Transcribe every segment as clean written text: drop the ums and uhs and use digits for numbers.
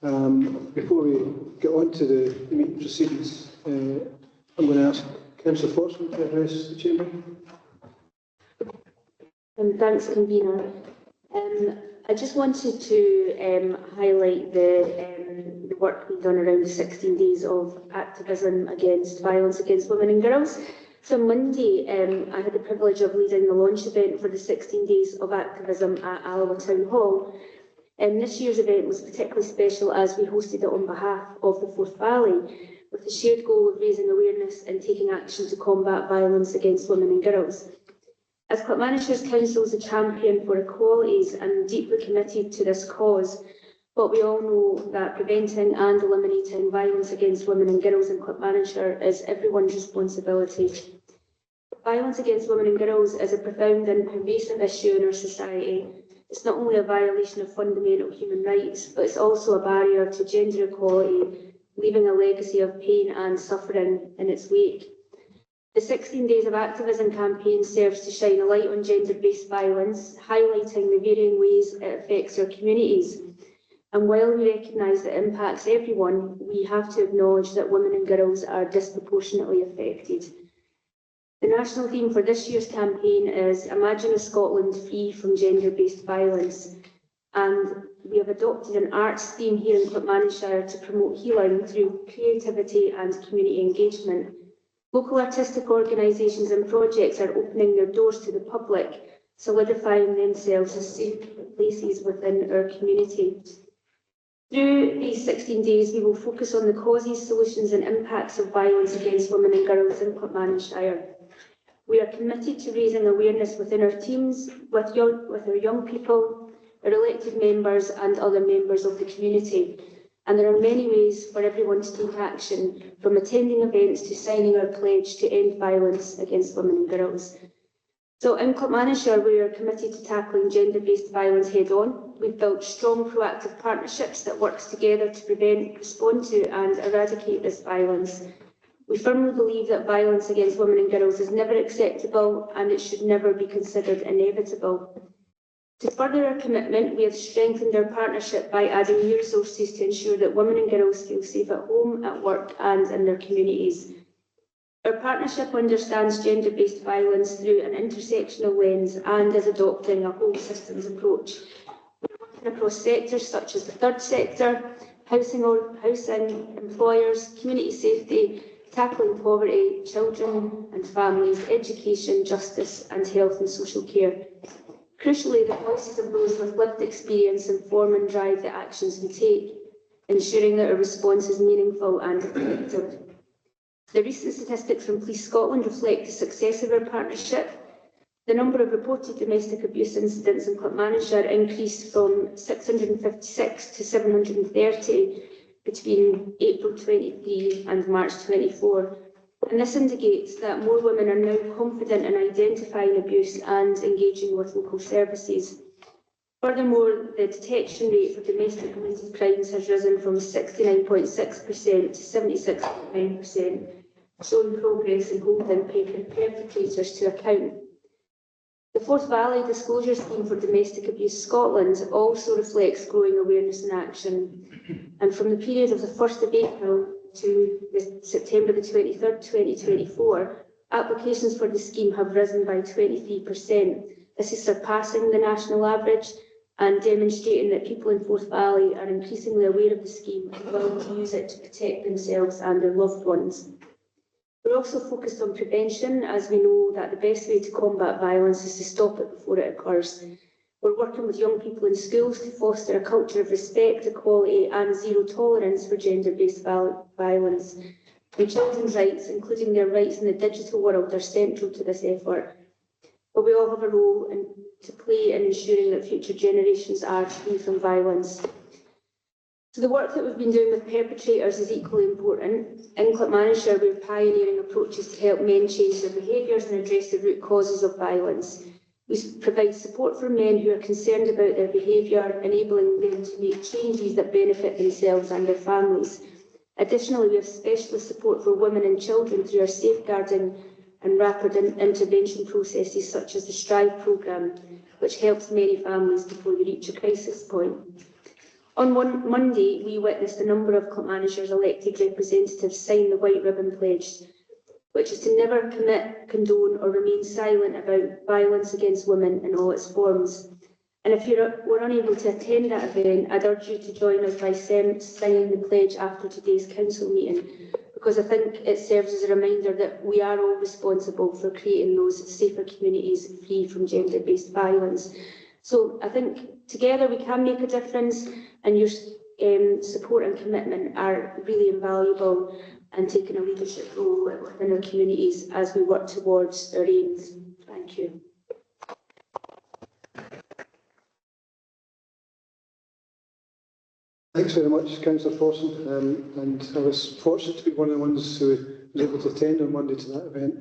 Before we get on to the meeting proceedings, I'm going to ask Councillor Forsman to address the Chamber. Thanks, Convener. I just wanted to highlight the work we've done around the 16 days of activism against violence against women and girls. So Monday, I had the privilege of leading the launch event for the 16 days of activism at Alloa Town Hall. This year's event was particularly special as we hosted it on behalf of the Forth Valley, with the shared goal of raising awareness and taking action to combat violence against women and girls. As Clackmannanshire Council is a champion for equalities and deeply committed to this cause, but we all know that preventing and eliminating violence against women and girls in Clackmannanshire is everyone's responsibility. Violence against women and girls is a profound and pervasive issue in our society. It's not only a violation of fundamental human rights, but it's also a barrier to gender equality, leaving a legacy of pain and suffering in its wake. The 16 Days of Activism campaign serves to shine a light on gender-based violence, highlighting the varying ways it affects our communities. And while we recognise that it impacts everyone, we have to acknowledge that women and girls are disproportionately affected. The national theme for this year's campaign is Imagine a Scotland Free from Gender-Based Violence. And we have adopted an arts theme here in Clackmannanshire to promote healing through creativity and community engagement. Local artistic organisations and projects are opening their doors to the public, solidifying themselves as safe places within our community. Through these 16 days, we will focus on the causes, solutions and impacts of violence against women and girls in Clackmannanshire. We are committed to raising awareness within our teams, with our young people, our elected members and other members of the community. And there are many ways for everyone to take action, from attending events to signing our pledge to end violence against women and girls. So in Clackmannanshire, we are committed to tackling gender-based violence head-on. We've built strong proactive partnerships that work together to prevent, respond to and eradicate this violence. We firmly believe that violence against women and girls is never acceptable and it should never be considered inevitable. To further our commitment, we have strengthened our partnership by adding new resources to ensure that women and girls feel safe at home, at work and in their communities. Our partnership understands gender-based violence through an intersectional lens and is adopting a whole systems approach. We're working across sectors such as the third sector, housing, employers, community safety, tackling poverty, children and families, education, justice and health and social care. Crucially, the voices of those with lived experience inform and drive the actions we take, ensuring that our response is meaningful and effective. The recent statistics from Police Scotland reflect the success of our partnership. The number of reported domestic abuse incidents in Clackmannanshire increased from 656 to 730 between April 23 and March 24. And this indicates that more women are now confident in identifying abuse and engaging with local services. Furthermore, the detection rate for domestic-related crimes has risen from 69.6% to 76.9%, showing progress in holding perpetrators to account. The Forth Valley Disclosure Scheme for Domestic Abuse Scotland also reflects growing awareness and action. And from the period of the 1st of April to September the 23rd, 2024, applications for the scheme have risen by 23%. This is surpassing the national average and demonstrating that people in Forth Valley are increasingly aware of the scheme and willing to use it to protect themselves and their loved ones. We're also focused on prevention, as we know that the best way to combat violence is to stop it before it occurs. We're working with young people in schools to foster a culture of respect, equality and zero tolerance for gender-based violence. And children's rights, including their rights in the digital world, are central to this effort. But we all have a role to play in ensuring that future generations are free from violence. So the work that we've been doing with perpetrators is equally important. In Clackmannanshire, we're pioneering approaches to help men change their behaviours and address the root causes of violence. We provide support for men who are concerned about their behaviour, enabling them to make changes that benefit themselves and their families. Additionally, we have specialist support for women and children through our safeguarding and rapid intervention processes such as the STRIVE programme, which helps many families before they reach a crisis point. On Monday, we witnessed a number of Clackmannshire's elected representatives sign the White Ribbon Pledge, which is to never commit, condone or remain silent about violence against women in all its forms. And if you were unable to attend that event, I'd urge you to join us by signing the pledge after today's council meeting, because I think it serves as a reminder that we are all responsible for creating those safer communities free from gender-based violence. So I think together we can make a difference, and your support and commitment are really invaluable, and taking a leadership role within our communities as we work towards our aims. Thank you. Thanks very much, Councillor Forson. And I was fortunate to be one of the ones who was able to attend on Monday to that event.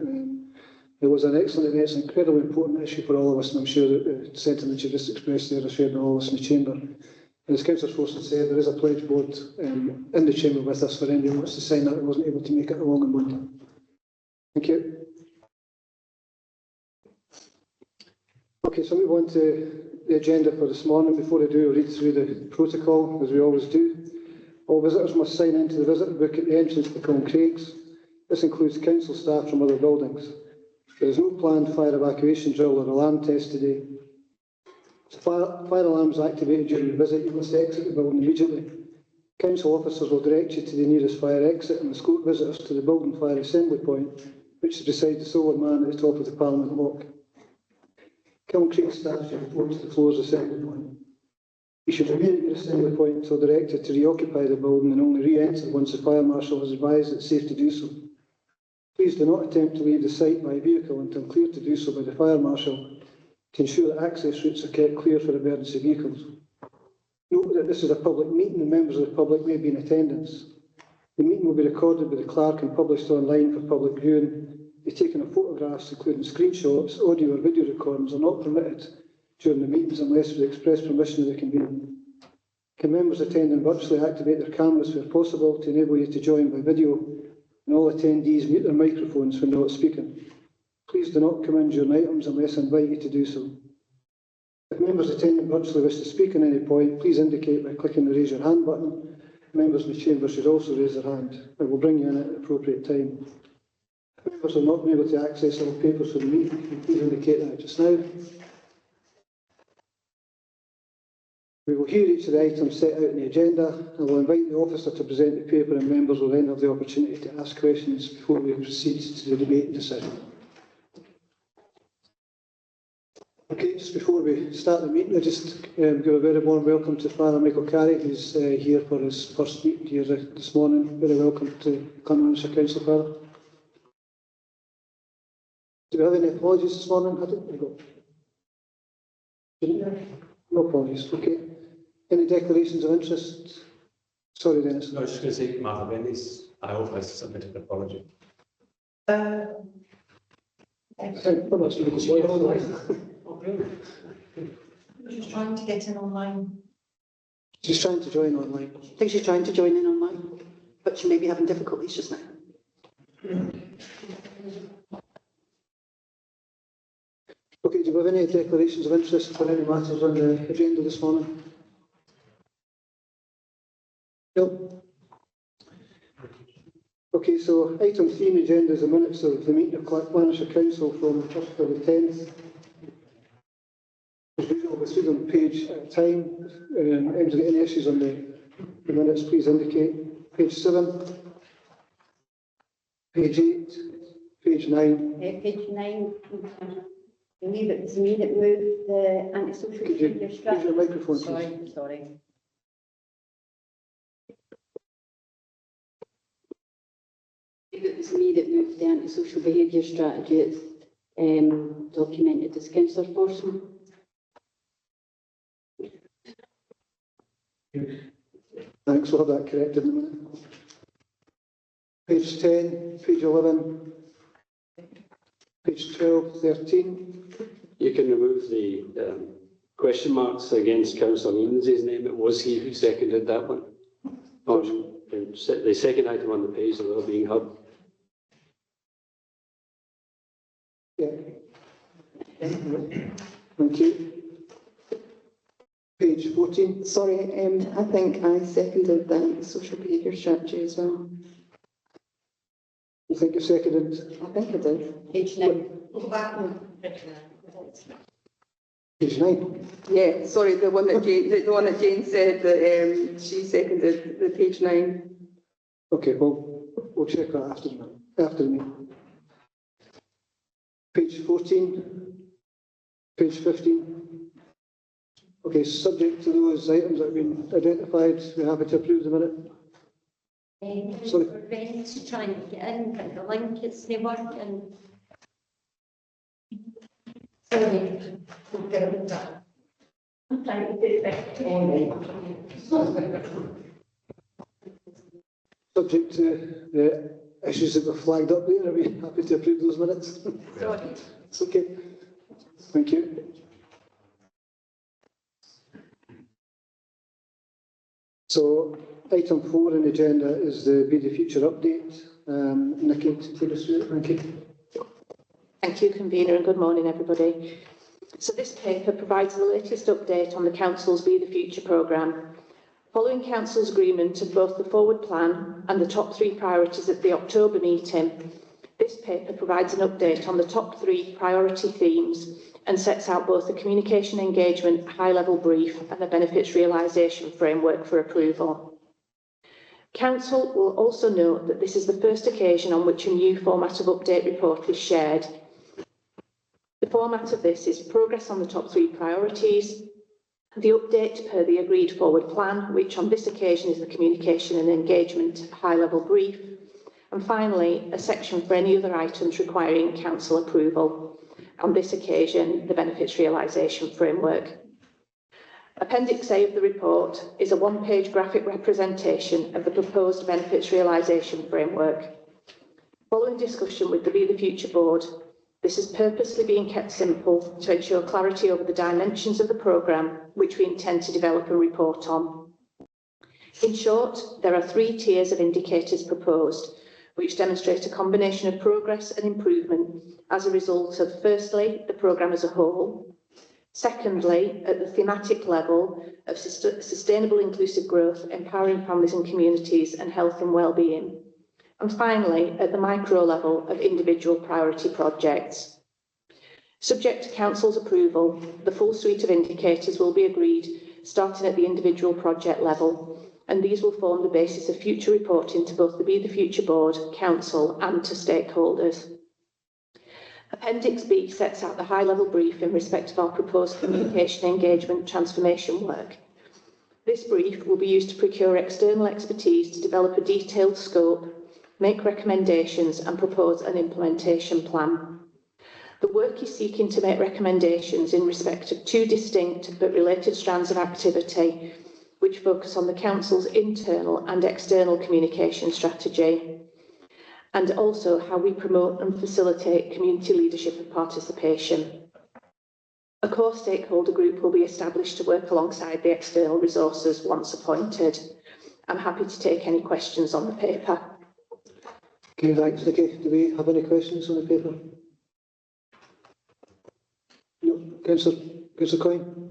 It was an excellent event. It's an incredibly important issue for all of us, and I'm sure that the sentiments you just expressed there are shared by all of us in the Chamber. And as Councillor Forson said, there is a pledge board in the Chamber with us for anyone who wants to sign that and wasn't able to make it along on Monday. Thank you. Okay, so move on to the agenda for this morning. Before I do, I'll read through the protocol, as we always do. All visitors must sign into the visitor book at the entrance to Craigs. This includes council staff from other buildings. There is no planned fire evacuation drill or alarm test today. If fire alarms are activated during the visit, you must exit the building immediately. Council officers will direct you to the nearest fire exit and escort visitors to the building fire assembly point, which is beside the solar man at the top of the Parliament Walk. Creek staff should report to the floor's assembly point. You should remain at your assembly point until directed to reoccupy the building and only re-enter once the fire marshal has advised it's safe to do so. Please do not attempt to leave the site by vehicle until cleared to do so by the fire marshal to ensure that access routes are kept clear for emergency vehicles. Note that this is a public meeting and members of the public may be in attendance. The meeting will be recorded by the clerk and published online for public viewing. The taking of photographs, including screenshots, audio or video recordings, are not permitted during the meetings unless with the express permission of the convener. Can members attending virtually activate their cameras where possible to enable you to join by video, and all attendees mute their microphones when not speaking. Please do not come in during items unless I invite you to do so. If members attending virtually wish to speak at any point, please indicate by clicking the raise your hand button. Members in the chamber should also raise their hand. I will bring you in at the appropriate time. If members have not been able to access all papers for the meeting, please indicate that just now. We will hear each of the items set out in the agenda. I will invite the officer to present the paper, and members will then have the opportunity to ask questions before we proceed to the debate and decision. Okay, just before we start the meeting, I just give a very warm welcome to Father Michael Carey, who's here for his first meeting here this morning. Very welcome to Clackmannanshire Council, Father. Do we have any apologies this morning? I don't think we got. No apologies, okay. Any declarations of interest? Sorry, Dennis. No, I was just going to say, Martha Benny's, I hope I submitted an apology. She's trying to get in online. She's trying to join online. I think she's trying to join in online, but she may be having difficulties just now. Okay, do we have any declarations of interest for any matters on the agenda this morning? No. Okay, so item 3 on the agenda is the minutes of the meeting of Clackmannanshire Council from 1st to the 10th. As usual, we'll see on page at a time. If there are any issues on the minutes, please indicate. Page 7, page 8, page 9. Page 9. I believe it was me that moved the antisocial behaviour Use strategy. your microphone, please. Sorry. It was me that moved the antisocial behaviour strategy. It's documented as Councillor Forson. Thanks, we'll have that corrected in a minute. Page 10, page 11, page 12, 13. You can remove the question marks against Councillor Lindsay's name. It was he who seconded that one. On the second item on the page, the Wellbeing Hub. Yeah. Thank you. Page 14. Sorry, I think I seconded the social behaviour strategy as well. You think you seconded I think I did. Page 9. page 9? Yeah, sorry, the one that Jane said that she seconded, the page 9. Okay, well, we'll check that after the meeting. Page 14, page 15. Okay, subject to those items that have been identified, we're happy to approve the minute. Sorry. We're ready to try and get in, but the link is not working. Sorry. I'm trying to do it back. Subject to the issues that were flagged up there, are we happy to approve those minutes? Sorry. It's okay. Thank you. So, item 4 on the agenda is the Be the Future update. Nikki, to take us through it, thank you. Thank you, Convener, and good morning, everybody. So this paper provides the latest update on the Council's Be the Future programme. Following Council's agreement of both the forward plan and the top 3 priorities at the October meeting, this paper provides an update on the top 3 priority themes and sets out both the communication engagement high-level brief and the benefits realisation framework for approval. Council will also note that this is the first occasion on which a new format of update report is shared. The format of this is progress on the top 3 priorities, the update per the agreed forward plan, which on this occasion is the communication and engagement high-level brief, and finally a section for any other items requiring council approval. On this occasion, the benefits realisation framework. Appendix A of the report is a 1-page graphic representation of the proposed benefits realisation framework. Following discussion with the Be the Future board, this is purposely being kept simple to ensure clarity over the dimensions of the programme which we intend to develop a report on. In short, there are 3 tiers of indicators proposed, which demonstrate a combination of progress and improvement as a result of, firstly, the programme as a whole, secondly, at the thematic level of sustainable inclusive growth, empowering families and communities, and health and well-being, and finally, at the micro level of individual priority projects. Subject to Council's approval, the full suite of indicators will be agreed, starting at the individual project level, and these will form the basis of future reporting to both the Be the Future Board, Council and to stakeholders. Appendix B sets out the high-level brief in respect of our proposed communication engagement transformation work. This brief will be used to procure external expertise to develop a detailed scope, make recommendations and propose an implementation plan. The work is seeking to make recommendations in respect of 2 distinct but related strands of activity which focus on the Council's internal and external communication strategy, and also how we promote and facilitate community leadership and participation. A core stakeholder group will be established to work alongside the external resources once appointed. I'm happy to take any questions on the paper. Okay, thanks, Nikki. Do we have any questions on the paper? No. Councillor Coyne?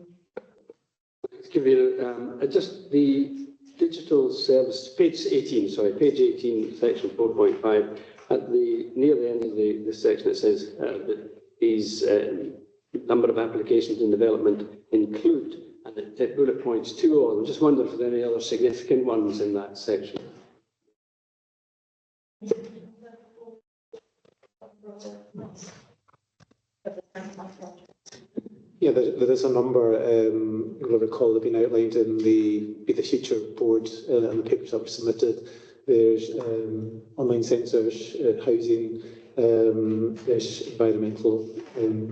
Convener, just the digital service, page 18, section 4.5, near the end of the section it says that these number of applications in development include, and it bullet points 2 on. I just wonder if there are any other significant ones in that section. Yeah, there is a number, you'll recall, they've been outlined in the Be the Future board and the papers that were submitted. There's online sensors, housing, there's environmental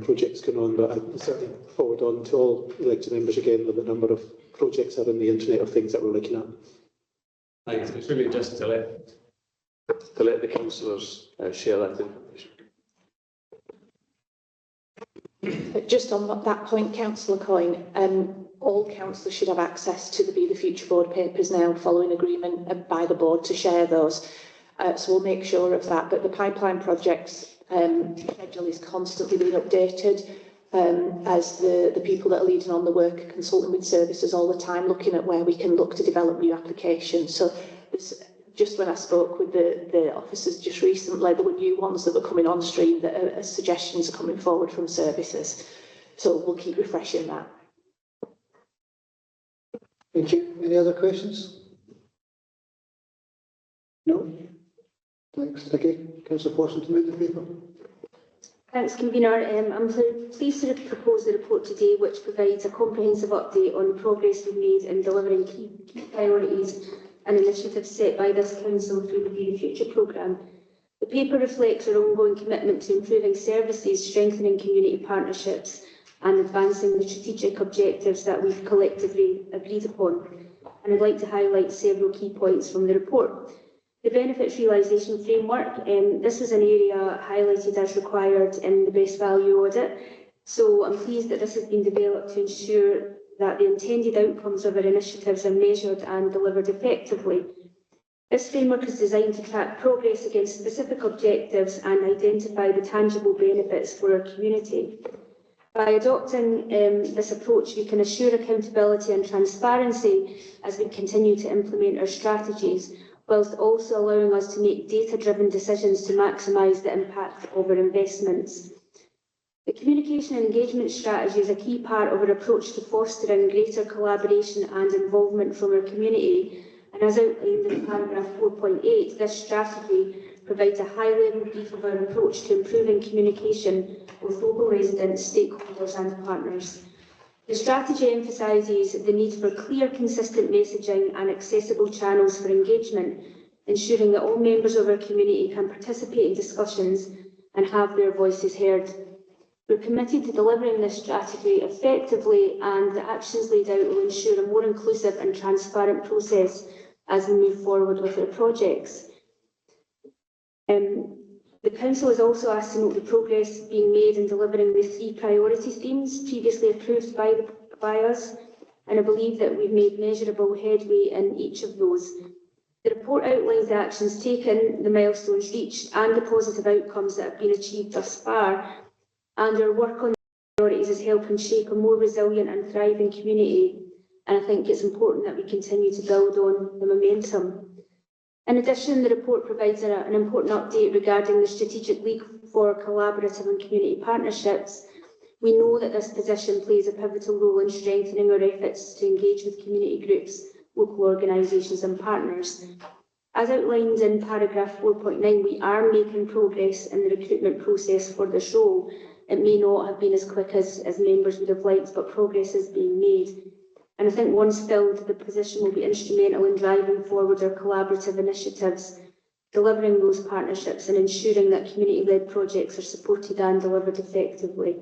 projects going on, but I certainly forward on to all elected members again with the number of projects that are in the Internet of Things that we're looking at. Thanks. It's really just to let the councillors share that information. Just on that point, Councillor Coyne, all councillors should have access to the Be the Future board papers now following agreement by the board to share those. So we'll make sure of that. But the pipeline projects schedule is constantly being updated. as the people that are leading on the work are consulting with services all the time, looking at where we can look to develop new applications. So just when I spoke with the officers just recently, there were new ones that were coming on stream that suggestions are coming forward from services. So we'll keep refreshing that. Thank you. Any other questions? No? Thanks. Okay. Councillor Forson to move the paper. Thanks, Convener. I'm pleased to propose the report today, which provides a comprehensive update on the progress we've made in delivering key priorities and initiatives set by this Council through the Be the Future programme. The paper reflects our ongoing commitment to improving services, strengthening community partnerships and advancing the strategic objectives that we've collectively agreed upon. And I'd like to highlight several key points from the report. The benefits realisation framework, this is an area highlighted as required in the best value audit. So I'm pleased that this has been developed to ensure that the intended outcomes of our initiatives are measured and delivered effectively. This framework is designed to track progress against specific objectives and identify the tangible benefits for our community. By adopting this approach, we can assure accountability and transparency as we continue to implement our strategies, whilst also allowing us to make data-driven decisions to maximise the impact of our investments. The communication and engagement strategy is a key part of our approach to fostering greater collaboration and involvement from our community, and as outlined in paragraph 4.8, this strategy provides a high-level brief of our approach to improving communication with local residents, stakeholders and partners. The strategy emphasises the need for clear, consistent messaging and accessible channels for engagement, ensuring that all members of our community can participate in discussions and have their voices heard. We're committed to delivering this strategy effectively, and the actions laid out will ensure a more inclusive and transparent process as we move forward with our projects. The Council is also asked to note the progress being made in delivering the 3 priority themes previously approved by us, and I believe that we've made measurable headway in each of those. The report outlines the actions taken, the milestones reached, and the positive outcomes that have been achieved thus far, and our work on the priorities is helping shape a more resilient and thriving community, and I think it's important that we continue to build on the momentum. In addition, the report provides an important update regarding the Strategic League for Collaborative and Community Partnerships. We know that this position plays a pivotal role in strengthening our efforts to engage with community groups, local organisations and partners. As outlined in paragraph 4.9, we are making progress in the recruitment process for this role. It may not have been as quick as members would have liked, but progress is being made. And I think once filled, the position will be instrumental in driving forward our collaborative initiatives, delivering those partnerships and ensuring that community-led projects are supported and delivered effectively.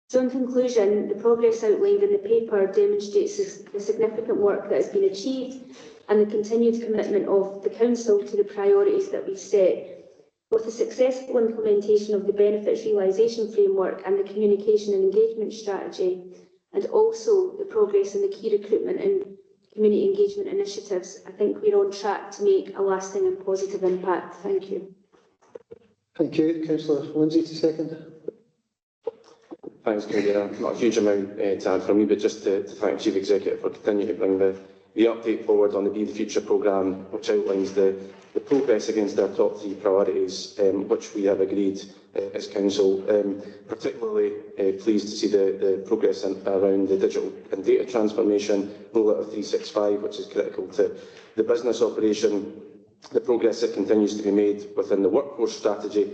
So in conclusion, the progress outlined in the paper demonstrates the significant work that has been achieved and the continued commitment of the Council to the priorities that we've set. With the successful implementation of the benefits realisation framework and the communication and engagement strategy, and also the progress in the key recruitment and community engagement initiatives, I think we're on track to make a lasting and positive impact. Thank you. Thank you. Councillor Lindsay to second. Thanks, Convener. Not a huge amount to add from me, but just to thank Chief Executive for continuing to bring the update forward on the Be the Future programme, which outlines the progress against our top 3 priorities, which we have agreed as Council. Particularly pleased to see the progress around the digital and data transformation, rollout of 365, which is critical to the business operation. The progress that continues to be made within the workforce strategy,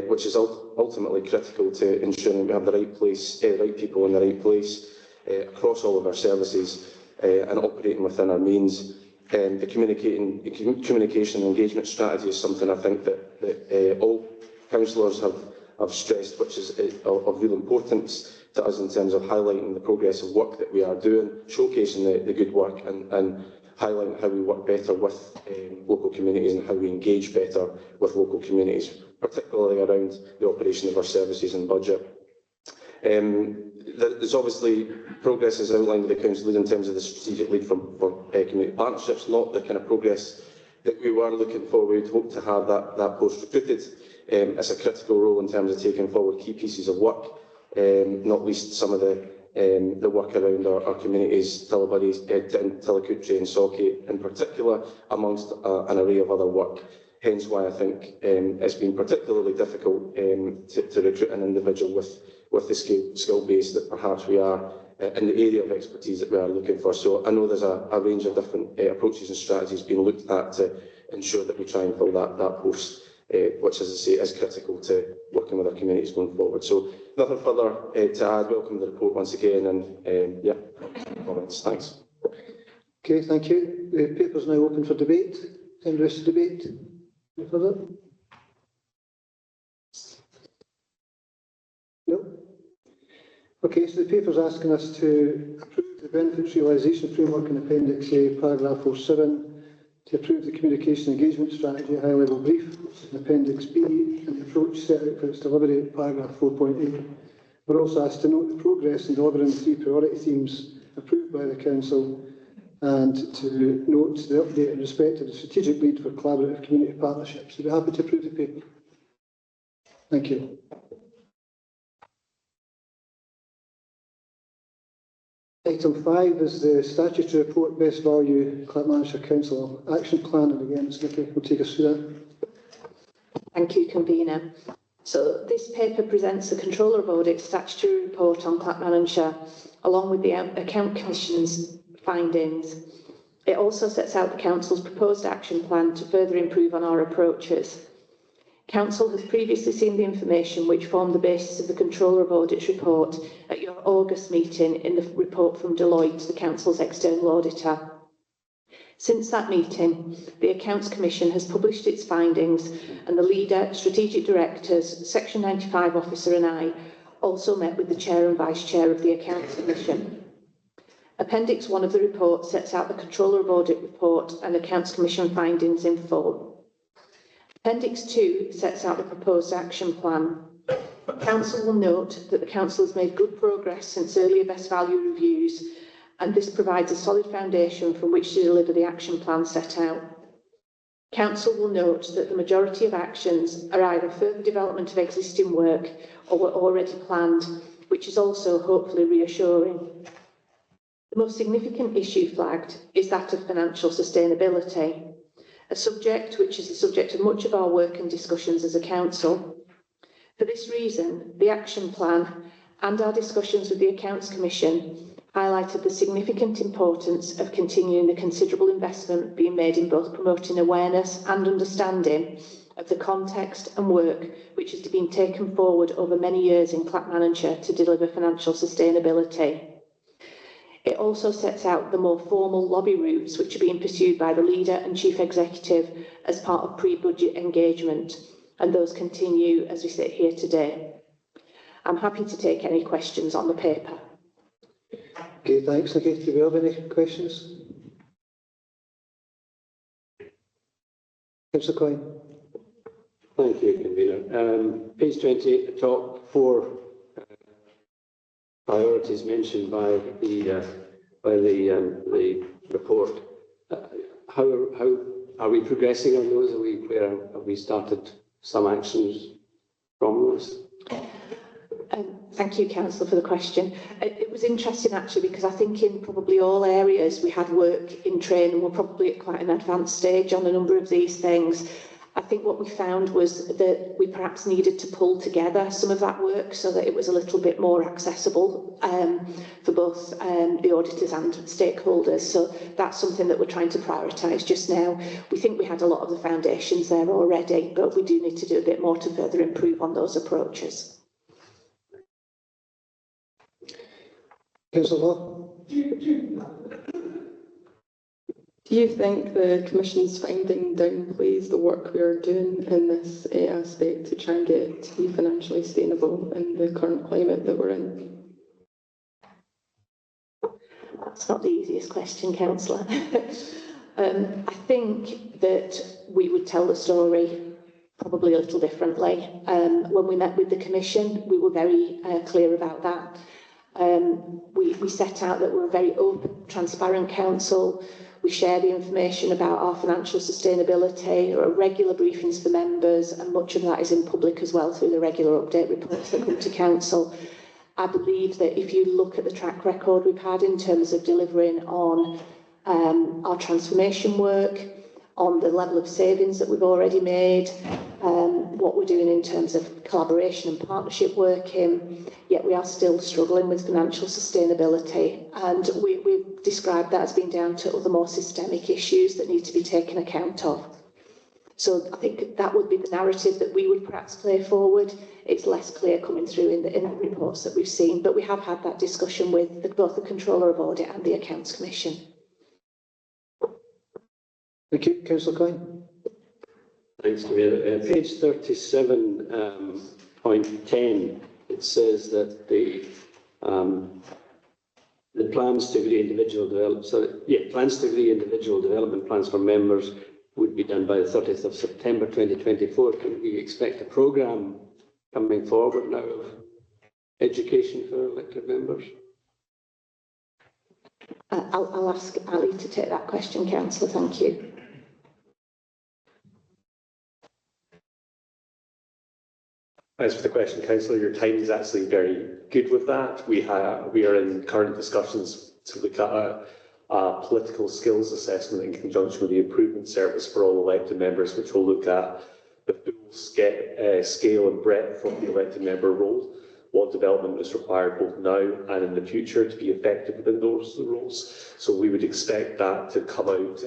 which is ultimately critical to ensuring we have the right people in the right place across all of our services and operating within our means. The communication and engagement strategy is something I think that all councillors have stressed, which is of real importance to us in terms of highlighting the progress of work that we are doing, showcasing the good work and highlighting how we work better with local communities and how we engage better with local communities, particularly around the operation of our services and budget. There's obviously progress as outlined with the Council Lead in terms of the strategic lead for community partnerships, not the kind of progress that we were looking for. We'd hope to have that post recruited. It's a critical role in terms of taking forward key pieces of work not least some of the work around our communities, Tillicudry and Sauchie in particular, amongst an array of other work. Hence why I think it's been particularly difficult to recruit an individual with the skill base that perhaps we are in the area of expertise that we are looking for. So I know there's a range of different approaches and strategies being looked at to ensure that we try and fill that post, which, as I say, is critical to working with our communities going forward. So nothing further to add. Welcome the report once again, and yeah, comments. Thanks. Okay, thank you. The paper is now open for debate. Any wish to debate? Any further? No? Okay, so the paper is asking us to approve the benefits realisation framework in Appendix A, paragraph 07, to approve the communication engagement strategy high-level brief in Appendix B, and the approach set out for its delivery, paragraph 4.8. We're also asked to note the progress in delivering the 3 priority themes approved by the Council, and to note the update in respect of the strategic lead for collaborative community partnerships. We'd be happy to approve the paper. Thank you. Item 5 is the statutory report, Best Value Clackmannanshire Council Action Plan, and again, it's Nicky will take us through that. Thank you, Convener. So this paper presents the Controller of Audit's statutory report on Clackmannanshire, along with the Account Commission's findings. It also sets out the Council's proposed action plan to further improve on our approaches. Council has previously seen the information which formed the basis of the Controller of Audit's report at your August meeting in the report from Deloitte, the Council's external auditor. Since that meeting, the Accounts Commission has published its findings, and the leader, strategic directors, Section 95 officer and I also met with the Chair and Vice Chair of the Accounts Commission. Appendix 1 of the report sets out the Controller of Audit report and Accounts Commission findings in full. Appendix 2 sets out the proposed action plan. Council will note that the Council has made good progress since earlier best value reviews, and this provides a solid foundation from which to deliver the action plan set out. Council will note that the majority of actions are either further development of existing work or were already planned, which is also hopefully reassuring. The most significant issue flagged is that of financial sustainability, a subject which is the subject of much of our work and discussions as a council. For this reason, the action plan and our discussions with the Accounts Commission highlighted the significant importance of continuing the considerable investment being made in both promoting awareness and understanding of the context and work which has been taken forward over many years in Clackmannanshire to deliver financial sustainability. It also sets out the more formal lobby routes which are being pursued by the leader and chief executive as part of pre-budget engagement, and those continue as we sit here today. I'm happy to take any questions on the paper. Okay, thanks, Nicky. Do we have any questions? Councillor Coyne. Thank you, Convener. Page 28, the top 4 priorities mentioned by the report. How are we progressing on those? Have we started some actions from those? Thank you, Councillor, for the question. It was interesting, actually, because I think in probably all areas we had work in train, and we're probably at quite an advanced stage on a number of these things. I think what we found was that we perhaps needed to pull together some of that work so that it was a little bit more accessible for both the auditors and stakeholders. So that's something that we're trying to prioritise just now. We think we had a lot of the foundations there already, but we do need to do a bit more to further improve on those approaches. Councillor Law. Do you think the Commission's finding downplays the work we are doing in this aspect to try and get it to be financially sustainable in the current climate that we're in? That's not the easiest question, Councillor. I think that we would tell the story probably a little differently. When we met with the Commission, we were very clear about that. We set out that we're a very open, transparent council. We share the information about our financial sustainability, or regular briefings for members, and much of that is in public as well through the regular update reports that come to council. I believe that if you look at the track record we've had in terms of delivering on our transformation work, on the level of savings that we've already made, what we're doing in terms of collaboration and partnership working, yet we are still struggling with financial sustainability. And we've described that as being down to other more systemic issues that need to be taken account of. So I think that would be the narrative that we would perhaps play forward. It's less clear coming through in the reports that we've seen, but we have had that discussion with both the Controller of Audit and the Accounts Commission. Thank you. Councillor Coyne. Thanks, Mayor. Page 37.10, it says that the plans to agree individual development plans for members would be done by the 30th of September 2024. Can we expect a programme coming forward now of education for elected members? I'll ask Ali to take that question, Councillor. Thank you. Thanks for the question, Councillor. Your timing is actually very good with that. We are in current discussions to look at a political skills assessment in conjunction with the improvement service for all elected members, which will look at the full scale and breadth of the elected member role, what development is required both now and in the future to be effective within those roles. So we would expect that to come out,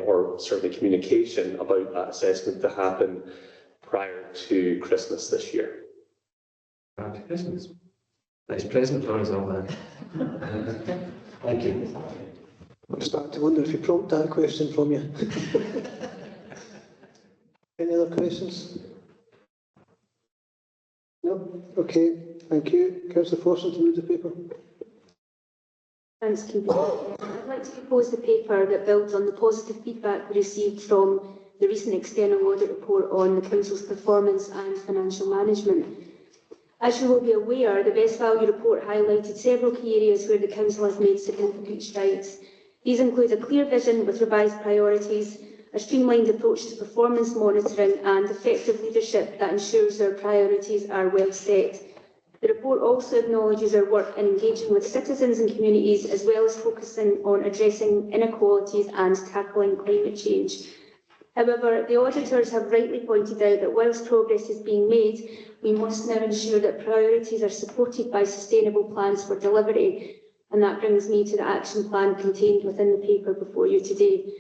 or certainly communication about that assessment to happen prior to Christmas this year. Prior to Christmas. Nice present for us all then. Thank you. I'm starting to wonder if you prompt that question from you. Any other questions? No? Okay, thank you. Councillor Forson to move the paper. Thanks, Convener. I'd like to propose the paper that builds on the positive feedback we received from the recent external audit report on the Council's performance and financial management. As you will be aware, the Best Value report highlighted several key areas where the Council has made significant strides. These include a clear vision with revised priorities, a streamlined approach to performance monitoring and effective leadership that ensures our priorities are well set. The report also acknowledges our work in engaging with citizens and communities, as well as focusing on addressing inequalities and tackling climate change. However, the auditors have rightly pointed out that whilst progress is being made, we must now ensure that priorities are supported by sustainable plans for delivery. And that brings me to the action plan contained within the paper before you today.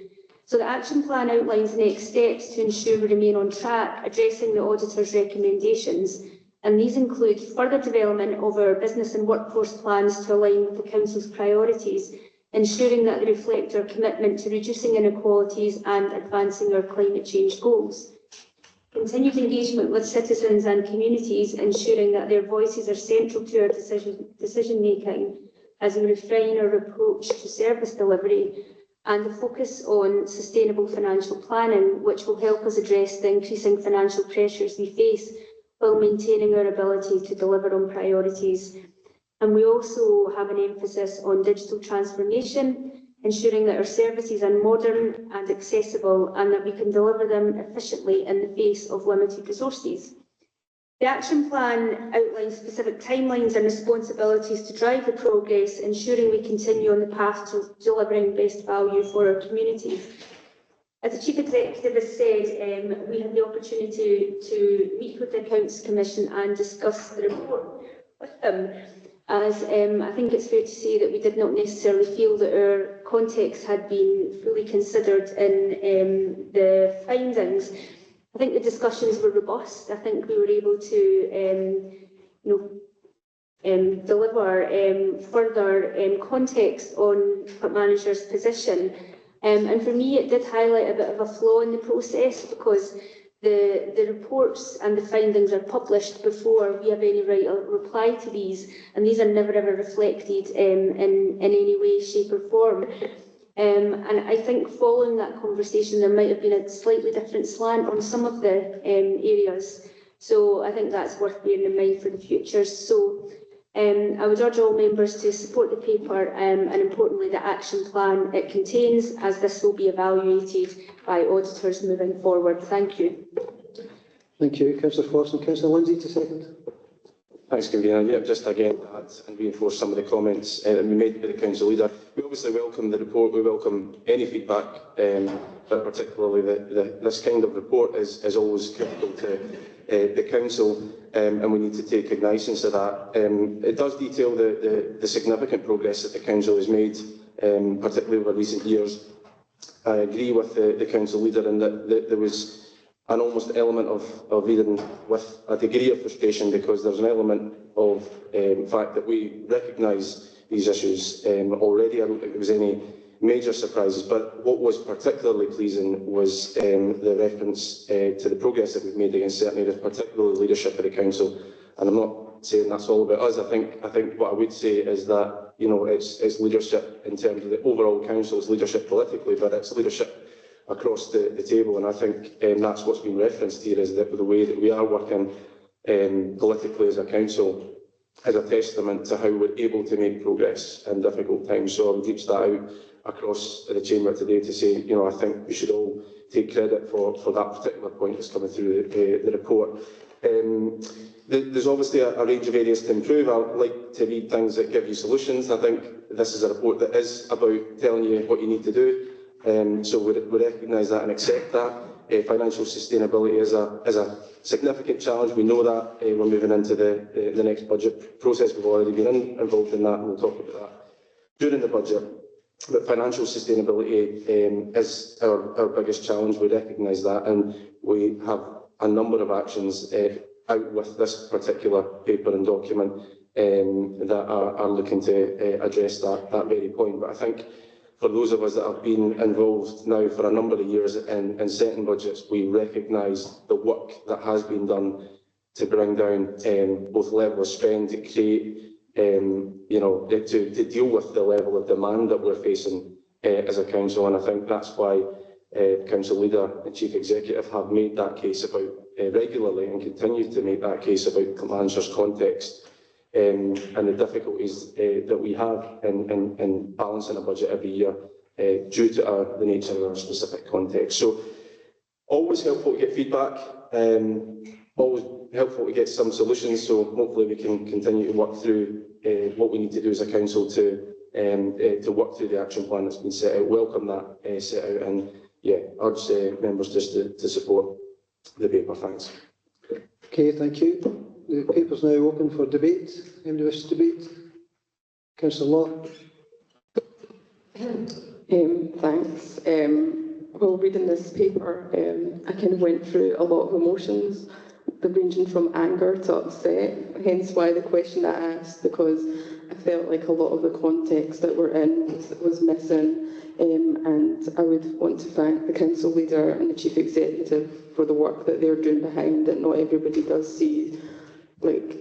So the action plan outlines next steps to ensure we remain on track, addressing the auditors' recommendations. And these include further development of our business and workforce plans to align with the Council's priorities, ensuring that they reflect our commitment to reducing inequalities and advancing our climate change goals. Continued engagement with citizens and communities, ensuring that their voices are central to our decision making as we refine our approach to service delivery, and the focus on sustainable financial planning, which will help us address the increasing financial pressures we face while maintaining our ability to deliver on priorities. And we also have an emphasis on digital transformation, ensuring that our services are modern and accessible and that we can deliver them efficiently in the face of limited resources. The action plan outlines specific timelines and responsibilities to drive the progress, ensuring we continue on the path to delivering best value for our communities. As the Chief Executive has said, we had the opportunity to meet with the Accounts Commission and discuss the report with them, as I think it's fair to say that we did not necessarily feel that our context had been fully considered in the findings. I think the discussions were robust. I think we were able to deliver further context on Clackmannanshire position. And for me, it did highlight a bit of a flaw in the process, because the reports and the findings are published before we have any right to reply to these, and these are never ever reflected in any way, shape or form. And I think following that conversation, there might have been a slightly different slant on some of the areas. So I think that's worth bearing in mind for the future. So I would urge all members to support the paper and importantly the action plan it contains, as this will be evaluated by auditors moving forward. Thank you. Thank you, Councillor Forson. Councillor Lindsay to second. Thanks, Convener. Yeah, just again to add and reinforce some of the comments that we made by the Council Leader. We obviously welcome the report, we welcome any feedback, but particularly this kind of report is always critical to the Council, and we need to take cognizance of that. It does detail the significant progress that the Council has made, particularly over recent years. I agree with the Council Leader in that there was an almost element of reading with a degree of frustration, because there's an element of fact that we recognise these issues already. I don't think there was any major surprises, but what was particularly pleasing was the reference to the progress that we've made against certain areas, particularly leadership of the Council. And I'm not saying that's all about us. I think what I would say is that, you know, it's leadership in terms of the overall Council, it's leadership politically, but it's leadership across the table, and I think that's what's been referenced here, is that the way that we are working politically as a council is a testament to how we're able to make progress in difficult times. So I would reach that out across the chamber today to say, you know, I think we should all take credit for that particular point that's coming through the report. There's obviously a range of areas to improve. I like to read things that give you solutions. I think this is a report that is about telling you what you need to do. So we recognise that and accept that. Financial sustainability is a significant challenge. We know that. We're moving into the next budget process. We've already been involved in that, and we'll talk about that during the budget. But financial sustainability is our biggest challenge. We recognise that, and we have a number of actions out with this particular paper and document that are looking to address that very point. But I think for those of us that have been involved now for a number of years in setting budgets, we recognise the work that has been done to bring down both level of spend, to create, you know, to deal with the level of demand that we're facing as a council. And I think that's why Council Leader and Chief Executive have made that case about regularly, and continue to make that case about Clackmannshire's context. And the difficulties that we have in balancing a budget every year due to the nature of our specific context. So always helpful to get feedback, always helpful to get some solutions, so hopefully we can continue to work through what we need to do as a council to work through the action plan that's been set out. Welcome that set out, and yeah, urge members just to support the paper. Thanks. Okay, thank you. The paper's now open for debate. Anybody wish to debate? Councillor Law. Thanks. While reading this paper, I kind of went through a lot of emotions, ranging from anger to upset, hence why the question that I asked, because I felt like a lot of the context that we're in was missing, and I would want to thank the Council Leader and the Chief Executive for the work that they're doing behind it. Not everybody does see, like,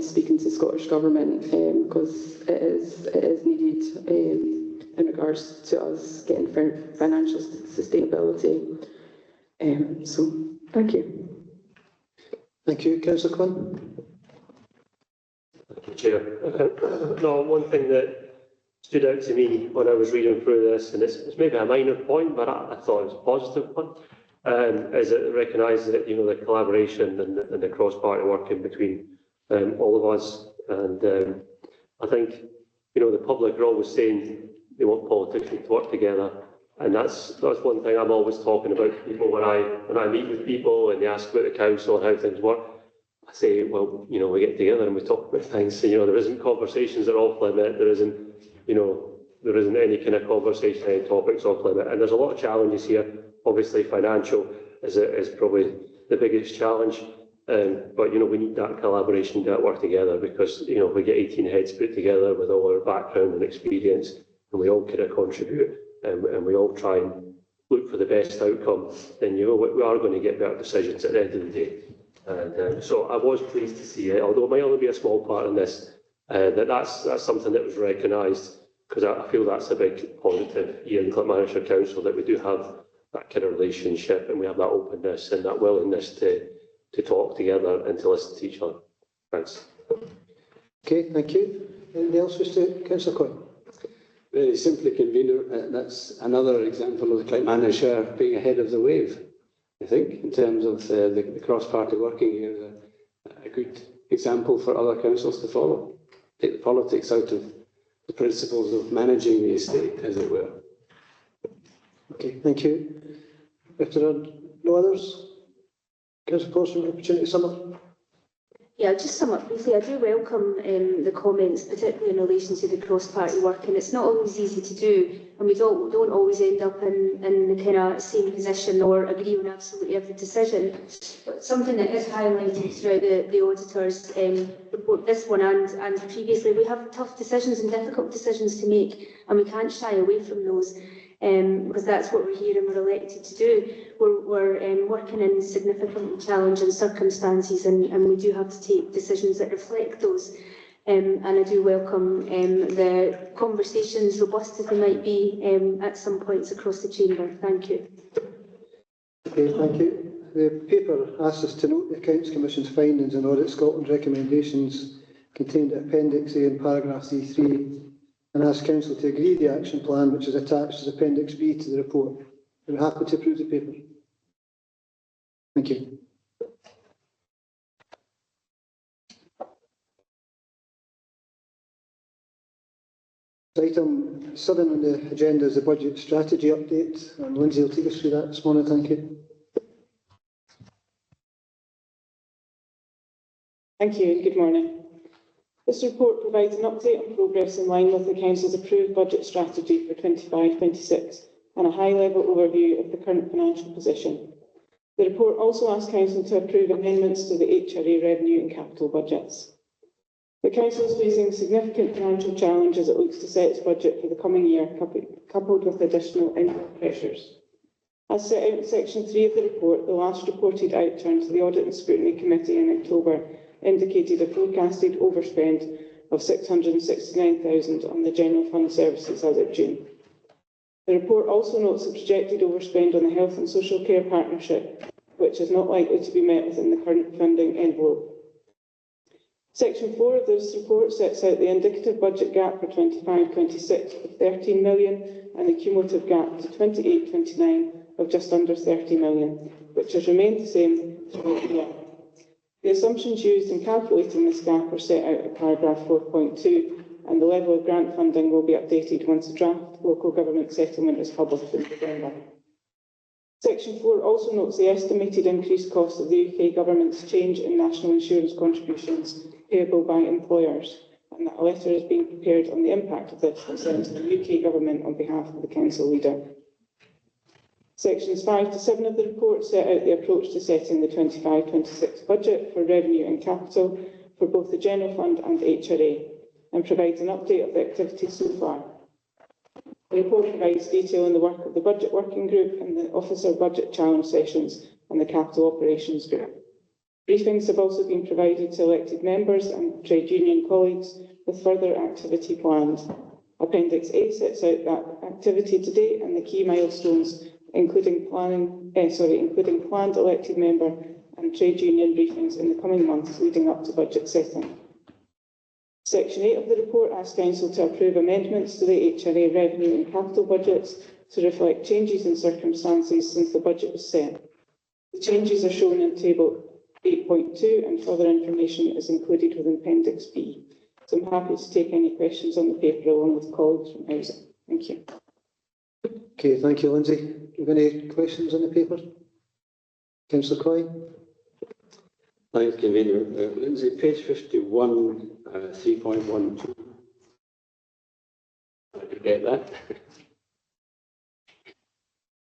speaking to Scottish Government, because it is needed in regards to us getting financial sustainability. So, thank you. Thank you. Councillor Quinn. Thank you, Chair. No, one thing that stood out to me when I was reading through this, and it's maybe a minor point, but I thought it was a positive one, is it recognises that, you know, the collaboration and the cross-party working between all of us. And I think, you know, the public are always saying they want politicians to work together, and that's one thing I'm always talking about to people when I meet with people and they ask about the council and how things work. I say, well, you know, we get together and we talk about things. So, you know, there isn't conversations that are off limit. There isn't, you know, there isn't any kind of conversation, any topics off limit. And there's a lot of challenges here. Obviously, financial is probably the biggest challenge. But, you know, we need that collaboration, that work together, because, you know, if we get 18 heads put together with all our background and experience, and we all kind of contribute, and we all try and look for the best outcome, then, you know, we are going to get better decisions at the end of the day. And so I was pleased to see it, although it might only be a small part in this, that's something that was recognised, because I feel that's a big positive here in Clackmannanshire Council, that we do have that kind of relationship, and we have that openness and that willingness to talk together and to listen to each other. Thanks. Okay, thank you. Anything else, Councillor Quinn? Very simply, Convener, that's another example of the Clackmannanshire being ahead of the wave, I think, in terms of the cross-party working here. A good example for other councils to follow. Take the politics out of the principles of managing the estate, as it were. Okay, thank you. If there are no others, Councillor Paulson, opportunity to sum up. Yeah, I'll just sum up briefly. I do welcome the comments, particularly in relation to the cross-party work, and it's not always easy to do, and we don't always end up in the kind of same position or agree on absolutely every decision. But something that is highlighted throughout the auditors' report, this one and previously, we have tough decisions and difficult decisions to make, and we can't shy away from those. Because that's what we're here and we're elected to do. We're working in significantly challenging circumstances, and we do have to take decisions that reflect those. And I do welcome the conversations, robust as they might be, at some points across the chamber. Thank you. Okay, thank you. The paper asks us to note the Accounts Commission's findings and Audit Scotland's recommendations contained in Appendix A in paragraph C3, and ask Council to agree the action plan which is attached as Appendix B to the report. Are we happy to approve the paper? Thank you. Item 7 on the agenda is the budget strategy update, and Lindsay will take us through that this morning. Thank you. Thank you and good morning. This report provides an update on progress in line with the Council's approved budget strategy for 25-26 and a high-level overview of the current financial position. The report also asks Council to approve amendments to the HRA revenue and capital budgets. The Council is facing significant financial challenges as it looks to set its budget for the coming year, coupled with additional input pressures. As set out in Section 3 of the report, the last reported outturn to the Audit and Scrutiny Committee in October indicated a forecasted overspend of £669,000 on the General Fund services as of June. The report also notes a projected overspend on the Health and Social Care Partnership, which is not likely to be met within the current funding envelope. Section 4 of this report sets out the indicative budget gap for 25-26 of £13 million and the cumulative gap to 28-29 of just under £30 million, which has remained the same throughout the year. The assumptions used in calculating this gap are set out at paragraph 4.2, and the level of grant funding will be updated once the draft local government settlement is published in November. Section 4 also notes the estimated increased cost of the UK Government's change in national insurance contributions payable by employers, and that a letter is being prepared on the impact of this and sent to the UK Government on behalf of the Council Leader. Sections 5 to 7 of the report set out the approach to setting the 25-26 budget for revenue and capital for both the General Fund and HRA, and provides an update of the activities so far. The report provides detail on the work of the Budget Working Group and the Officer Budget Challenge sessions and the Capital Operations Group. Briefings have also been provided to elected members and trade union colleagues with further activity planned. Appendix A sets out that activity to date and the key milestones, including planned elected member and trade union briefings in the coming months leading up to budget setting. Section 8 of the report asks Council to approve amendments to the HRA revenue and capital budgets to reflect changes in circumstances since the budget was set. The changes are shown in Table 8.2 and further information is included within Appendix B. So I'm happy to take any questions on the paper along with colleagues from Housing. Thank you. Okay, thank you, Lindsay. Do you have any questions on the paper? Councillor Coy? Thanks, Convener. Lindsay, page 51, 3.12. Did you get that?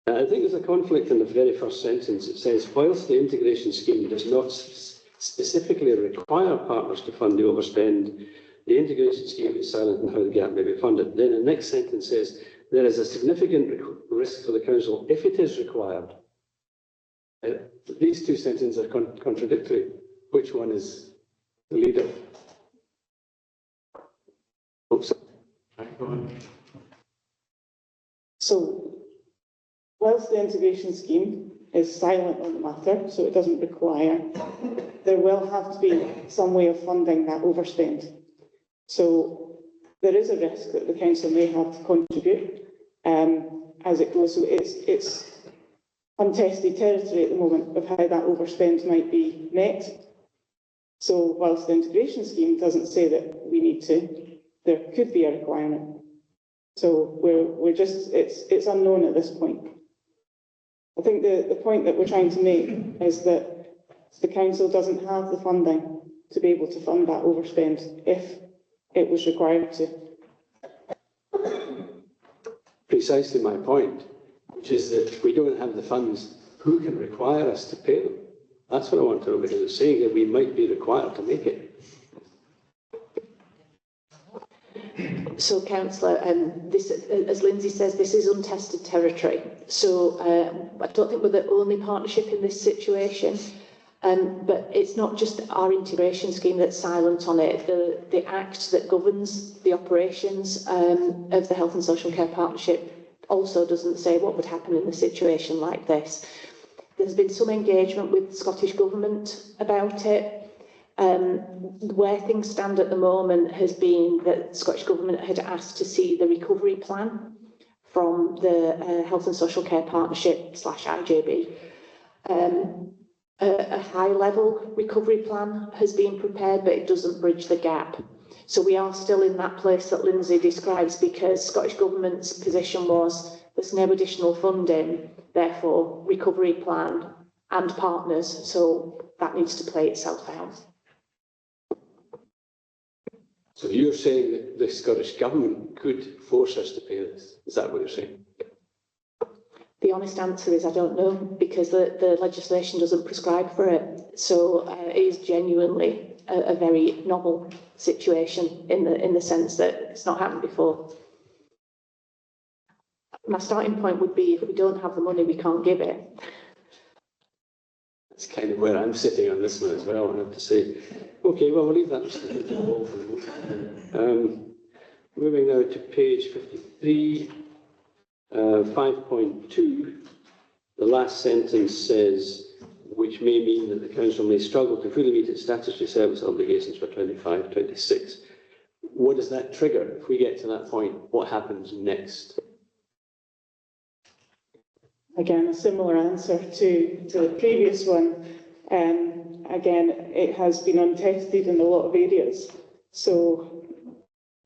I think there's a conflict in the very first sentence. It says, whilst the integration scheme does not specifically require partners to fund the overspend, the integration scheme is silent on how the gap may be funded. Then the next sentence says, there is a significant risk for the Council if it is required. These two sentences are contradictory. Which one is the leader? Oops. Right, go on. So, whilst the integration scheme is silent on the matter, so it doesn't require, there will have to be some way of funding that overspend. So there is a risk that the Council may have to contribute as it goes. So it's untested territory at the moment of how that overspend might be met. So whilst the integration scheme doesn't say that we need to, there could be a requirement. So we're just, it's unknown at this point. I think the point that we're trying to make is that the council doesn't have the funding to be able to fund that overspend if it was required to. Precisely my point, which is that if we don't have the funds, who can require us to pay them? That's what I want to know, because it's saying that we might be required to make it. So, Councillor, this, as Lindsay says, this is untested territory. So I don't think we're the only partnership in this situation. But it's not just our integration scheme that's silent on it. The act that governs the operations of the Health and Social Care Partnership also doesn't say what would happen in a situation like this. There's been some engagement with the Scottish Government about it. Where things stand at the moment has been that the Scottish Government had asked to see the recovery plan from the Health and Social Care Partnership / IJB. A high-level recovery plan has been prepared, but it doesn't bridge the gap. So we are still in that place that Lindsay describes, because Scottish Government's position was there's no additional funding, therefore recovery plan and partners, so that needs to play itself out. So you're saying that the Scottish Government could force us to pay this? Is that what you're saying? The honest answer is I don't know, because the legislation doesn't prescribe for it. So it is genuinely a very novel situation in the sense that it's not happened before. My starting point would be if we don't have the money, we can't give it. That's kind of where I'm sitting on this one as well, I have to say. Okay, well, we'll leave that moving now to page 53, 5.2. The last sentence says, which may mean that the council may struggle to fully meet its statutory service obligations for 25-26. What does that trigger? If we get to that point, what happens next? Again, a similar answer to the previous one. Again, it has been untested in a lot of areas, so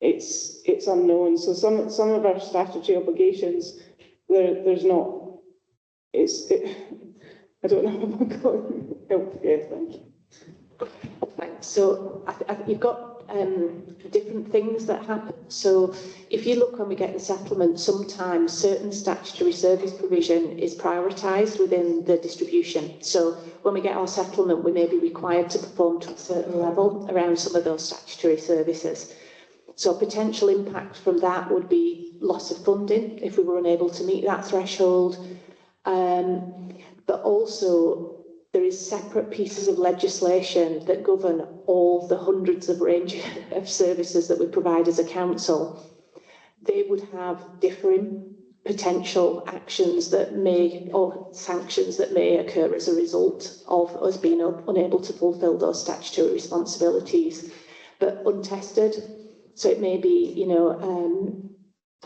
it's unknown. So some of our statutory obligations, there's not. I don't know if I'm going to help. Yeah, thank you. Thanks. So I think you've got different things that happen. So if you look when we get the settlement, sometimes certain statutory service provision is prioritised within the distribution. So when we get our settlement, we may be required to perform to a certain level around some of those statutory services. So a potential impact from that would be loss of funding if we were unable to meet that threshold. But also there is separate pieces of legislation that govern all the hundreds of range of services that we provide as a council. They would have differing potential actions that may, or sanctions that may occur as a result of us being unable to fulfil those statutory responsibilities, but untested. So it may be,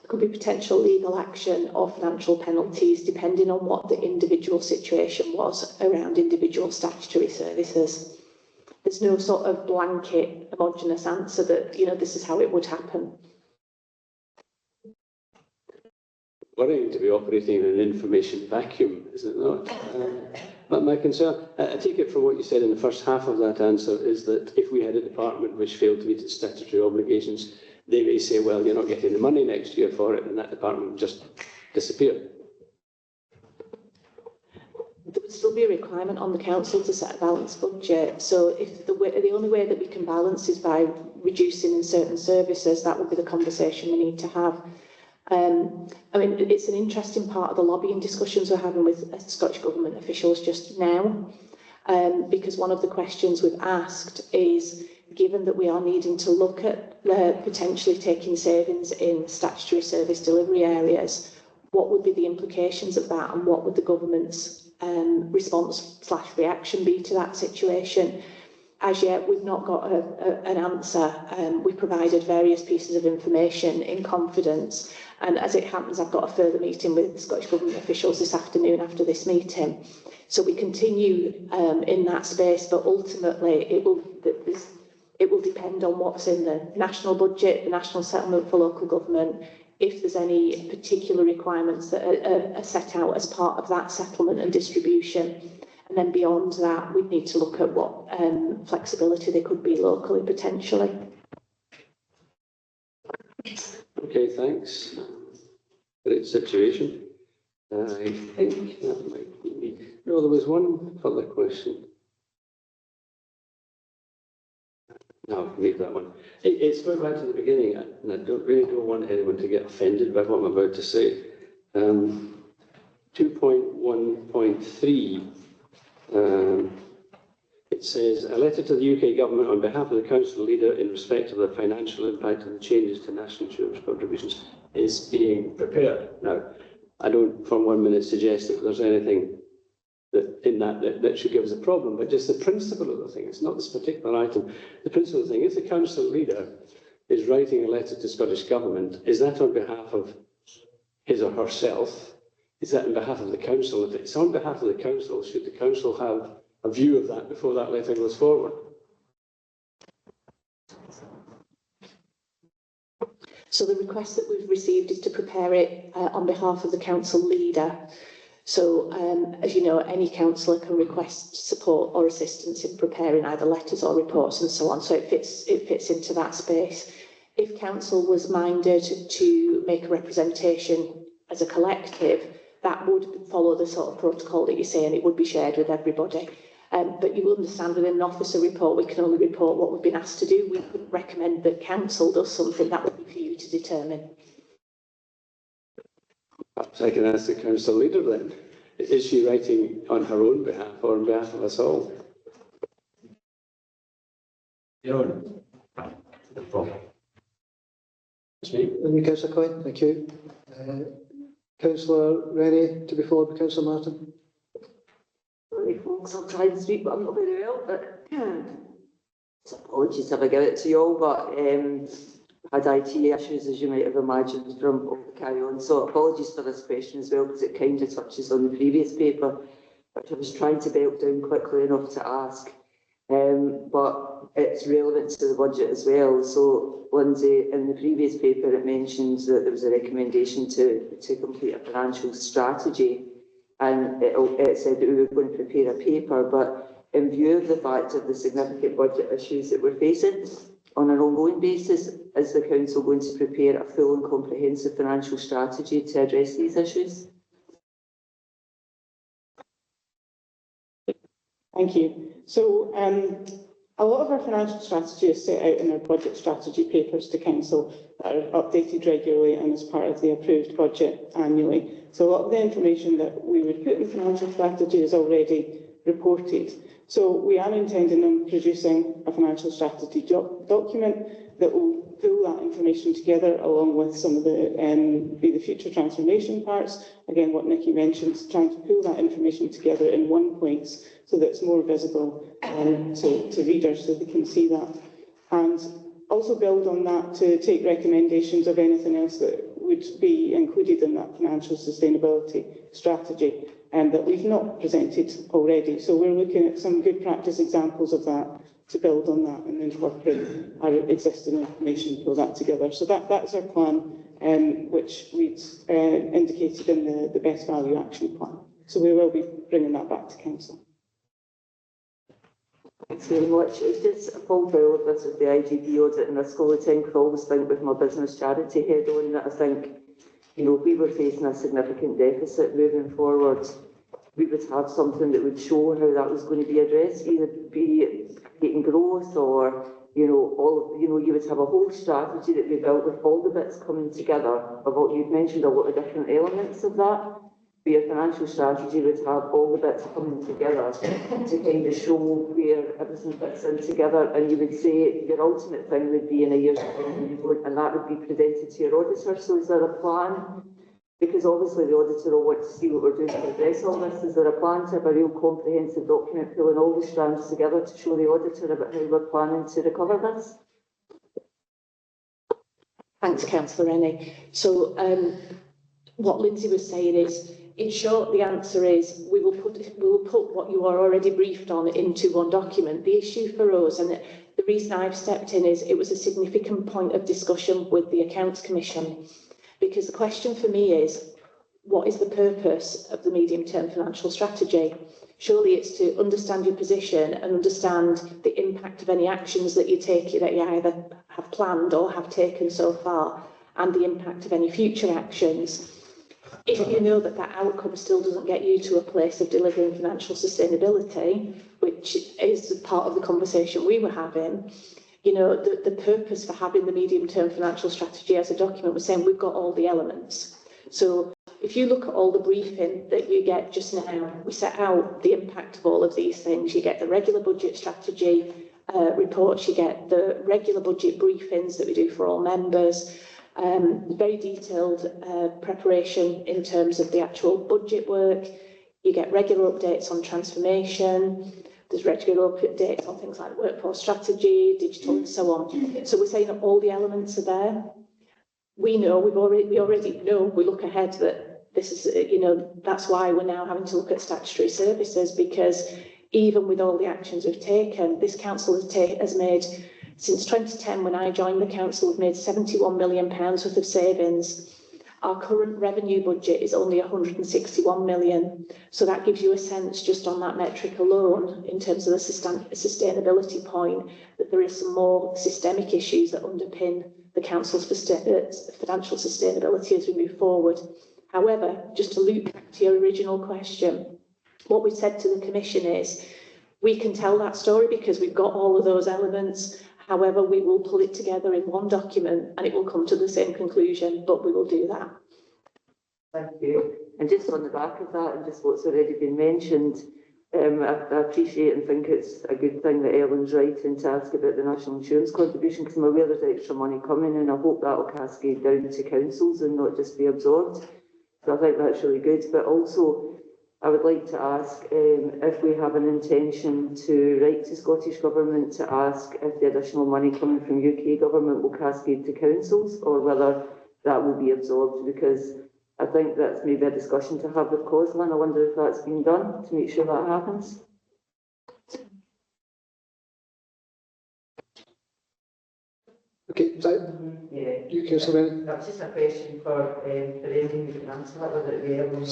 could be potential legal action or financial penalties depending on what the individual situation was around individual statutory services. There's no sort of blanket homogenous answer that, this is how it would happen. Worrying to be operating in an information vacuum, is it not? But my concern, I take it from what you said in the first half of that answer, is that if we had a department which failed to meet its statutory obligations, they may say, well, you're not getting the money next year for it, and that department would just disappear. There would still be a requirement on the council to set a balanced budget. So if the only way that we can balance is by reducing in certain services, that would be the conversation we need to have. It's an interesting part of the lobbying discussions we're having with Scottish Government officials just now, because one of the questions we've asked is, given that we are needing to look at potentially taking savings in statutory service delivery areas, what would be the implications of that, and what would the government's response/reaction be to that situation? As yet, we've not got an answer. We provided various pieces of information in confidence, and as it happens, I've got a further meeting with Scottish Government officials this afternoon after this meeting So we continue in that space, but ultimately it will depend on what's in the national budget, the national settlement for local government, if there's any particular requirements that are set out as part of that settlement and distribution. And then beyond that, we'd need to look at what flexibility there could be locally, potentially. Okay, thanks. Great situation. I think that might be me. No, there was one further question. No, I can leave that one. It's going back to the beginning, and I don't want anyone to get offended by what I'm about to say. 2.1.3, it says, a letter to the UK Government on behalf of the Council leader in respect of the financial impact of the changes to national insurance contributions is being prepared. Now, I don't for 1 minute suggest that there's anything that should give us a problem, but just the principle of the thing. It's not this particular item. The principle of the thing, if the council leader is writing a letter to Scottish Government, is that on behalf of his or herself? Is that on behalf of the council? If it's on behalf of the council, should the council have a view of that before that letter goes forward? So the request that we've received is to prepare it on behalf of the council leader. So, as you know, any councillor can request support or assistance in preparing either letters or reports and so on. So it fits into that space. If council was minded to make a representation as a collective, that would follow the sort of protocol that you say, and it would be shared with everybody. But you will understand within an officer report, we can only report what we've been asked to do. We could recommend that council does something. That would be for you to determine. Perhaps I can ask the council leader then. Is she writing on her own behalf or on behalf of us all? Your own. No problem. Thank you, Councillor Coyne. Thank you. Councillor Rennie, to be followed by Councillor Martin. Sorry, folks, I'll try and speak, but I'm not very well. But so apologies if I give it to you all, but had IT issues, as you might have imagined, from all the carry on. So apologies for this question as well, because it kind of touches on the previous paper, which I was trying to belt down quickly enough to ask. But it's relevant to the budget as well. So, Lindsay, in the previous paper, it mentions that there was a recommendation to complete a financial strategy, and it said that we were going to prepare a paper, but in view of the fact of the significant budget issues that we're facing on an ongoing basis, is the Council going to prepare a full and comprehensive financial strategy to address these issues? Thank you. So a lot of our financial strategy is set out in our budget strategy papers to Council that are updated regularly and as part of the approved budget annually. So a lot of the information that we would put in financial strategy is already reported. So we are intending on producing a financial strategy document that will pull that information together along with some of the future transformation parts. Again, what Nikki mentioned, trying to pull that information together in one place so that it's more visible to readers so they can see that. And also build on that to take recommendations of anything else that would be included in that financial sustainability strategy and that we've not presented already. So we're looking at some good practice examples of that to build on that and incorporate our existing information, pull that together. So that's our plan, which we'd indicated in the best value action plan. So we will be bringing that back to Council. Thanks very much. It's just a full file of this with the IGB audit, and I all the time could always think with my business charity head on that I think, you know, if we were facing a significant deficit moving forward, we would have something that would show how that was going to be addressed, either be creating growth or, you know, you would have a whole strategy that we built with all the bits coming together of what you've mentioned, a lot of different elements of that. But your financial strategy would have all the bits coming together to kind of show where everything fits in together, and you would say your ultimate thing would be in a year's time, and that would be presented to your auditor. So is there a plan? Because obviously the auditor will want to see what we're doing to address all this. Is there a plan to have a real comprehensive document pulling all the strands together to show the auditor about how we're planning to recover this? Thanks, Councillor Rennie. So what Lindsay was saying is, in short, the answer is we will put what you are already briefed on into one document. The issue for us, and the reason I've stepped in, is it was a significant point of discussion with the Accounts Commission, because the question for me is, what is the purpose of the medium-term financial strategy? Surely it's to understand your position and understand the impact of any actions that you take, that you either have planned or have taken so far, and the impact of any future actions. If you know that that outcome still doesn't get you to a place of delivering financial sustainability, which is part of the conversation we were having, you know, the purpose for having the medium-term financial strategy as a document was saying we've got all the elements. So if you look at all the briefing that you get just now, we set out the impact of all of these things. You get the regular budget strategy reports, you get the regular budget briefings that we do for all members, very detailed preparation in terms of the actual budget work. You get regular updates on transformation. There's regular updates on things like workforce strategy, digital, and so on. So we're saying that all the elements are there. We know, we already know, we look ahead that this is, you know, that's why we're now having to look at statutory services, because even with all the actions we've taken, this council has made, since 2010, when I joined the council, we've made £71 million worth of savings. Our current revenue budget is only 161 million. So that gives you a sense, just on that metric alone, in terms of the sustainability point, that there is some more systemic issues that underpin the council's financial sustainability as we move forward. However, just to loop back to your original question, what we said to the Commission is, we can tell that story because we've got all of those elements. However, we will pull it together in one document and it will come to the same conclusion, but we will do that. Thank you. And just on the back of that, and just what's already been mentioned, I appreciate and think it's a good thing that Ellen's writing to ask about the national insurance contribution, because I'm aware there's extra money coming, and I hope that will cascade down to councils and not just be absorbed. So I think that's really good. But also, I would like to ask if we have an intention to write to Scottish Government to ask if the additional money coming from UK Government will cascade to councils, or whether that will be absorbed, because I think that's maybe a discussion to have with COSLA. I wonder if that's been done to make sure that happens. Okay, Yeah. you, Councillor Bennett. That's just a question for anything you can answer that, whether it be Ellen or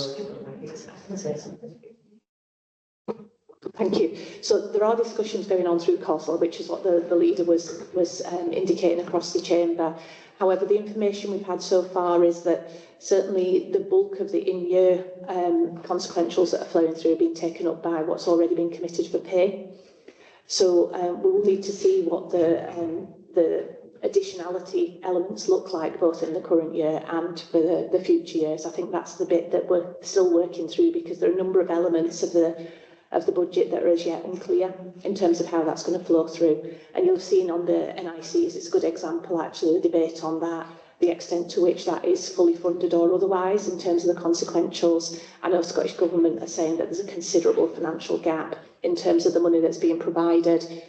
Thank you. So there are discussions going on through COSLA, which is what the leader was indicating across the chamber. However, the information we've had so far is that certainly the bulk of the in-year consequentials that are flowing through are being taken up by what's already been committed for pay. So we will need to see what the additionality elements look like, both in the current year and for the future years. I think that's the bit that we're still working through, because there are a number of elements of the budget that are as yet unclear in terms of how that's going to flow through. And you'll have seen on the NICs, it's a good example actually, the debate on that, the extent to which that is fully funded or otherwise in terms of the consequentials. I know Scottish Government are saying that there's a considerable financial gap in terms of the money that's being provided,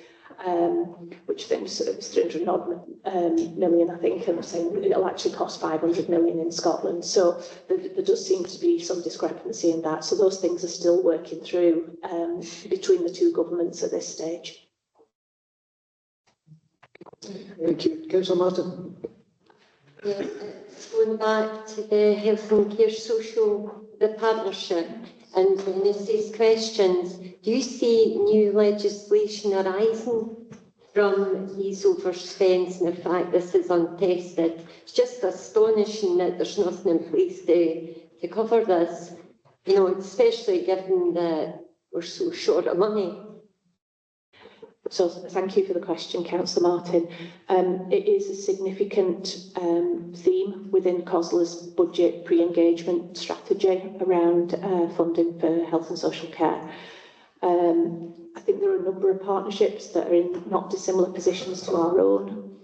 which I think was 300 odd million, I think, and saying it'll actually cost 500 million in Scotland. So there does seem to be some discrepancy in that. So those things are still working through between the two governments at this stage. Thank you. Councillor Martin. Yeah, going back to the health and care the partnership, and Mrs. questions, do you see new legislation arising from these overspends and the fact this is untested? It's just astonishing that there's nothing in place to cover this, you know, especially given that we're so short of money. So thank you for the question, Councillor Martin. It is a significant theme within COSLA's budget pre-engagement strategy around funding for health and social care. I think there are a number of partnerships that are in not dissimilar positions to our own.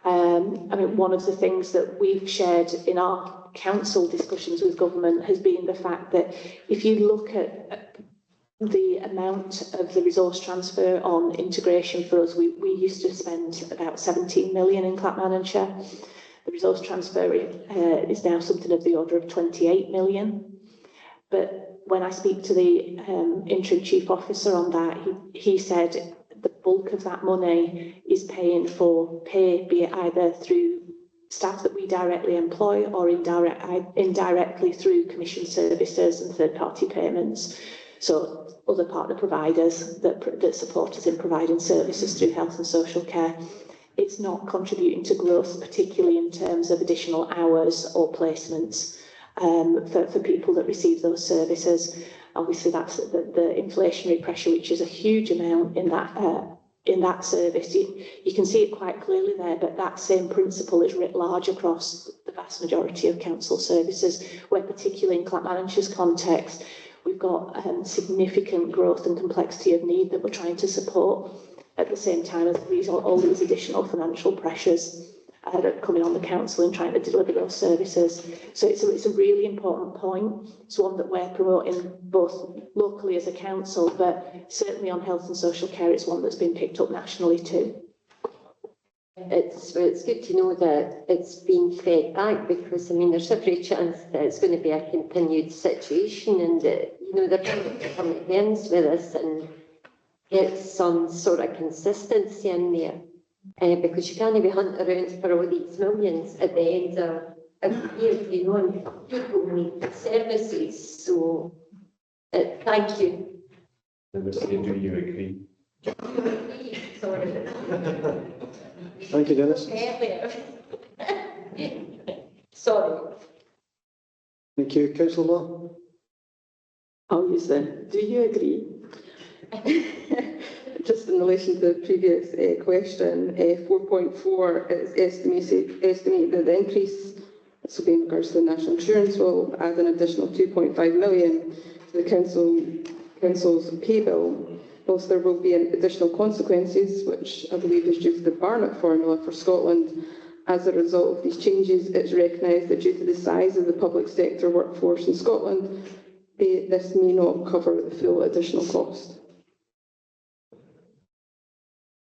I mean, one of the things that we've shared in our council discussions with government has been the fact that if you look at the amount of the resource transfer on integration for us, we used to spend about 17 million in Clackmannanshire. The resource transfer is now something of the order of 28 million. But when I speak to the interim chief officer on that, he said the bulk of that money is paying for pay, be it either through staff that we directly employ or indirectly through commission services and third-party payments. So other partner providers that support us in providing services through health and social care. It's not contributing to growth, particularly in terms of additional hours or placements for people that receive those services. Obviously, that's the inflationary pressure, which is a huge amount in that service. You can see it quite clearly there, but that same principle is writ large across the vast majority of council services, where particularly in Clackmannanshire context, we've got significant growth and complexity of need that we're trying to support at the same time as all these additional financial pressures that are coming on the council and trying to deliver those services. So it's a really important point. It's one that we're promoting both locally as a council, but certainly on health and social care, it's one that's been picked up nationally too. It's good to know that it's being fed back, because I mean there's every chance that it's going to be a continued situation, and they're going to come to terms with this and get some sort of consistency in there, because you can't be hunting around for all these millions at the end of the year, and people need services. So thank you. Do you agree? Sorry. Thank you, Dennis. Sorry. Thank you. Councillor Law? I'll use the do you agree? Just in relation to the previous question, 4.4 is estimated that the increase, this will be in regards to the national insurance, will add an additional 2.5 million to the council's pay bill. Whilst there will be additional consequences, which I believe is due to the Barnett formula for Scotland, as a result of these changes, it's recognised that due to the size of the public sector workforce in Scotland, this may not cover the full additional cost.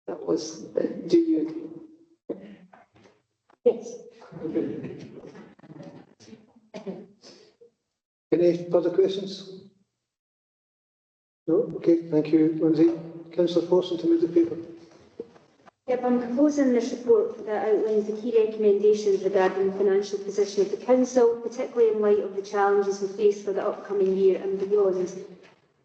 That was the do you agree? Yes. Any further questions? No? Okay, thank you, Lindsay. Councillor Forson to move the paper. Yep, I'm proposing this report that outlines the key recommendations regarding the financial position of the Council, particularly in light of the challenges we face for the upcoming year and beyond.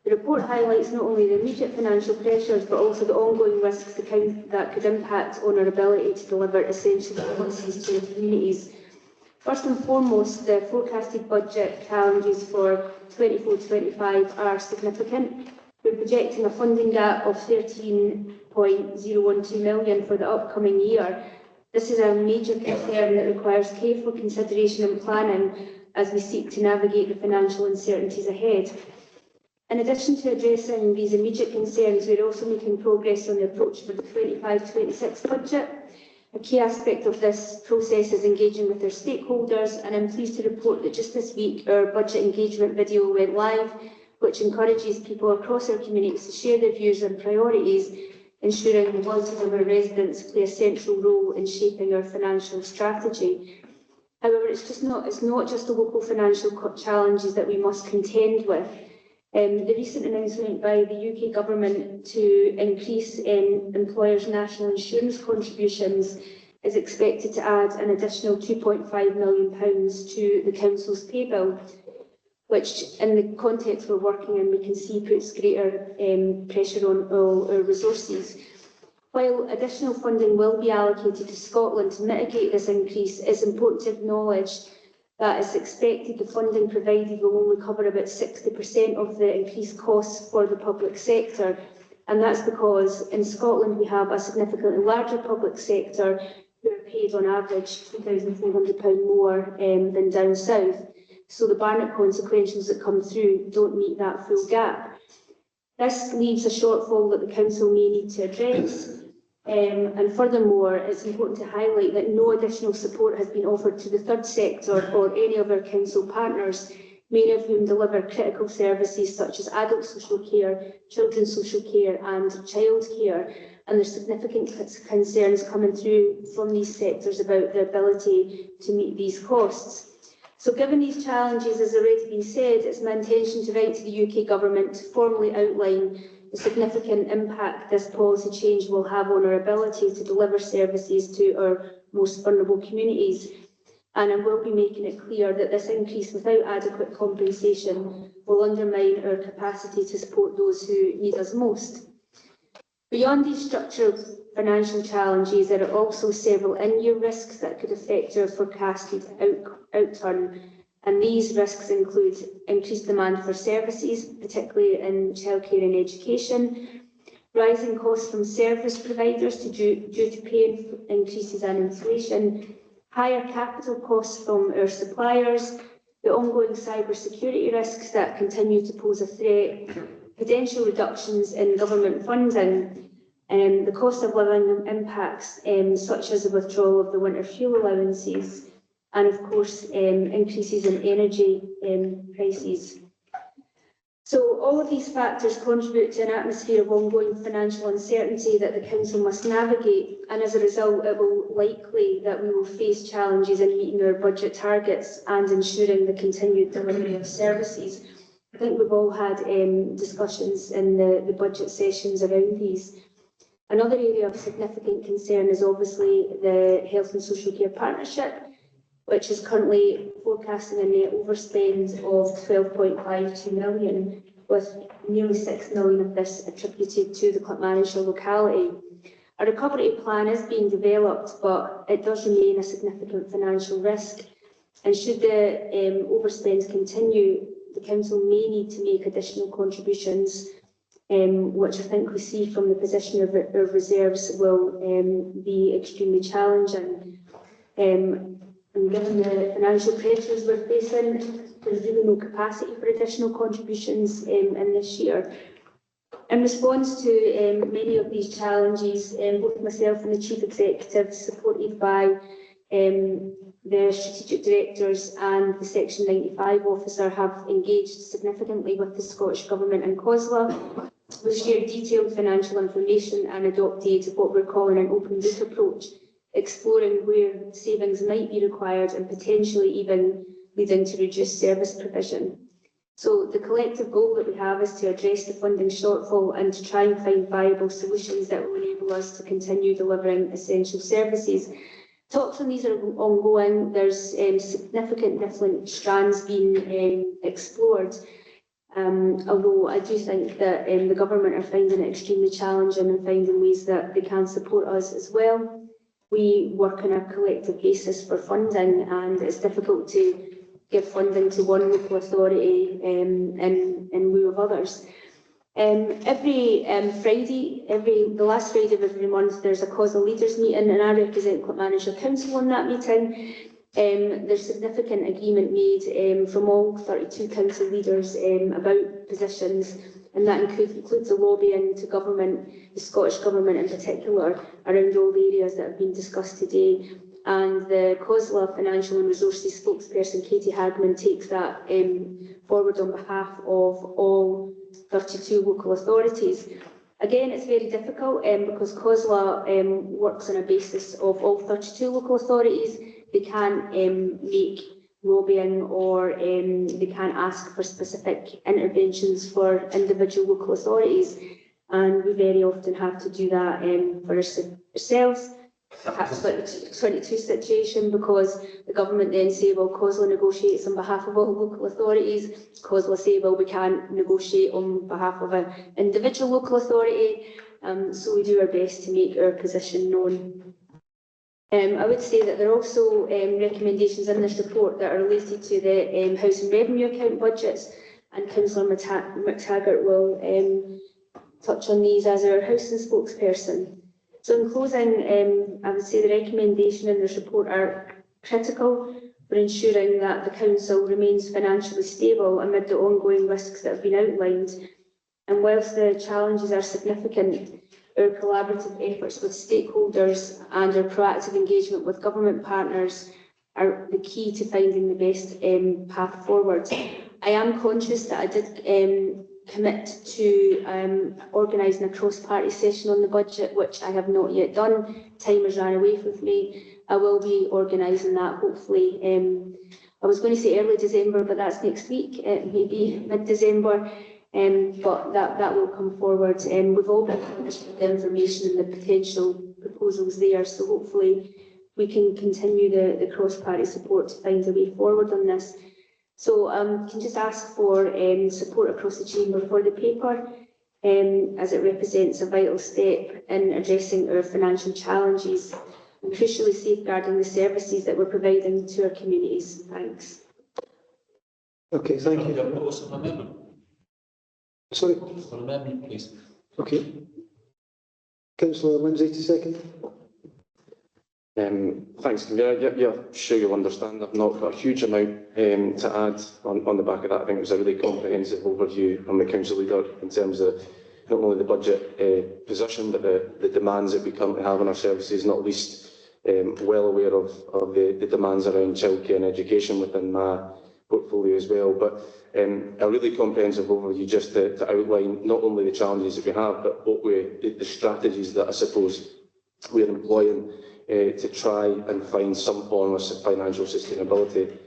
The report highlights not only the immediate financial pressures, but also the ongoing risks that could impact on our ability to deliver essential services to the communities. First and foremost, the forecasted budget challenges for 24-25 are significant. We're projecting a funding gap of 13.012 million for the upcoming year. This is a major concern that requires careful consideration and planning as we seek to navigate the financial uncertainties ahead. In addition to addressing these immediate concerns, we're also making progress on the approach for the 25-26 budget. A key aspect of this process is engaging with our stakeholders, and I'm pleased to report that just this week our budget engagement video went live, which encourages people across our communities to share their views and priorities, ensuring the voices of our residents play a central role in shaping our financial strategy. However, it's not just the local financial challenges that we must contend with. The recent announcement by the UK Government to increase employers' national insurance contributions is expected to add an additional £2.5 million to the Council's pay bill, which, in the context we're working in, we can see puts greater pressure on all our resources. While additional funding will be allocated to Scotland to mitigate this increase, it's important to acknowledge that it's expected the funding provided will only cover about 60% of the increased costs for the public sector. And that's because in Scotland we have a significantly larger public sector who are paid on average £2,400 more than down south. So the Barnett consequentials that come through don't meet that full gap. This leaves a shortfall that the Council may need to address. And furthermore, it's important to highlight that no additional support has been offered to the third sector or any of our council partners, many of whom deliver critical services such as adult social care, children's social care and childcare. And there's significant concerns coming through from these sectors about their ability to meet these costs. So given these challenges, as already been said, it's my intention to write to the UK Government to formally outline the significant impact this policy change will have on our ability to deliver services to our most vulnerable communities. And I will be making it clear that this increase without adequate compensation will undermine our capacity to support those who need us most. Beyond these structural financial challenges, there are also several in-year risks that could affect our forecasted outturn, and these risks include increased demand for services, particularly in childcare and education, rising costs from service providers due to pay increases and inflation, higher capital costs from our suppliers, the ongoing cybersecurity risks that continue to pose a threat, potential reductions in government funding, the cost of living impacts, such as the withdrawal of the winter fuel allowances, and of course increases in energy prices. So all of these factors contribute to an atmosphere of ongoing financial uncertainty that the Council must navigate, and as a result it will likely that we will face challenges in meeting our budget targets and ensuring the continued delivery of services. I think we've all had discussions in the budget sessions around these. Another area of significant concern is obviously the Health and Social Care Partnership, which is currently forecasting a net overspend of 12.52 million, with nearly 6 million of this attributed to the Clackmannanshire locality. A recovery plan is being developed, but it does remain a significant financial risk. And should the overspend continue, the Council may need to make additional contributions, which I think we see from the position of our reserves will be extremely challenging. And given the financial pressures we're facing, there's really no capacity for additional contributions in this year. In response to many of these challenges, both myself and the Chief Executive, supported by the Strategic Directors and the Section 95 Officer, have engaged significantly with the Scottish Government and COSLA. We've shared detailed financial information and adopted what we're calling an open book approach, exploring where savings might be required and potentially even leading to reduced service provision. So the collective goal that we have is to address the funding shortfall and to try and find viable solutions that will enable us to continue delivering essential services. Talks on these are ongoing. There's significant different strands being explored. Although I do think that the government are finding it extremely challenging and finding ways that they can support us as well. We work on a collective basis for funding, and it's difficult to give funding to one local authority in lieu of others. Every Friday, the last Friday of every month, there's a COSLA leaders meeting, and I represent Clackmannanshire Council on that meeting. There's significant agreement made from all 32 council leaders about positions, and that includes a lobbying to government, the Scottish Government in particular, around all the areas that have been discussed today. And the COSLA Financial and Resources spokesperson, Katie Hagman, takes that forward on behalf of all 32 local authorities. Again, it's very difficult because COSLA works on a basis of all 32 local authorities. They can't make lobbying or they can't ask for specific interventions for individual local authorities, and we very often have to do that for ourselves. Perhaps like the 22 situation, because the government then say, well, COSLA negotiates on behalf of all local authorities. COSLA say, well, we can't negotiate on behalf of an individual local authority. So we do our best to make our position known. I would say that there are also recommendations in this report that are related to the Housing Revenue Account budgets, and Councillor McTaggart will touch on these as our housing spokesperson. So in closing, I would say the recommendation in this report are critical for ensuring that the Council remains financially stable amid the ongoing risks that have been outlined. And whilst the challenges are significant, our collaborative efforts with stakeholders and our proactive engagement with government partners are the key to finding the best path forward. I am conscious that I did commit to organising a cross-party session on the budget, which I have not yet done. Time has ran away with me. I will be organising that hopefully I was going to say early December, but that's next week. It may be mid-December, but that will come forward. We've all been furnished with the information and the potential proposals there, so hopefully we can continue the cross-party support to find a way forward on this. So can just ask for support across the chamber for the paper, as it represents a vital step in addressing our financial challenges and crucially safeguarding the services that we're providing to our communities. Thanks. Okay, thank you. Sorry? For amendment, please. Okay. Councillor Lindsay to second. Thanks, Convener. Yeah, sure you'll understand. I've not got a huge amount to add on the back of that. I think it was a really comprehensive overview from the council leader in terms of not only the budget position, but the demands that we currently have on our services, not least well aware of the demands around childcare and education within my portfolio as well. But a really comprehensive overview just to outline not only the challenges that we have, but what the strategies that I suppose we're employing to try and find some form of financial sustainability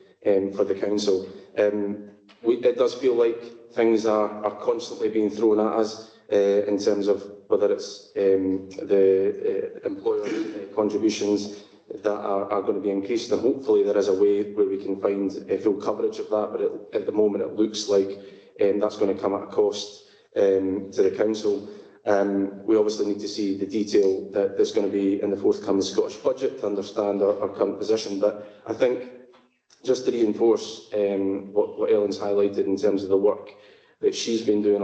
for the council. It does feel like things are constantly being thrown at us in terms of whether it's the employer contributions that are going to be increased, and hopefully there is a way where we can find full coverage of that, but at the moment it looks like that's going to come at a cost to the council. We obviously need to see the detail that's going to be in the forthcoming Scottish budget to understand our current position, but I think just to reinforce what Ellen's highlighted in terms of the work that she's been doing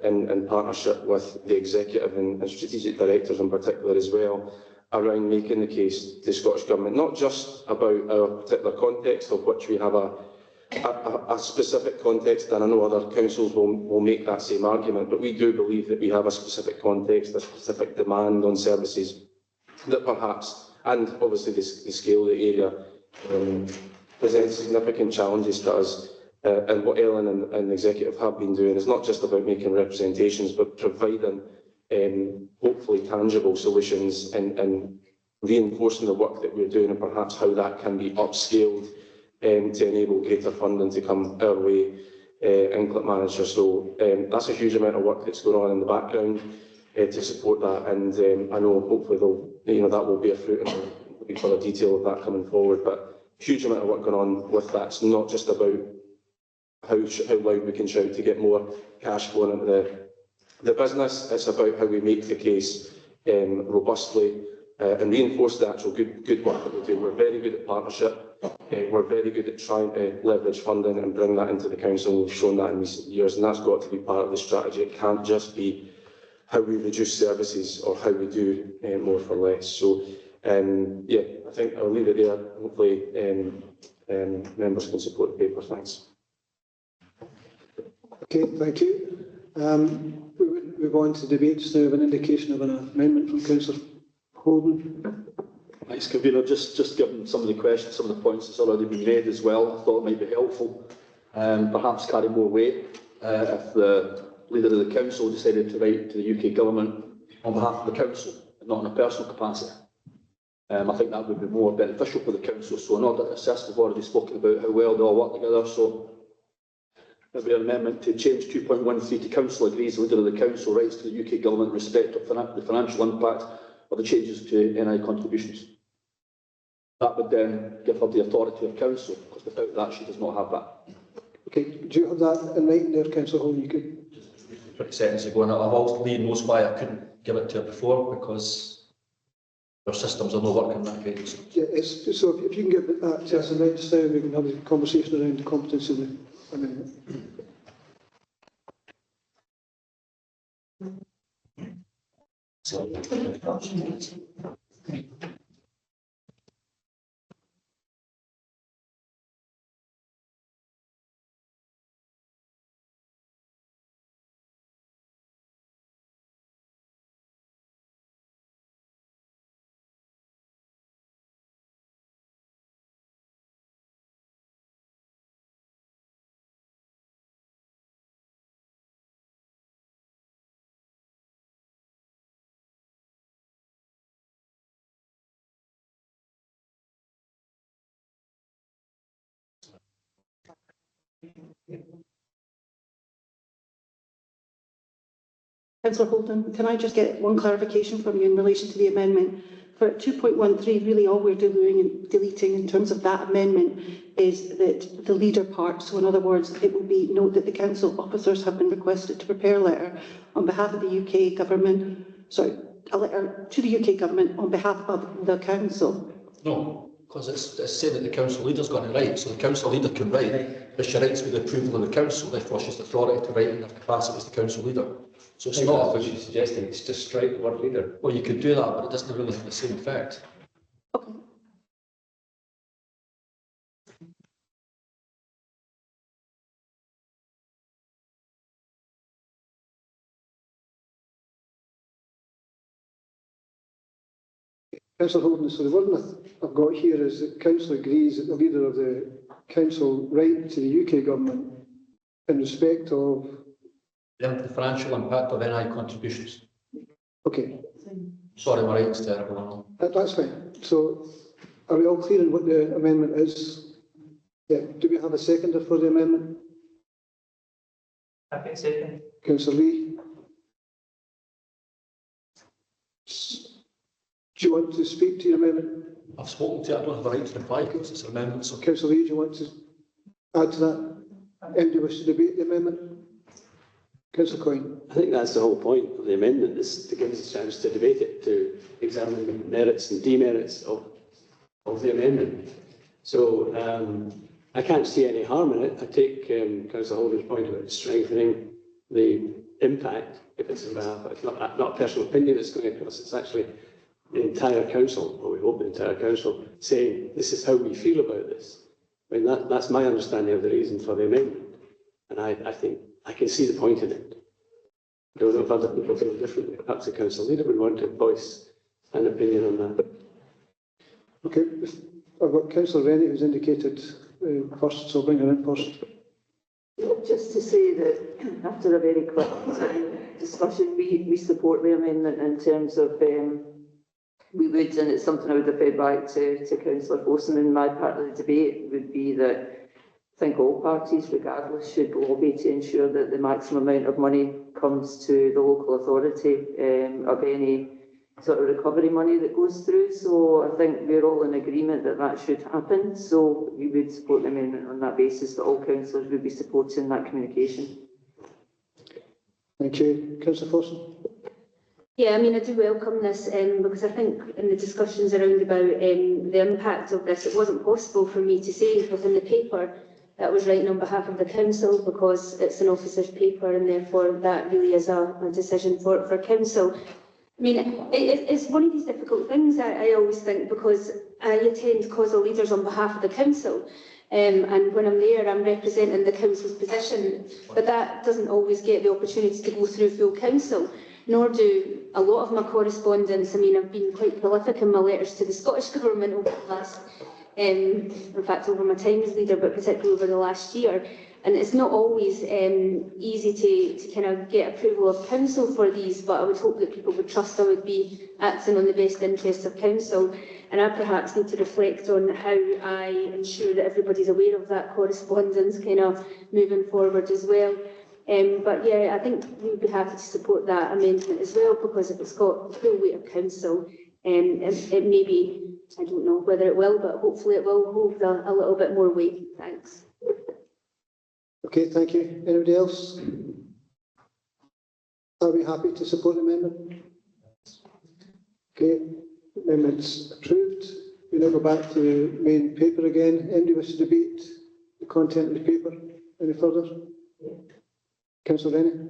in partnership with the executive and strategic directors in particular as well, around making the case to the Scottish Government, not just about our particular context, of which we have a specific context, and I know other councils will make that same argument, but we do believe that we have a specific context, a specific demand on services that perhaps, and obviously the scale of the area, presents significant challenges to us. And what Ellen and the executive have been doing is not just about making representations, but providing hopefully tangible solutions and reinforcing the work that we're doing and perhaps how that can be upscaled to enable greater funding to come our way in Clackmannanshire. So that's a huge amount of work that's going on in the background to support that, and I know hopefully that will bear fruit and there'll be further detail of that coming forward. But huge amount of work going on with that. It's not just about how loud we can shout to get more cash flowing into the business. It's about how we make the case robustly and reinforce the actual good work that we do. We're very good at partnership. We're very good at trying to leverage funding and bring that into the council. We've shown that in recent years, and that's got to be part of the strategy. It can't just be how we reduce services or how we do more for less. So, yeah, I think I'll leave it there. Hopefully, members can support the paper. Thanks. Okay, thank you. We would move on to debate. Just now have an indication of an amendment from Councillor Holden. Thanks, Convener. Just given some of the questions, some of the points that's already been made as well, I thought it might be helpful, perhaps carry more weight if the leader of the council decided to write to the UK government on behalf of the council, and not in a personal capacity. I think that would be more beneficial for the council. So in order to assist, we've already spoken about how well they all work together. So there'll be an amendment to change 2.13 to council agrees the leader of the council writes to the UK government in respect of the financial impact of the changes to NI contributions. That would then give her the authority of council, because without that she does not have that. Okay, do you have that in writing there, Councillor Holden? You could. 20 seconds ago, and Lee knows why I couldn't give it to her before, because our systems are not working that great. So. Yeah, so if you can give that to us in writing just now, we can have a conversation around the competence of the amendment. Councillor Holden, can I just get one clarification from you in relation to the amendment? For 2.13, really all we're deleting in terms of that amendment is that the leader part. So in other words, it would be note that the council officers have been requested to prepare a letter on behalf of the UK government, a letter to the UK government on behalf of the council. No, because it's saying that the council leader's got to write, so the council leader can write, but she writes with the approval of the council, therefore she's the authority to write in her capacity as the council leader. So it's not what she's suggesting, it's just strike the word leader. Well, you could do that, but it doesn't really have the same effect. Okay. Councillor Holden, so the wording I've got here is that council agrees that the leader of the council write to the UK government in respect of The financial impact of NI contributions. Okay. Sorry, my writing's terrible. That's fine. So, are we all clear on what the amendment is? Yeah. Do we have a seconder for the amendment? Happy second. Councillor Lee? Do you want to speak to your amendment? I've spoken to it, I don't have a right to reply because it's an amendment. So. Councillor Lee, do you want to add to that? Anybody wish to debate the amendment? Councillor Coyne. I think that's the whole point of the amendment, is to give us a chance to debate it, to examine the merits and demerits of the amendment. So I can't see any harm in it. I take Councillor Holden's point about strengthening the impact if it's on behalf of, it's not a personal opinion that's going across, it's actually the entire council, or we hope the entire council, saying this is how we feel about this. I mean, that's my understanding of the reason for the amendment. And I think I can see the point in it. I don't know if other people feel differently. Perhaps the council leader would want to voice an opinion on that. Okay, I've got Councillor Rennie who's indicated first, so I'll bring her in first. Just to say that after a very quick discussion, we support the amendment in terms of we would, and it's something I would have fed back to Councillor Forson in my part of the debate, would be that I think all parties, regardless, should lobby to ensure that the maximum amount of money comes to the local authority of any sort of recovery money that goes through. So I think we're all in agreement that that should happen. So we would support the amendment on that basis, that all councillors would be supporting that communication. Thank you. Councillor Forson. Yeah, I mean, I do welcome this because I think in the discussions around about the impact of this, it wasn't possible for me to say within the paper that was writing on behalf of the council because it's an officer's paper and therefore that really is a decision for council. I mean, it's one of these difficult things, I always think, because I attend causal leaders on behalf of the council. And when I'm there, I'm representing the council's position, but that doesn't always get the opportunity to go through full council, nor do a lot of my correspondence. I mean, I've been quite prolific in my letters to the Scottish Government over the last, in fact, over my time as leader, but particularly over the last year. And it's not always easy to kind of get approval of council for these, but I would hope that people would trust I would be acting on the best interests of council. And I perhaps need to reflect on how I ensure that everybody's aware of that correspondence kind of moving forward as well. But yeah, I think we'd be happy to support that amendment as well, because if it's got the full weight of council, it may be, I don't know whether it will, but hopefully it will hold a little bit more weight. Thanks. Okay, thank you. Anybody else? Are we happy to support the amendment? Okay, amendment's approved. We now go back to the main paper again. Anybody wish to debate the content of the paper any further? Councillor Rennie?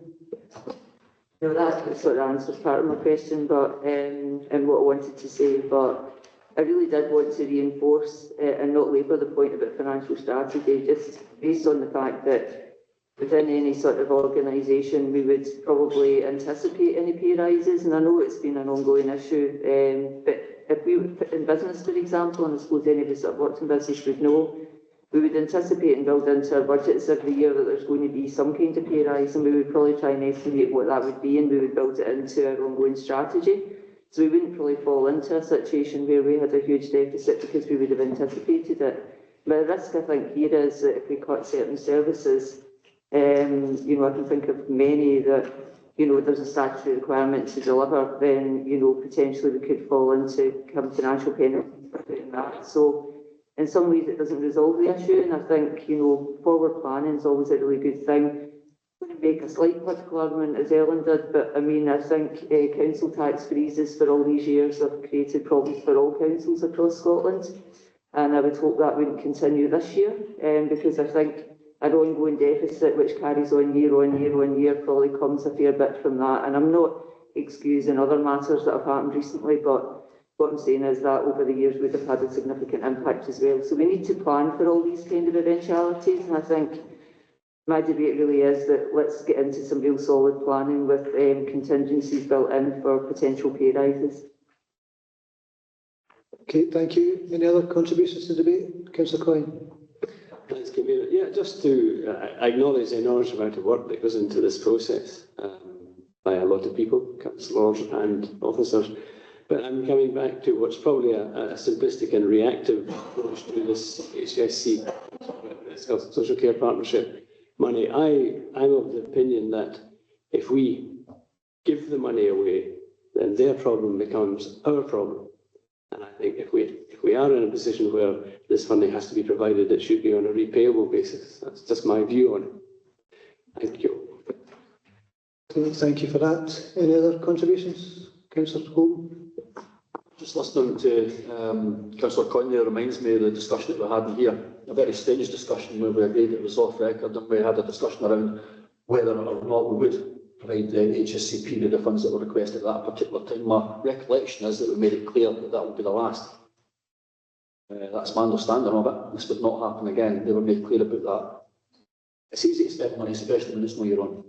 No, that sort of answers part of my question, but and what I wanted to say, but I really did want to reinforce and not labour the point about financial strategy, just based on the fact that within any sort of organisation we would probably anticipate any pay rises, and I know it's been an ongoing issue, but if we were in business, for example, and I suppose any of us that have worked in business would know, we would anticipate and build into our budgets every year that there's going to be some kind of pay rise, and we would probably try and estimate what that would be, and we would build it into our ongoing strategy. So we wouldn't really fall into a situation where we had a huge deficit because we would have anticipated it. the risk I think here is that if we cut certain services, I can think of many that, there's a statutory requirement to deliver, then, potentially we could fall into financial penalties for doing that. So in some ways it doesn't resolve the issue, and I think, forward planning is always a really good thing. I'm going to make a slight political argument, as Ellen did, but I think council tax freezes for all these years have created problems for all councils across Scotland, and I would hope that wouldn't continue this year, because I think an ongoing deficit which carries on year on year on year probably comes a fair bit from that. And I'm not excusing other matters that have happened recently, but what I'm saying is that over the years would have had a significant impact as well. So we need to plan for all these kind of eventualities, and I think my debate really is that let's get into some real solid planning with contingencies built in for potential pay rises. Okay, thank you. Any other contributions to the debate? Councillor Coyne. Thanks, Convener. Yeah, just to acknowledge the enormous amount of work that goes into this process by a lot of people, councillors and officers. But I'm coming back to what's probably a simplistic and reactive approach to this HSC, Health Social Care Partnership money. I'm of the opinion that if we give the money away, then their problem becomes our problem. And I think if we are in a position where this funding has to be provided, it should be on a repayable basis. That's just my view on it. Thank you. Okay, thank you for that. Any other contributions? Councillor Holden. Just listening to Councillor Conley reminds me of the discussion that we had here, a very strange discussion where we agreed it was off record, and we had a discussion around whether or not we would provide the HSC period of funds that were requested at that particular time. My recollection is that we made it clear that that would be the last. That's my understanding of it. This would not happen again. They were made clear about that. It's easy to spend money, especially when it's not your own.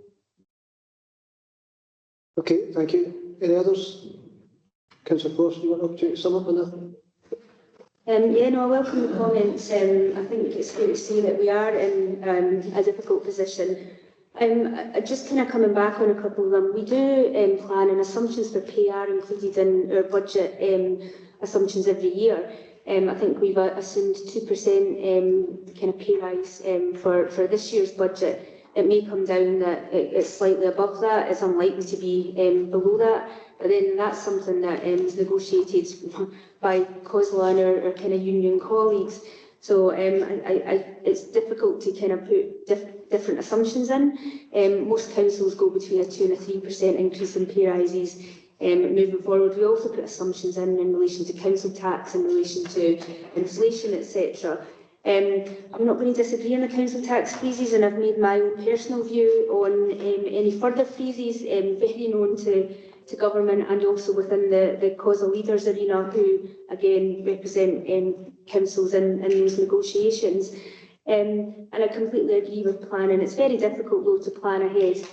Okay, thank you. Any others? Councillor Frost, do you want an opportunity to sum up on that? I welcome the comments. I think it's fair to say that we are in a difficult position. Just kind of coming back on a couple of them, we do plan, and assumptions for pay are included in our budget assumptions every year. I think we've assumed 2% kind of pay rise for this year's budget. It may come down that it's slightly above that. It's unlikely to be below that. But then that's something that is negotiated by COSLA and our kind of union colleagues. So it's difficult to kind of put different assumptions in. Most councils go between a 2 and a 3% increase in pay rises moving forward. We also put assumptions in relation to council tax, in relation to inflation, etc. I'm not going to disagree on the council tax freezes, and I've made my own personal view on any further freezes, very known to government and also within the COSA leaders arena, who again represent councils in those negotiations. And I completely agree with planning. It's very difficult though to plan ahead.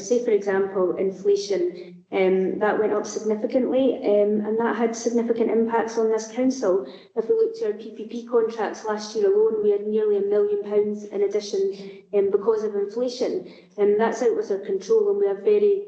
Say for example, inflation, that went up significantly, and that had significant impacts on this council. If we looked at our PPP contracts last year alone, we had nearly £1 million in addition because of inflation, and that's out with our control, and we have very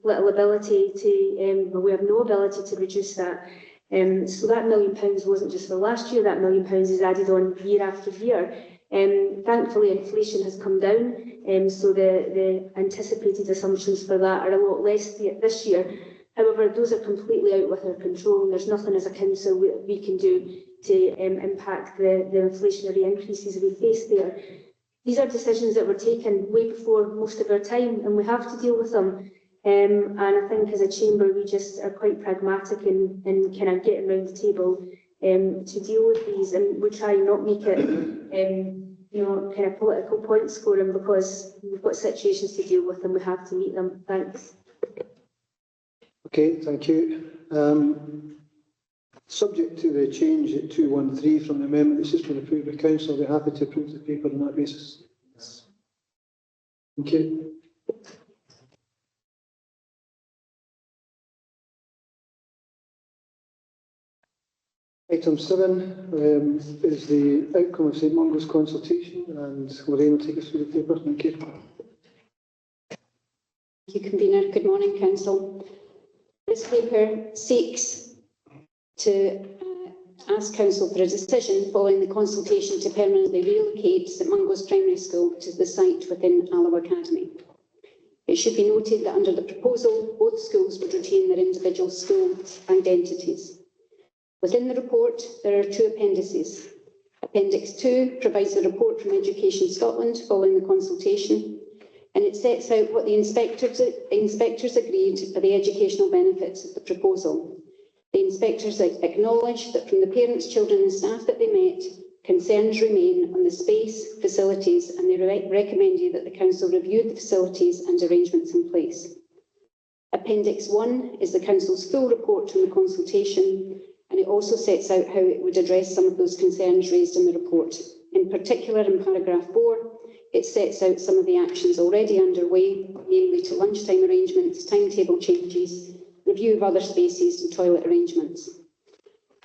little ability to, we have no ability to reduce that. So that £1 million wasn't just for last year, that £1 million is added on year after year. Thankfully, inflation has come down, so the anticipated assumptions for that are a lot less this year. However, those are completely out with our control, and there's nothing as a council we can do to impact the inflationary increases we face there. These are decisions that were taken way before most of our time, and we have to deal with them. And I think as a chamber, we just are quite pragmatic in kind of getting around the table to deal with these, and we try not make it, kind of political point scoring, because we've got situations to deal with and we have to meet them. Thanks. Okay, thank you. Subject to the change at 213 from the amendment that's just been approved by council, we're happy to approve the paper on that basis. Yes. Thank you. Item 7 is the outcome of St Mungo's consultation, and Lorraine will take us through the paper. Thank you. Thank you, Convener. Good morning, Council. This paper seeks to ask Council for a decision following the consultation to permanently relocate St Mungo's Primary School to the site within Alloa Academy. It should be noted that under the proposal, both schools would retain their individual school identities. Within the report, there are two appendices. Appendix 2 provides a report from Education Scotland following the consultation, and it sets out what the inspectors agreed are the educational benefits of the proposal. The inspectors acknowledge that from the parents, children and staff that they met, concerns remain on the space, facilities, and they recommended that the Council review the facilities and arrangements in place. Appendix 1 is the Council's full report from the consultation, and it also sets out how it would address some of those concerns raised in the report. In particular, in paragraph 4, it sets out some of the actions already underway, namely to lunchtime arrangements, timetable changes, review of other spaces and toilet arrangements.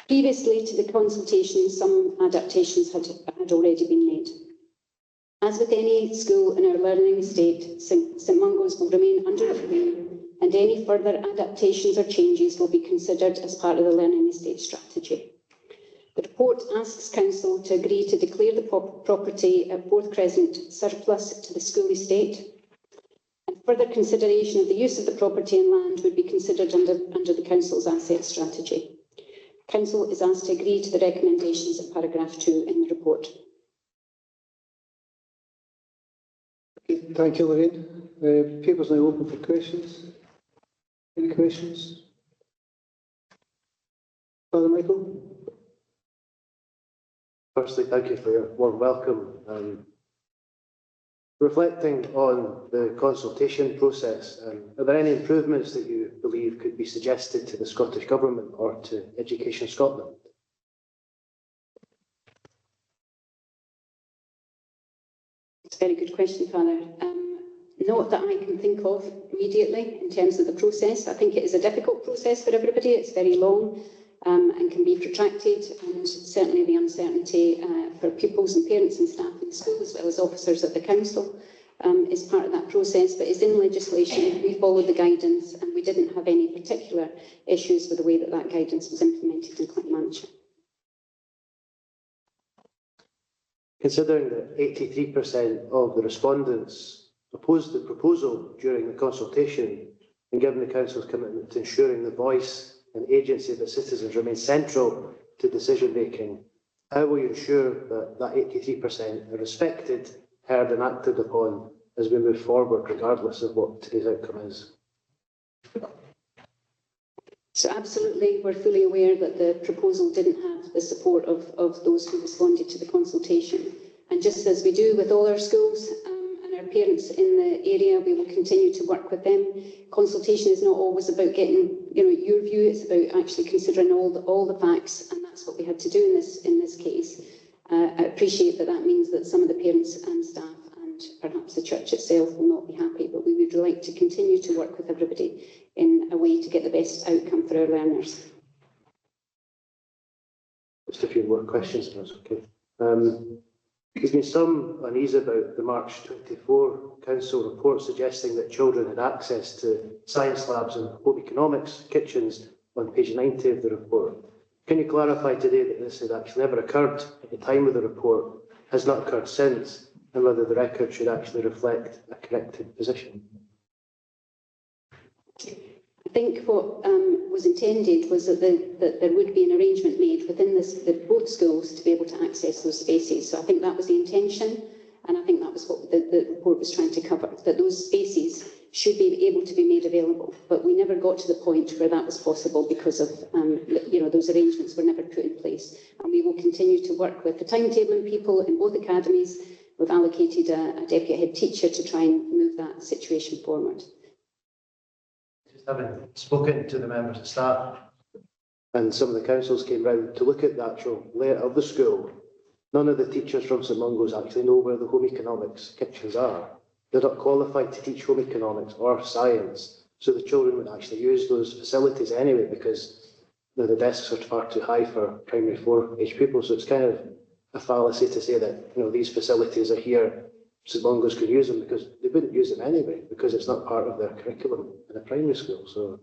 Previously to the consultation, some adaptations had already been made. As with any school in our learning estate, St Mungo's will remain under review, and any further adaptations or changes will be considered as part of the learning estate strategy. The report asks Council to agree to declare the property at Fourth Crescent surplus to the school estate, and further consideration of the use of the property and land would be considered under the Council's asset strategy. Council is asked to agree to the recommendations of paragraph 2 in the report. Thank you, Lorraine. Paper's now open for questions. Any questions? Father Michael? Firstly, thank you for your warm welcome. Reflecting on the consultation process, are there any improvements that you believe could be suggested to the Scottish Government or to Education Scotland? It's a very good question, Father. Not that I can think of immediately in terms of the process. I think it is a difficult process for everybody. It's very long and can be protracted, and certainly the uncertainty for pupils and parents and staff in the school, as well as officers at the council, is part of that process. But it's in legislation. We followed the guidance, and we didn't have any particular issues with the way that that guidance was implemented in Clackmannanshire. Considering that 83% of the respondents opposed the proposal during the consultation, and given the Council's commitment to ensuring the voice and agency of the citizens remain central to decision making, how will you ensure that that 83% are respected, heard and acted upon as we move forward, regardless of what today's outcome is? So absolutely, we're fully aware that the proposal didn't have the support of those who responded to the consultation. And just as we do with all our schools and our parents in the area, we will continue to work with them. Consultation is not always about getting your view, it's about actually considering all the facts, and that's what we had to do in this case. I appreciate that means that some of the parents and staff and perhaps the church itself will not be happy, but we would like to continue to work with everybody in a way to get the best outcome for our learners. Just a few more questions, if that's okay. There's been some unease about the March 24 Council report suggesting that children had access to science labs and home economics kitchens on page 90 of the report. Can you clarify today that this had actually never occurred at the time of the report, has not occurred since, and whether the record should actually reflect a corrected position? I think what was intended was that there would be an arrangement made within both schools to be able to access those spaces. So I think that was the intention, and I think that was what the report was trying to cover, that those spaces should be able to be made available. But we never got to the point where that was possible because of, those arrangements were never put in place. And we will continue to work with the timetabling people in both academies. We've allocated a deputy head teacher to try and move that situation forward. Having spoken to the members of staff and some of the councils came round to look at the actual layout of the school, none of the teachers from St Mungo's actually know where the home economics kitchens are. They're not qualified to teach home economics or science, so the children would actually use those facilities anyway because the desks are far too high for primary 4 age pupils. So it's kind of a fallacy to say that these facilities are here, St Mungo's could use them, because they wouldn't use them anyway, because it's not part of their curriculum in a primary school. So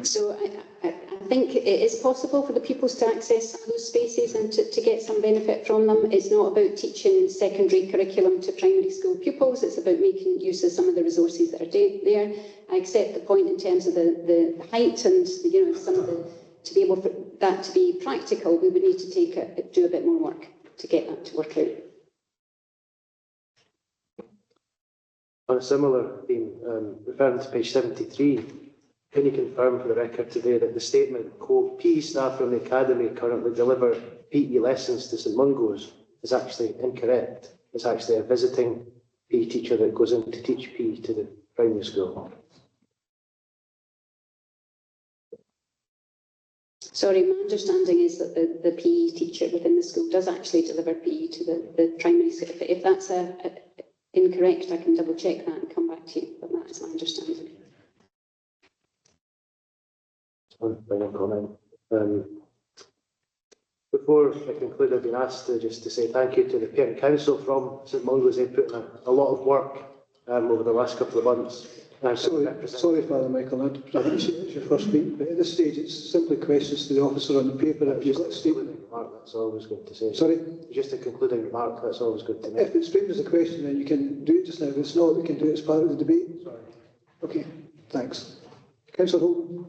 So I think it is possible for the pupils to access those spaces and to get some benefit from them. It's not about teaching secondary curriculum to primary school pupils, it's about making use of some of the resources that are there. I accept the point in terms of the height and some of the, to be able for that to be practical, we would need to do a bit more work to get that to work out. On a similar theme, referring to page 73, can you confirm for the record today that the statement, quote, PE staff from the Academy currently deliver PE lessons to St Mungo's is actually incorrect? It's actually a visiting PE teacher that goes in to teach PE to the primary school. Sorry, my understanding is that the PE teacher within the school does actually deliver PE to the primary school. If that's incorrect, I can double check that and come back to you, but that is my understanding. One final comment. Before I conclude, I've been asked to say thank you to the Parent Council from St Mungo's. They've put in a lot of work over the last couple of months. Sorry, Father Michael, I appreciate it's your first meeting, but at this stage it's simply questions to the officer on the paper. If you've got a statement. Remark, that's always good to say. Sorry? Just a concluding remark, that's always good to know. If it's framed as a question, then you can do it just now. If it's not, we can do it as part of the debate. Sorry. Okay, thanks. Councillor Holden.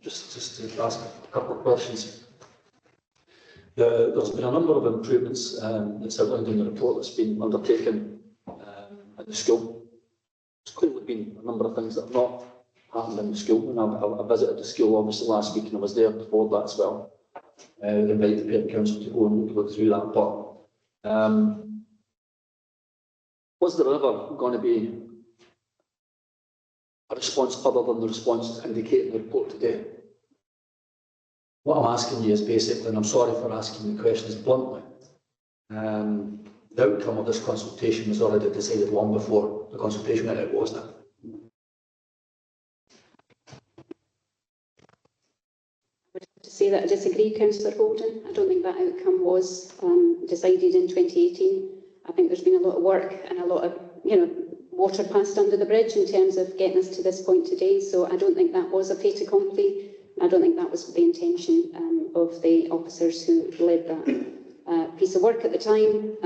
Just to ask a couple of questions. There's been a number of improvements that's outlined in the report that's been undertaken at the school. There's clearly been a number of things that have not happened in the school, and I visited the school obviously last week, and I was there before that as well. I invited the Parent Council to go and look through that, but was there ever going to be a response other than the responses indicated in the report today? What I'm asking you is basically, and I'm sorry for asking the questions bluntly, the outcome of this consultation was already decided long before the consultation went out, wasn't it? I would have to say that I disagree, Councillor Holden. I don't think that outcome was decided in 2018. I think there's been a lot of work and a lot of, water passed under the bridge in terms of getting us to this point today. So I don't think that was a fait accompli. I don't think that was the intention of the officers who led that piece of work at the time.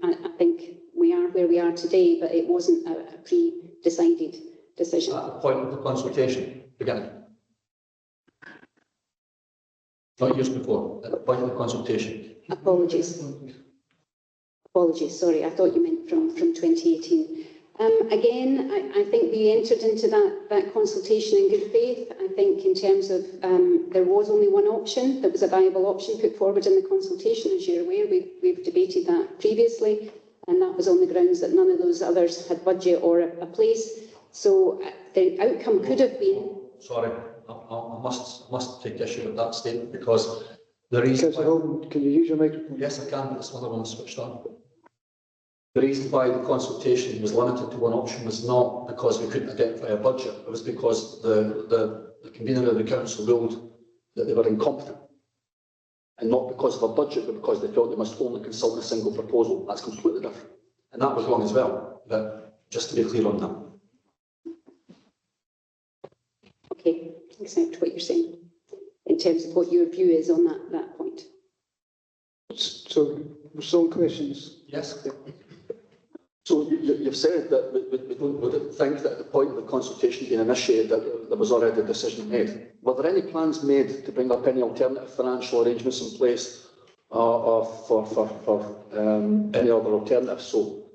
I think we are where we are today, but it wasn't a pre-decided decision. At the point of the consultation beginning. Not years before, at the point of the consultation. Apologies. Apologies, sorry, I thought you meant from 2018. Again, I think we entered into that consultation in good faith. I think in terms of there was only one option that was a viable option put forward in the consultation. As you're aware, we've debated that previously, and that was on the grounds that none of those others had budget or a place. So the outcome could have been... Sorry, I must take issue with that statement, because the reason... Can you use your microphone? Yes, I can, but this other one was switched on. The reason why the consultation was limited to one option was not because we couldn't identify a budget. It was because the convener of the council ruled that they were incompetent. And not because of a budget, but because they felt they must only consult a single proposal. That's completely different. And that was wrong as well, but just to be clear on that. Okay, accept what you're saying in terms of what your view is on that point. So, some questions? Yes. So you've said that we don't think that at the point of the consultation being initiated that there was already a decision made. Were there any plans made to bring up any alternative financial arrangements in place for any other alternatives? So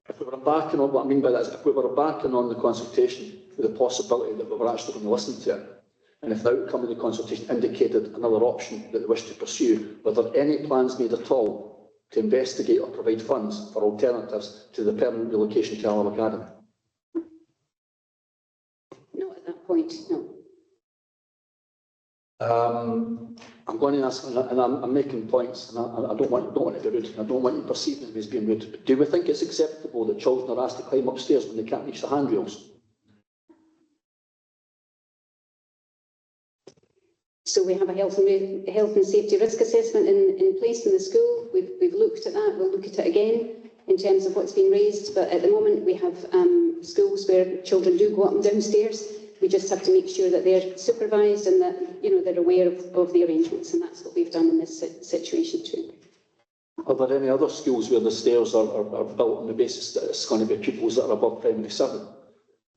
if we were embarking on, what I mean by that is if we were embarking on the consultation with the possibility that we were actually going to listen to it, and if the outcome of the consultation indicated another option that they wished to pursue, were there any plans made at all to investigate or provide funds for alternatives to the permanent relocation to Alloa Academy? Not at that point, no. I'm going to ask, and I'm making points, and I don't want to be rude, and I don't want you to perceive me as being rude, but do we think it's acceptable that children are asked to climb upstairs when they can't reach the handrails? So we have a health and safety risk assessment in place in the school. We've looked at that. We'll look at it again in terms of what's been raised. But at the moment, we have schools where children do go up and downstairs We just have to make sure that they're supervised and that, they're aware of the arrangements, and that's what we've done in this situation too. Are there any other schools where the stairs are built on the basis that it's going to be pupils that are above primary 7?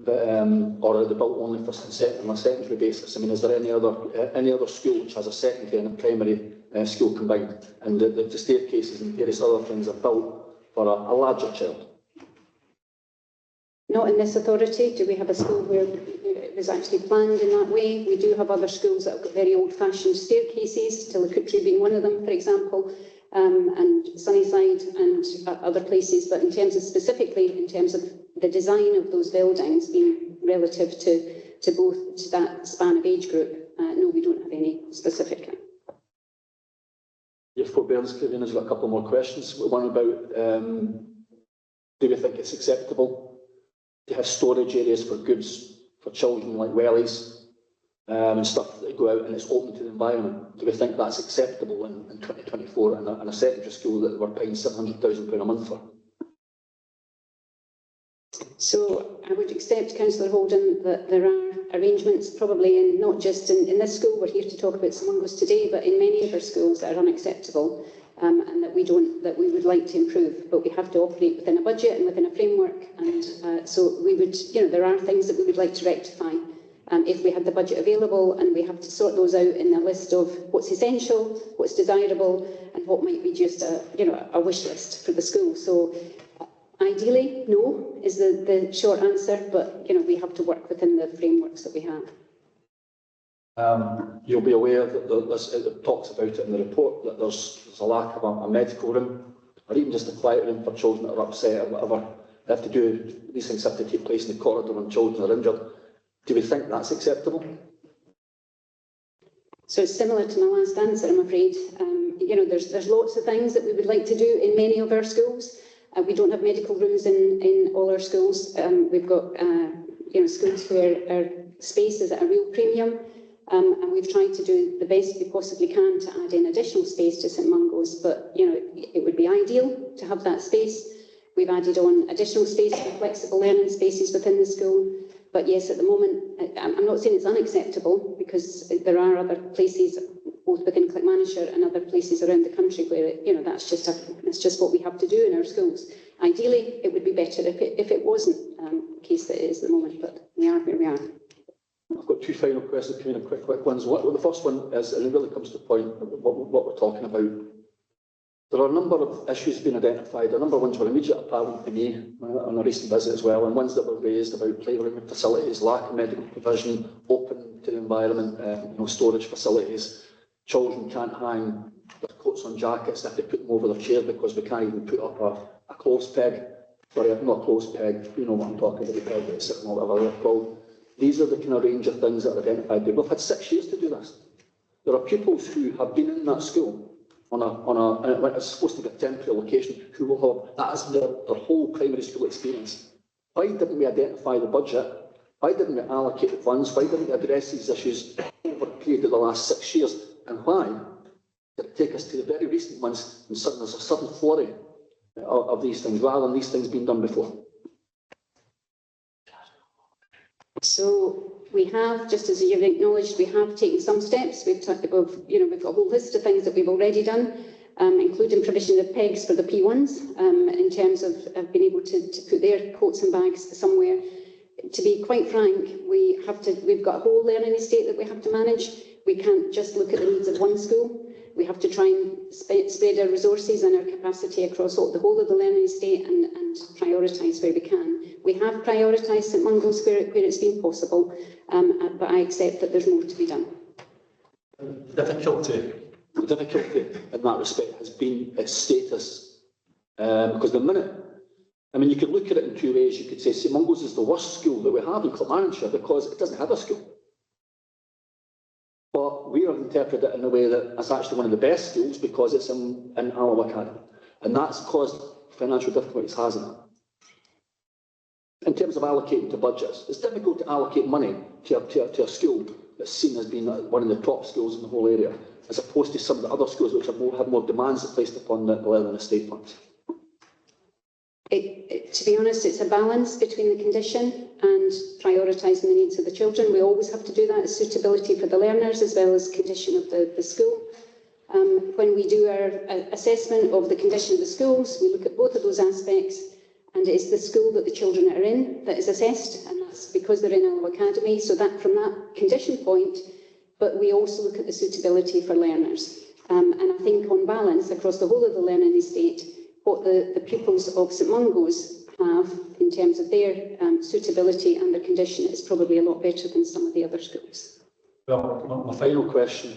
Or are they built only for on a secondary basis? I mean, is there any other school which has a secondary and a primary school combined, and the staircases and various other things are built for a larger child? Not in this authority. Do we have a school where it was actually planned in that way? We do have other schools that have got very old-fashioned staircases, Tillicountry being one of them, for example, and Sunnyside and other places. But specifically in terms of the design of those buildings being relative to that span of age group, no, we don't have any specifically. Your forbearance, Karina's got a couple more questions. One about, do we think it's acceptable to have storage areas for goods for children like wellies and stuff that go out and it's open to the environment? Do we think that's acceptable in 2024 in a secondary school that we're paying £700,000 a month for? So I would accept, Councillor Holden, that there are arrangements, probably not just in this school, we're here to talk about St Mungo's today, but in many of our schools that are unacceptable, and that we would like to improve, but we have to operate within a budget and within a framework, and so we would, there are things that we would like to rectify. If we had the budget available, and we have to sort those out in a list of what's essential, what's desirable, and what might be just a wish list for the school. So ideally, no, is the short answer, but we have to work within the frameworks that we have. You'll be aware that it talks about it in the report that there's a lack of a medical room, or even just a quiet room for children that are upset or whatever. These things have to take place in the corridor when children are injured. Do we think that's acceptable? So it's similar to my last answer, I'm afraid. There's lots of things that we would like to do in many of our schools. We don't have medical rooms in all our schools. We've got schools where our space is at a real premium, and we've tried to do the best we possibly can to add in additional space to St Mungo's, but it would be ideal to have that space. We've added on additional space for flexible learning spaces within the school. But yes, at the moment, I'm not saying it's unacceptable, because there are other places, both within Clackmannanshire and other places around the country, where that's just what we have to do in our schools. Ideally, it would be better if it wasn't the case that it is at the moment, but we are where we are. I've got two final questions, coming in quick ones. The first one is, and it really comes to the point of what we're talking about. There are a number of issues being identified. A number of ones were immediately apparent to me on a recent visit as well, and ones that were raised about playroom facilities, lack of medical provision, open to the environment, storage facilities. Children can't hang their coats on jackets if they put them over their chair because we can't even put up a clothes peg. Sorry, not a clothes peg, you know what I'm talking about, the peg that's sitting or whatever they're called. These are the kind of range of things that are identified. We've had 6 years to do this. There are pupils who have been in that school it's supposed to be a temporary location, who will have, that is their whole primary school experience. Why didn't we identify the budget? Why didn't we allocate the funds? Why didn't we address these issues over a period of the last 6 years? And why did it take us to the very recent months and suddenly there's a sudden flurry of these things, rather than these things being done before? So we have, just as you've acknowledged, we have taken some steps. We've got a whole list of things that we've already done, including provision of pegs for the P1s, in terms of being able to put their coats and bags somewhere. To be quite frank, we've got a whole learning estate that we have to manage. We can't just look at the needs of one school. We have to try and spread our resources and our capacity across the whole of the learning estate and prioritise where we can. We have prioritised St Mungo's where it's been possible, but I accept that there's more to be done. The difficulty in that respect has been its status. Because the minute, you could look at it in two ways. You could say St Mungo's is the worst school that we have in Clackmannanshire because it doesn't have a school. But we are interpreted it in a way that it's actually one of the best schools because it's in Alloa Academy. And that's caused financial difficulties, hasn't it? In terms of allocating to budgets, it's difficult to allocate money to a school that's seen as being one of the top schools in the whole area, as opposed to some of the other schools which have more demands placed upon the learning estate funds. To be honest, it's a balance between the condition and prioritising the needs of the children. We always have to do that. It's suitability for the learners as well as condition of the school. When we do our assessment of the condition of the schools, we look at both of those aspects, and it's the school that the children are in that is assessed, and that's because they're in Alloa Academy. So that from that condition point, but we also look at the suitability for learners. And I think on balance, across the whole of the learning estate, what the pupils of St Mungo's have in terms of their suitability and their condition is probably a lot better than some of the other schools. Well, my final question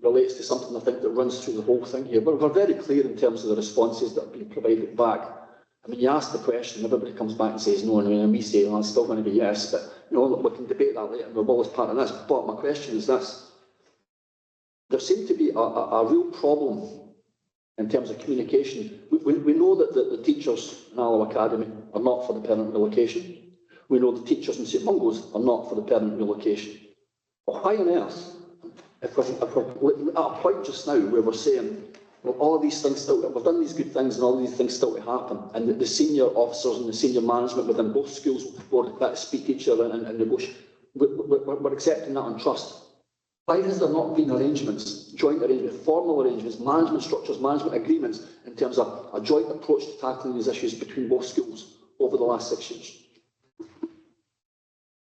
relates to something I think that runs through the whole thing here. We're very clear in terms of the responses that have been provided back. I mean, you ask the question, everybody comes back and says no, and we say, well, it's still going to be yes, but you know, we can debate that later, we're always part of this. But my question is this: there seems to be a real problem in terms of communication. We know that the teachers in Alloa Academy are not for the permanent relocation. We know the teachers in St Mungo's are not for the permanent relocation. But why on earth, if we're at a point just now where we're saying, well, all of these things still, we've done these good things and all of these things still to happen, and the senior officers and the senior management within both schools will require to speak to each other and negotiate, we're accepting that on trust. Why has there not been arrangements, joint arrangements, formal arrangements, management structures, management agreements in terms of a joint approach to tackling these issues between both schools over the last 6 years?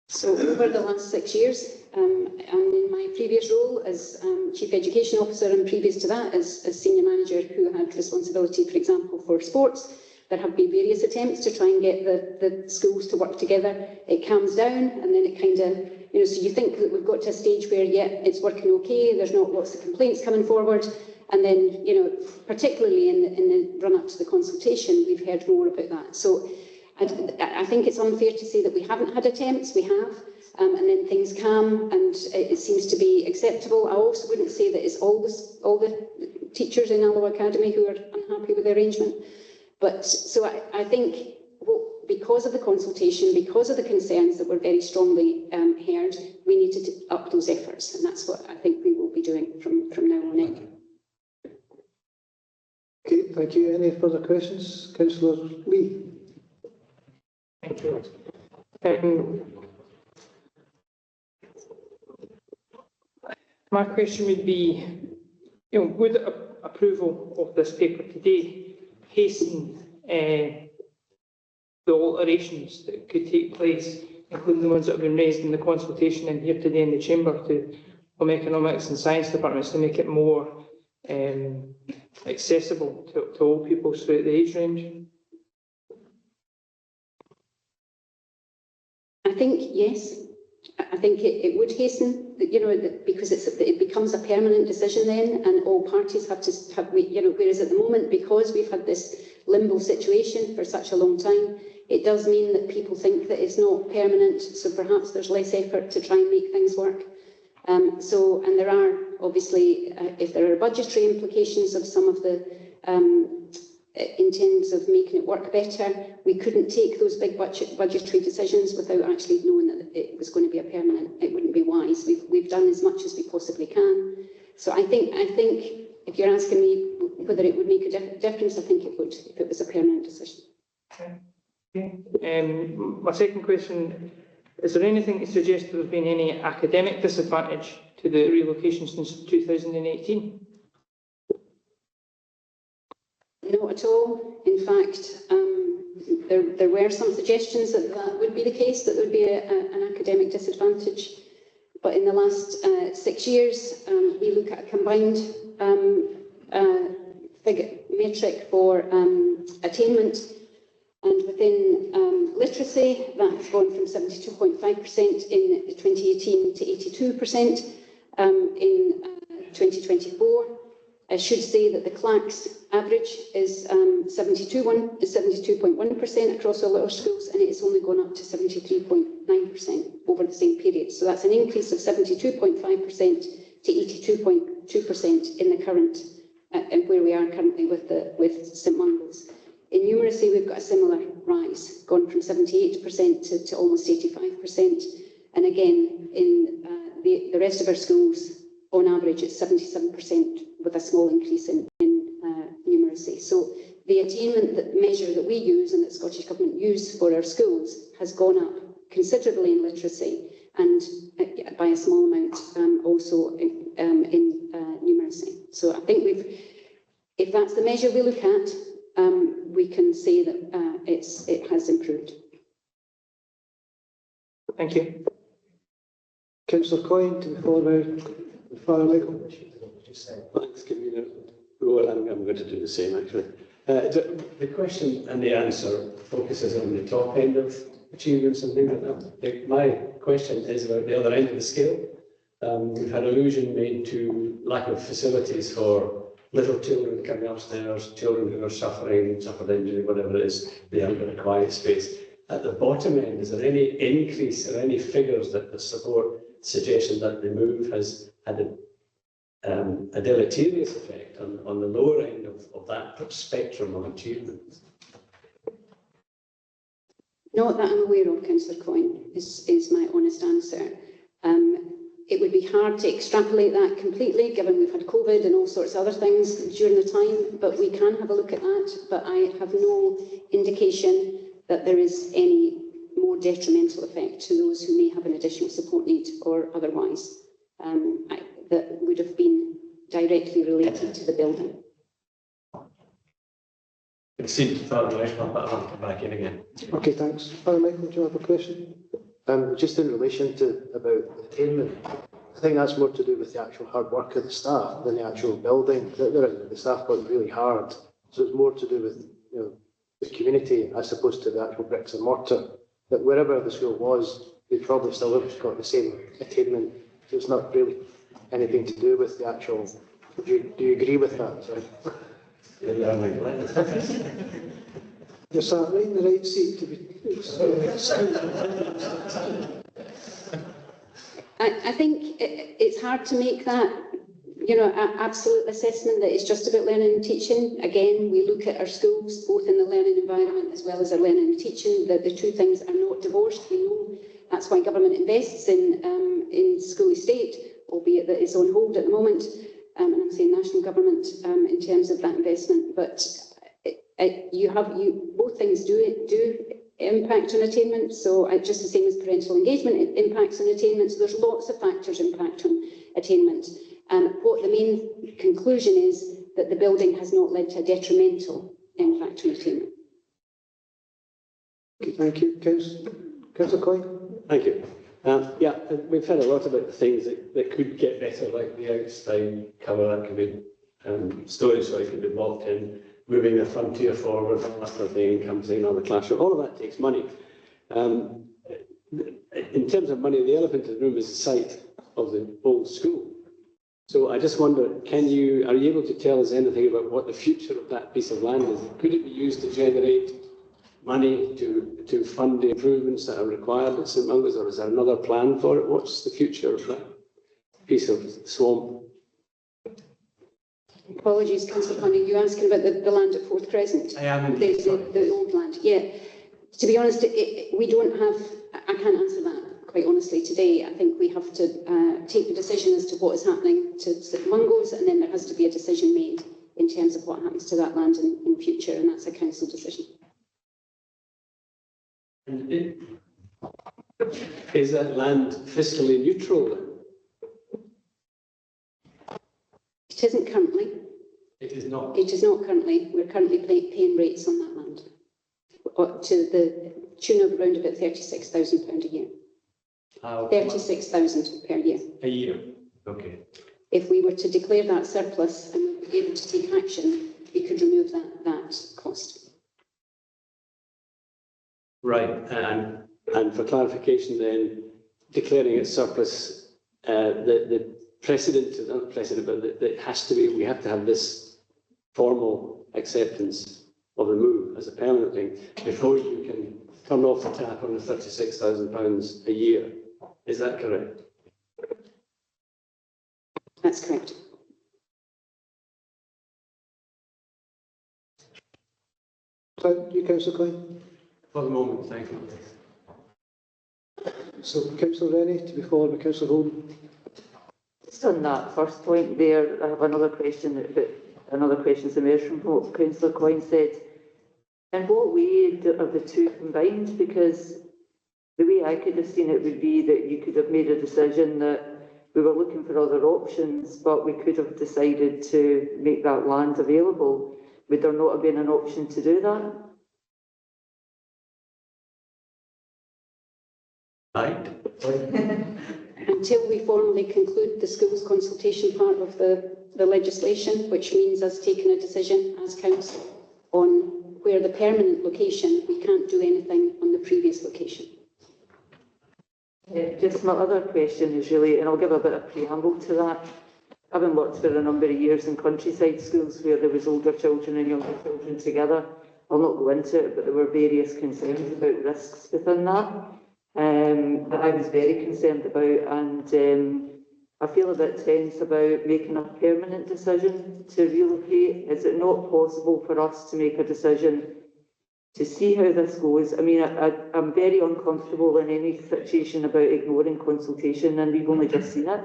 So over the last 6 years, and in my previous role as Chief Education Officer and previous to that as Senior Manager who had responsibility, for example, for sports, there have been various attempts to try and get the schools to work together. It calms down and then it kind of, so you think that we've got to a stage where, yeah, it's working okay, there's not lots of complaints coming forward, and then, particularly in the run-up to the consultation, we've heard more about that. So I think it's unfair to say that we haven't had attempts, we have, and then things calm and it seems to be acceptable. I also wouldn't say that it's all the teachers in Alloa Academy who are unhappy with the arrangement. But so I think because of the consultation, because of the concerns that were very strongly heard, we need to up those efforts, and that's what I think we will be doing from now on in. Okay, thank you. Any further questions? Councillor Lee. Thank you. My question would be, would approval of this paper today hasten the alterations that could take place, including the ones that have been raised in the consultation and here today in the Chamber to Home Economics and Science departments to make it more accessible to all people throughout the age range? I think yes. I think it would hasten, because it becomes a permanent decision then, and all parties have to have, whereas at the moment, because we've had this limbo situation for such a long time, it does mean that people think that it's not permanent, so perhaps there's less effort to try and make things work. And there are, obviously, if there are budgetary implications of some of the in terms of making it work better, we couldn't take those big budgetary decisions without actually knowing that it was going to be a permanent. It wouldn't be wise. We've done as much as we possibly can. So I think if you're asking me whether it would make a difference, I think it would if it was a permanent decision. Okay. My second question, is there anything to suggest there's been any academic disadvantage to the relocation since 2018? Not at all. In fact, there were some suggestions that would be the case, that there would be an academic disadvantage. But in the last 6 years, we look at a combined metric for attainment. And within literacy, that's gone from 72.5% in 2018 to 82% in 2024. I should say that the CLAC's average is 72.1% across all our schools, and it has only gone up to 73.9% over the same period. So that's an increase of 72.5% to 82.2% in the current, and where we are currently with St Mungo's. In numeracy, we've got a similar rise, gone from 78% to almost 85%. And again, in the rest of our schools, on average, it's 77%, with a small increase in numeracy. So The attainment measure that we use and that Scottish Government use for our schools has gone up considerably in literacy and by a small amount also in numeracy. So I think if that's the measure we look at, we can say that it has improved. Thank you. Councillor Coyne, to be followed by Father Michael. Thanks, Convener. Well, I'm going to do the same, actually. The question and the answer focuses on the top end of achievements and things like that. My question is about the other end of the scale. We've had allusion made to lack of facilities for little children coming upstairs, children who are suffered injury, whatever it is, they haven't got a quiet space. At the bottom end, is there any increase or any figures that support the suggestion that the move has had a deleterious effect on the lower end of that spectrum of achievements? Not that I'm aware of, Councillor Coyne, is my honest answer. It would be hard to extrapolate that completely, given we've had COVID and all sorts of other things during the time, but we can have a look at that. But I have no indication that there is any more detrimental effect to those who may have an additional support need or otherwise that would have been directly related to the building. Concede to Father Michael, but I'll come back in again. Okay, thanks. Father Michael, do you have a question? Just in relation to about attainment, I think that's more to do with the actual hard work of the staff than the actual building. The staff work really hard, so it's more to do with the community as opposed to the actual bricks and mortar. That wherever the school was, they probably still have got the same attainment. So it's not really anything to do with the actual. Do you agree with that? Sorry. You're sat right in the right seat to be. I think it's hard to make that, absolute assessment that it's just about learning and teaching. Again, we look at our schools, both in the learning environment as well as our learning and teaching, that the two things are not divorced. We know that's why government invests in school estate, albeit that it's on hold at the moment. And I'm saying national government in terms of that investment. But both things do impact on attainment. So just the same as parental engagement, it impacts on attainment. So there's lots of factors impact on attainment. And what the main conclusion is that the building has not led to a detrimental impact on attainment. Okay, thank you. Councillor Coyne. Thank you. We've heard a lot about the things that could get better, like the outside cover that could be storage, so it can be walked in, moving the frontier forward, all that sort of thing, comes in on the classroom. All of that takes money. In terms of money, the elephant in the room is the site of the old school. So I just wonder, are you able to tell us anything about what the future of that piece of land is? Could it be used to generate money to fund the improvements that are required at St Mungo's, or is there another plan for it? What's the future of that piece of swamp? Apologies, Councillor Coyne, are you asking about the land at Fourth Crescent? I am. The old land, yeah. To be honest, we don't have, I can't answer that quite honestly today. I think we have to take the decision as to what is happening to St Mungo's, and then there has to be a decision made in terms of what happens to that land in future, and that's a council decision. Is that land fiscally neutral then? It isn't currently. It is not. It is not currently. We're currently paying rates on that land to the tune of around about £36,000 a year. 36,000 per year. A year. Okay. If we were to declare that surplus and we were able to take action, we could remove that cost. Right. And for clarification then, declaring it surplus, the precedent, not the precedent, but it has to be, we have to have this formal acceptance of the move as a permanent thing before you can turn off the tap on the £36,000 a year. Is that correct? That's correct. Thank you, Councillor Coyne. For the moment, thank you. So, Councillor Rennie, to be followed by Councillor Holden. Just on that first point there, I have another question. another question's emerged from what Councillor Coyne said. In what way are the two combined? Because the way I could have seen it would be that you could have made a decision that we were looking for other options, but we could have decided to make that land available. Would there not have been an option to do that? Until we formally conclude the schools consultation part of the legislation, which means us taking a decision as council on where the permanent location, we can't do anything on the previous location. Just my other question is really, and I'll give a bit of preamble to that. Having worked for a number of years in countryside schools where there was older children and younger children together, I'll not go into it, but there were various concerns about risks within that I was very concerned about, and I feel a bit tense about making a permanent decision to relocate. Is it not possible for us to make a decision to see how this goes? I mean, I'm very uncomfortable in any situation about ignoring consultation, and we've only just seen it.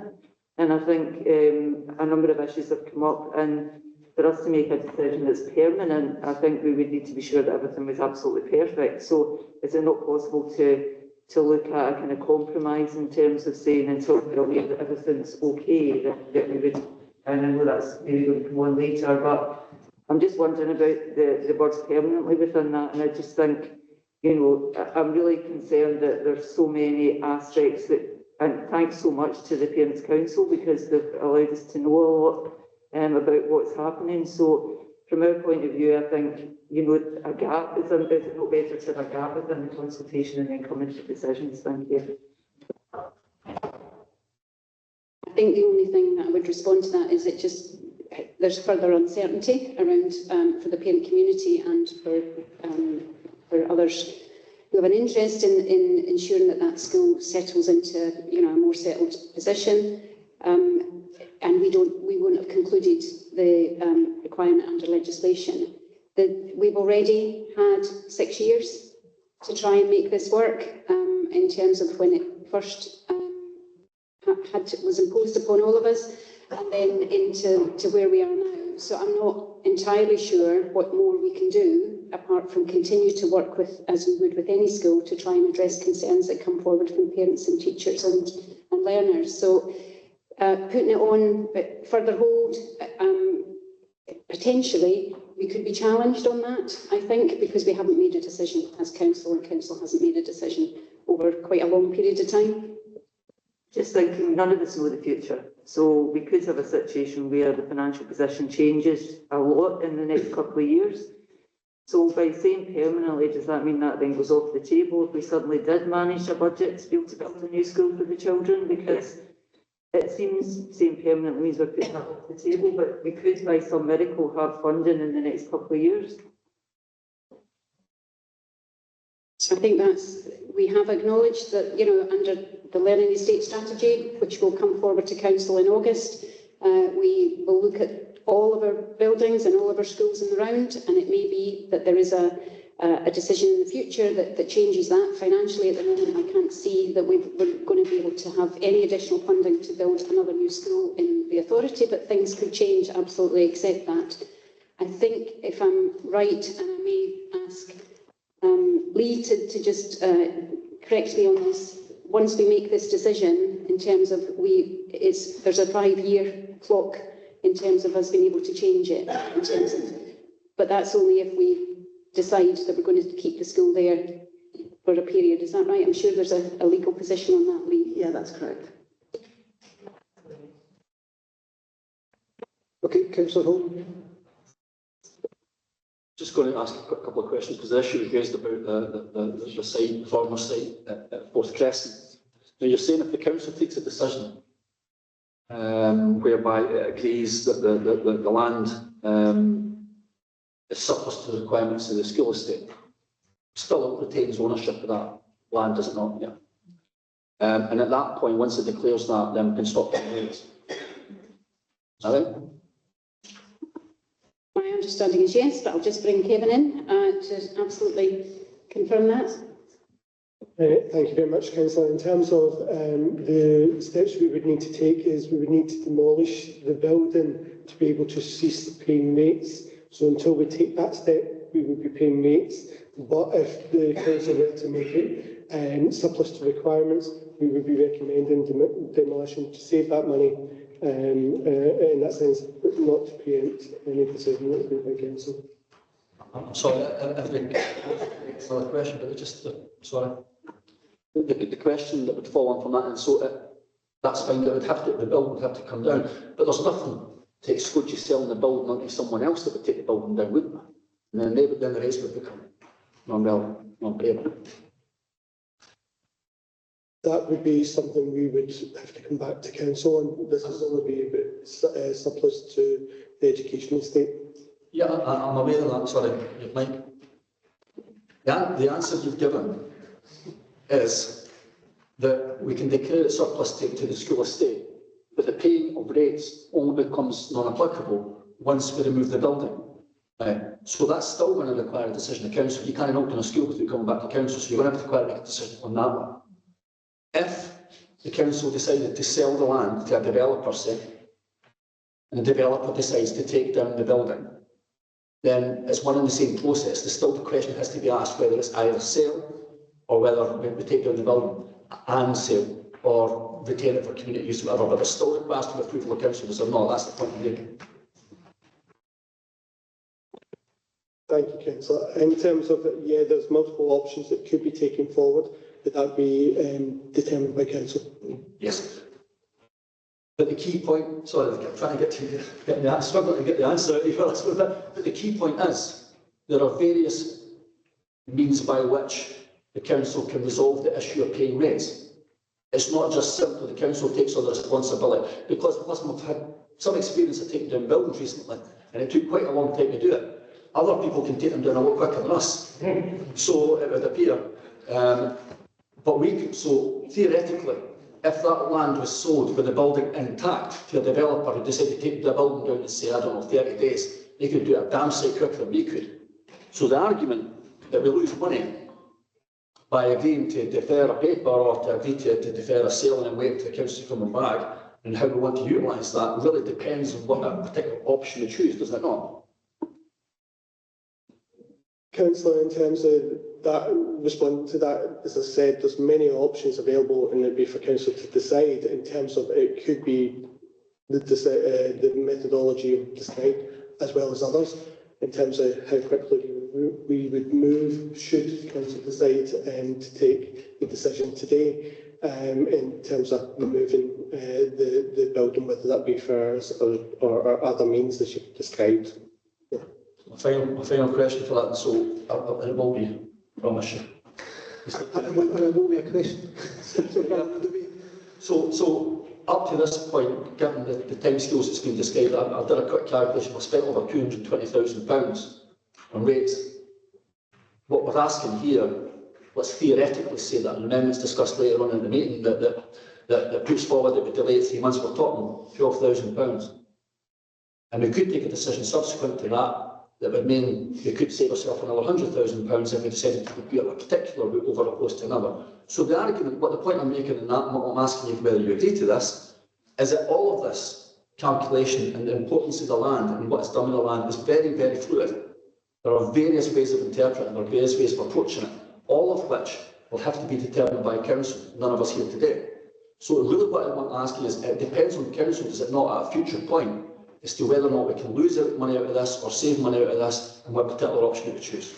And I think a number of issues have come up, and for us to make a decision that's permanent, I think we would need to be sure that everything was absolutely perfect. So is it not possible to look at a kind of compromise in terms of saying until we're aware that everything's okay, that we would, and I know that's maybe going to come on later, but I'm just wondering about the words permanently within that, and I just think, you know, I'm really concerned that there's so many aspects that, and thanks so much to the Parents' Council because they've allowed us to know a lot about what's happening. So from our point of view, I think, you know, a gap, is it not better to have a gap within the consultation and then come into decisions? Thank you. I think the only thing that I would respond to that is it just, there's further uncertainty around for the parent community and for others who have an interest in ensuring that that school settles into, you know, a more settled position. And we won't have concluded the requirement under legislation. We've already had 6 years to try and make this work in terms of when it first was imposed upon all of us, and then into where we are now. So I'm not entirely sure what more we can do apart from continue to work with, as we would with any school, to try and address concerns that come forward from parents and teachers and learners. So putting it on further hold, potentially we could be challenged on that, I think, because we haven't made a decision as council, and council hasn't made a decision over quite a long period of time. Just thinking, none of us know the future. So we could have a situation where the financial position changes a lot in the next couple of years. So by saying permanently, does that mean that then goes off the table if we suddenly did manage a budget to be able to build a new school for the children? Because it seems saying permanently means we're putting that off the table, but we could by some miracle have funding in the next couple of years. So I think we have acknowledged that, you know, under the Learning Estate Strategy, which will come forward to Council in August, we will look at all of our buildings and all of our schools in the round, and it may be that there is a decision in the future that changes that. Financially, at the moment, I can't see that we're going to be able to have any additional funding to build another new school in the authority, but things could change, absolutely accept that. I think, if I'm right, and I may ask Lee to just correct me on this, once we make this decision in terms of there's a 5-year clock in terms of us being able to change it, in terms of, but that's only if we decide that we're going to keep the school there for a period. Is that right? I'm sure there's a legal position on that, Lee. Yeah, that's correct. Okay, Councillor Holt. Just going to ask a couple of questions because the issue was raised about the site, the former site at Forth Crescent. Now you're saying if the council takes a decision whereby it agrees that the land is surplus to the requirements of the school estate, still retains ownership of that land, does it not? Yeah. And at that point, once it declares that, then we can stop the rates. Is that right? My understanding is yes, but I'll just bring Kevin in to absolutely confirm that. Thank you very much, Councillor. In terms of the steps we would need to take is we would need to demolish the building to be able to cease paying rates. So until we take that step, we would be paying rates. But if the council were to make it surplus to requirements, we would be recommending demolition to save that money in that sense, but not to preempt any decision that's made by council. I'm sorry, it's another question, but just, sorry. The question that would follow on from that, and so that's fine, that would have to, the building would have to come down, but there's nothing to exclude you selling the building onto someone else that would take the building down, wouldn't there? And then the rest would become non-payable. That would be something we would have to come back to council on. This is only be a bit surplus to the education estate. Yeah, I'm aware of that, sorry, Mike. The answer you've given is that we can declare it surplus to the school estate, but the paying of rates only becomes non-applicable once we remove the building. So that's still going to require a decision of council. You can't knock down a school without coming back to council, so you're going to have to make a decision on that one. If the council decided to sell the land to a developer, say, and the developer decides to take down the building, then it's one and the same process. The question has to be asked whether it's either sale or whether we take down the building and sale or retain it for community use, whatever. But it still requires to approval of councillors or not. That's the point I'm making. Thank you, councillor. In terms of, yeah, there's multiple options that could be taken forward, but that would be determined by council. Yes. But the key point, sorry, I'm trying to get the answer, struggling to get the answer out of you, but the key point is there are various means by which the council can resolve the issue of paying rates. It's not just simply the council takes on the responsibility, because listen, we've had some experience of taking down buildings recently, and it took quite a long time to do it. Other people can take them down a lot quicker than us, so it would appear. But we could, so theoretically, if that land was sold with the building intact to a developer who decided to take the building down in, say, I don't know, 30 days, they could do it a damn sight quicker than we could. So the argument that we lose money by agreeing to defer a paper or to agree to defer a sale and wait for the council to come back and how we want to utilise that really depends on what that particular option we choose, does it not? Councillor, in terms of that, responding to that, as I said, there's many options available, and it'd be for council to decide. In terms of it could be the methodology of decide as well as others. In terms of how quickly we would move, should council decide to take the decision today. In terms of removing the building, whether that be for us or other means that you've described. My final question for that, so it will be, I promise you. It will be a question. So up to this point, given the timescales that's been described, I've done a quick calculation. We've spent over £220,000 on rates. What we're asking here, let's theoretically say that an amendment's discussed later on in the meeting that puts forward that we delay it 3 months. We're talking £12,000, and we could take a decision subsequent to that. That would mean we could save ourselves another £100,000 if we decided to go a particular route over opposed to another. So the argument, what the point I'm making in that, and what I'm asking you whether you agree to this, is that all of this calculation and the importance of the land and what is done with the land is very, very fluid. There are various ways of interpreting, there are various ways of approaching it, all of which will have to be determined by council, none of us here today. So really what I want to ask you is, it depends on council, does it not, at a future point, as to whether or not we can lose money out of this or save money out of this, and what particular option we choose.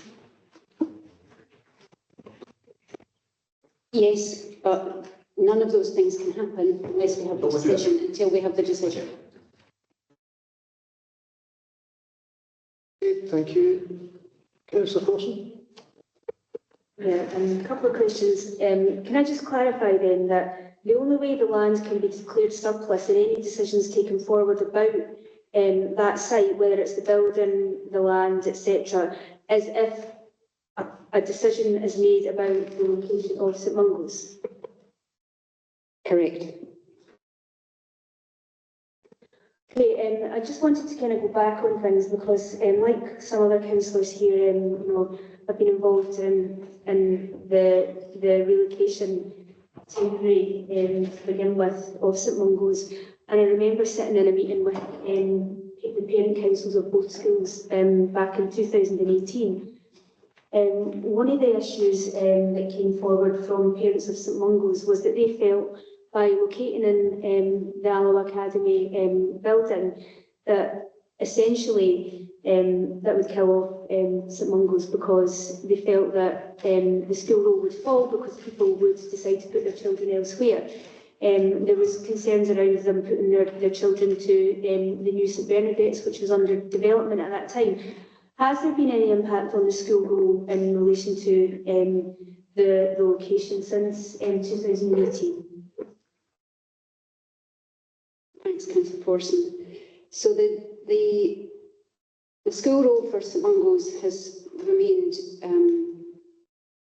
Yes, but none of those things can happen unless we have the decision, until we have the decision. Okay, thank you. Councillor Forson? Yeah, a couple of questions. Can I just clarify then that the only way the land can be declared surplus and any decisions taken forward about that site, whether it's the building, the land, etc., is if a decision is made about the location of St Mungo's? Correct. Okay, I just wanted to kind of go back on things because, like some other councillors here, have been involved in the relocation temporary to begin with of St Mungo's, and I remember sitting in a meeting with the parent councils of both schools back in 2018. One of the issues that came forward from parents of St Mungo's was that they felt by locating in the Alloa Academy building that essentially that would kill off St Mungo's, because they felt that the school role would fall because people would decide to put their children elsewhere. There was concerns around them putting their children to the new St Bernadette's, which was under development at that time. Has there been any impact on the school role in relation to the location since 2018? Thanks, Councillor Forson. So the school role for St Mungo's has remained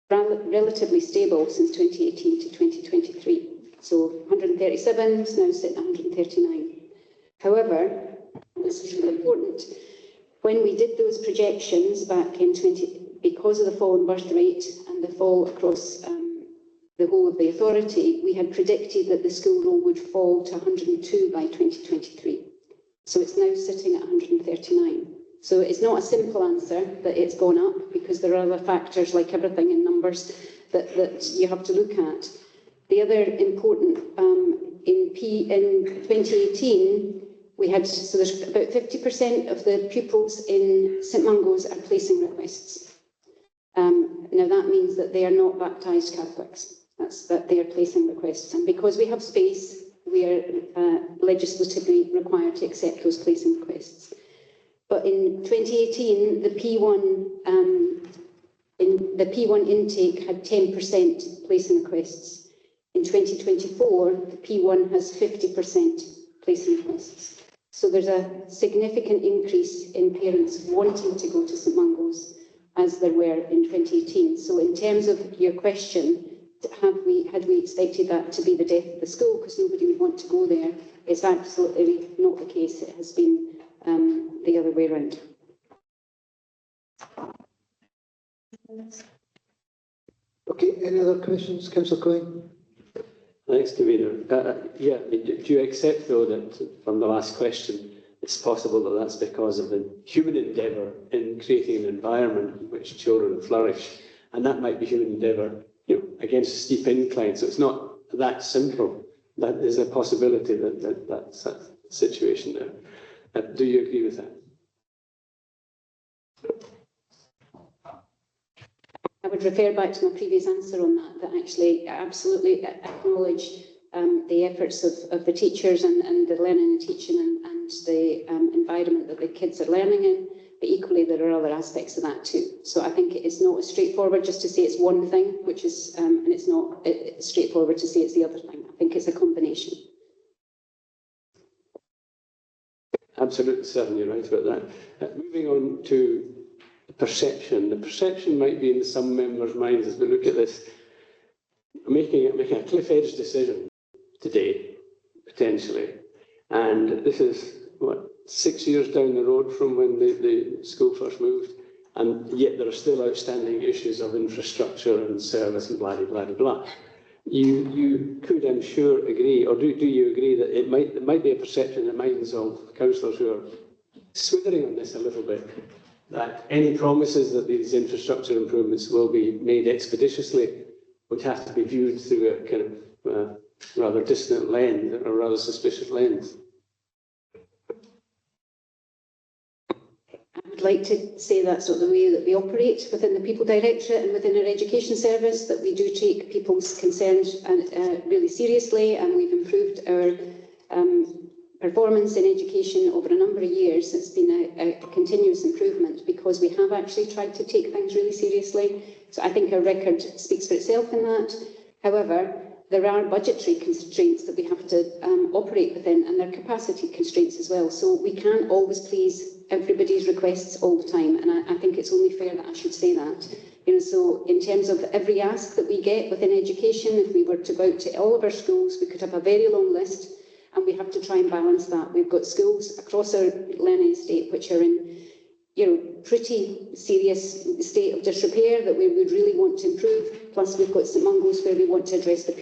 relatively stable since 2018 to 2023. So 137 is now sitting at 139. However, this is really important, when we did those projections back in because of the fall in birth rate and the fall across the whole of the authority, we had predicted that the school role would fall to 102 by 2023. So it's now sitting at 139. So it's not a simple answer that it's gone up, because there are other factors, like everything in numbers, that you have to look at. The other important, in 2018, we had, so there's about 50% of the pupils in St Mungo's are placing requests. Now that means that they are not baptised Catholics. That's that they are placing requests. And because we have space, we are legislatively required to accept those placing requests. But in 2018, the P1 intake had 10% placing requests. In 2024, the P1 has 50% placing requests. So there's a significant increase in parents wanting to go to St Mungo's, as there were in 2018. So in terms of your question, had we expected that to be the death of the school because nobody would want to go there? It's absolutely not the case. It has been the other way around. Okay, any other questions, Councillor Coyne? Thanks, Convener. Do you accept, though, that from the last question, it's possible that that's because of the human endeavour in creating an environment in which children flourish, and that might be human endeavour, against a steep incline. So it's not that simple. That is a possibility that's a situation there. Do you agree with that? I would refer back to my previous answer on that actually I absolutely acknowledge the efforts of the teachers and the learning and teaching and the environment that the kids are learning in, but equally there are other aspects of that too. So I think it's not as straightforward just to say it's one thing, which is, and it's not straightforward to say it's the other thing. I think it's a combination. Absolutely, certainly you're right about that. Moving on to perception. The perception might be in some members' minds as we look at this, making a cliff-edge decision today, potentially. And this is, 6 years down the road from when the school first moved, and yet there are still outstanding issues of infrastructure and service and blah, blah, blah, blah. You could, I'm sure, agree, or do you agree that it might be a perception in the minds of councillors who are swithering on this a little bit, that any promises that these infrastructure improvements will be made expeditiously would have to be viewed through a kind of rather distant lens, or a rather suspicious lens? I would like to say that's not the way that we operate within the People Directorate and within our education service, that we do take people's concerns really seriously, and we've improved our performance in education over a number of years. It's been a continuous improvement because we have actually tried to take things really seriously. So I think our record speaks for itself in that. However, there are budgetary constraints that we have to operate within, and there are capacity constraints as well. So we can't always please everybody's requests all the time, and I think it's only fair that I should say that. So in terms of every ask that we get within education, if we were to go out to all of our schools, we could have a very long list, and we have to try and balance that. We've got schools across our learning estate which are in pretty serious state of disrepair that we would really want to improve. Plus, we've got St Mungo's where we want to address the